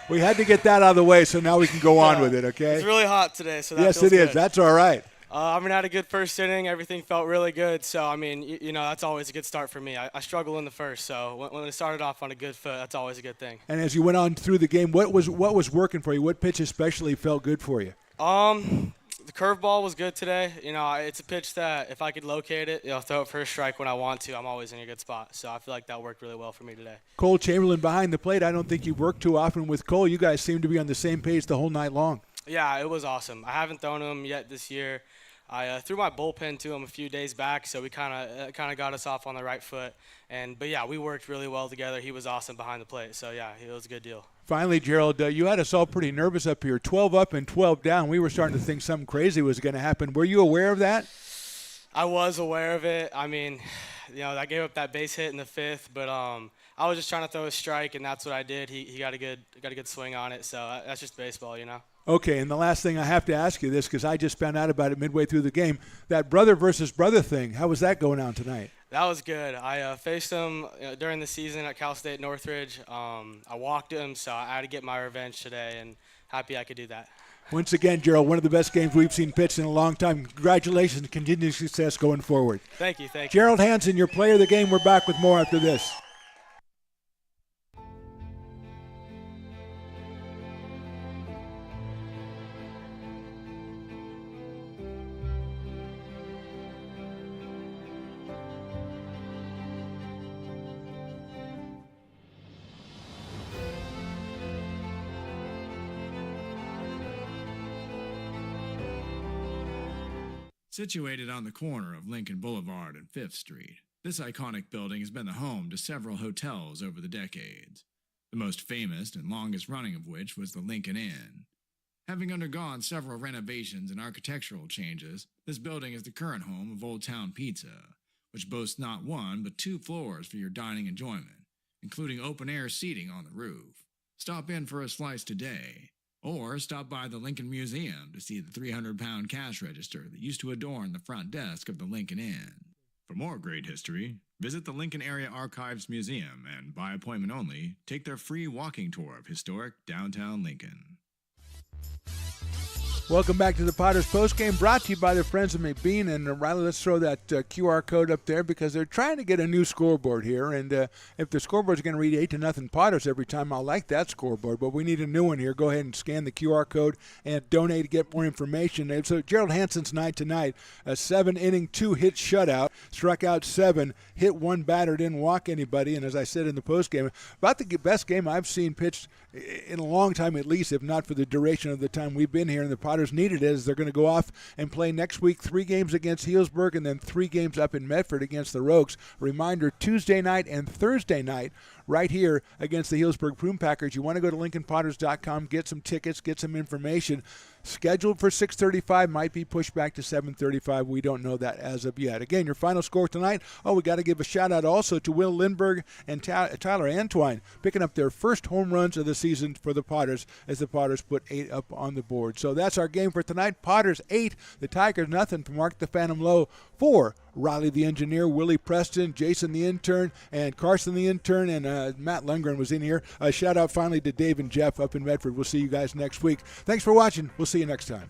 We had to get that out of the way, so now we can go on with it, okay? It's really hot today, so that yes, feels it is. good. That's all right. I had a good first inning. Everything felt really good. So, that's always a good start for me. I struggle in the first, so when it started off on a good foot, that's always a good thing. And as you went on through the game, what was working for you? What pitch especially felt good for you? The curveball was good today. It's a pitch that if I could locate it, throw it for a strike when I want to, I'm always in a good spot. So I feel like that worked really well for me today. Cole Chamberlain behind the plate. I don't think you've worked too often with Cole. You guys seem to be on the same page the whole night long. Yeah, it was awesome. I haven't thrown him yet this year. I threw my bullpen to him a few days back, so we kind of got us off on the right foot. But yeah, we worked really well together. He was awesome behind the plate. So yeah, it was a good deal. Finally, Gerald, you had us all pretty nervous up here. 12 up and 12 down. We were starting to think something crazy was going to happen. Were you aware of that? I was aware of it. I gave up that base hit in the fifth, but I was just trying to throw a strike, and that's what I did. He got a good swing on it. So that's just baseball, Okay, and the last thing I have to ask you this, because I just found out about it midway through the game, that brother versus brother thing, how was that going on tonight? That was good. I faced him during the season at Cal State Northridge. I walked him, so I had to get my revenge today, and happy I could do that. Once again, Gerald, one of the best games we've seen pitched in a long time. Congratulations and continued success going forward. Thank you. Gerald Hansen, your player of the game. We're back with more after this. Situated on the corner of Lincoln Boulevard and 5th Street, this iconic building has been the home to several hotels over the decades, the most famous and longest running of which was the Lincoln Inn. Having undergone several renovations and architectural changes, this building is the current home of Old Town Pizza, which boasts not one but 2 floors for your dining enjoyment, including open-air seating on the roof. Stop in for a slice today. Or stop by the Lincoln Museum to see the 300-pound cash register that used to adorn the front desk of the Lincoln Inn. For more great history, visit the Lincoln Area Archives Museum and, by appointment only, take their free walking tour of historic downtown Lincoln. Welcome back to the Potters postgame, brought to you by the Friends of McBean. And Riley, let's throw that QR code up there because they're trying to get a new scoreboard here. And if the scoreboard's going to read 8-0 Potters every time, I'll like that scoreboard. But we need a new one here. Go ahead and scan the QR code and donate to get more information. And so Gerald Hansen's night tonight, a 7-inning, 2-hit shutout, struck out 7, hit 1 batter, didn't walk anybody. And as I said in the postgame, about the best game I've seen pitched in a long time at least, if not for the duration of the time we've been here. And the Potters needed it as they're going to go off and play next week 3 games against Healdsburg and then 3 games up in Medford against the Rogues. Reminder, Tuesday night and Thursday night right here against the Healdsburg Prune Packers. You want to go to LincolnPotters.com, get some tickets, get some information. Scheduled for 6:35, might be pushed back to 7:35. We don't know that as of yet. Again, your final score tonight. We got to give a shout out also to Will Lindbergh and Tyler Antwine picking up their first home runs of the season for the Potters as the Potters put 8 up on the board. So that's our game for tonight. Potters 8, the Tigers nothing. For Mark the Phantom Low 4. Riley the engineer, Willie Preston, Jason the intern, and Carson the intern, and Matt Lundgren was in here. A shout out finally to Dave and Jeff up in Medford. We'll see you guys next week. Thanks for watching. We'll see you next time.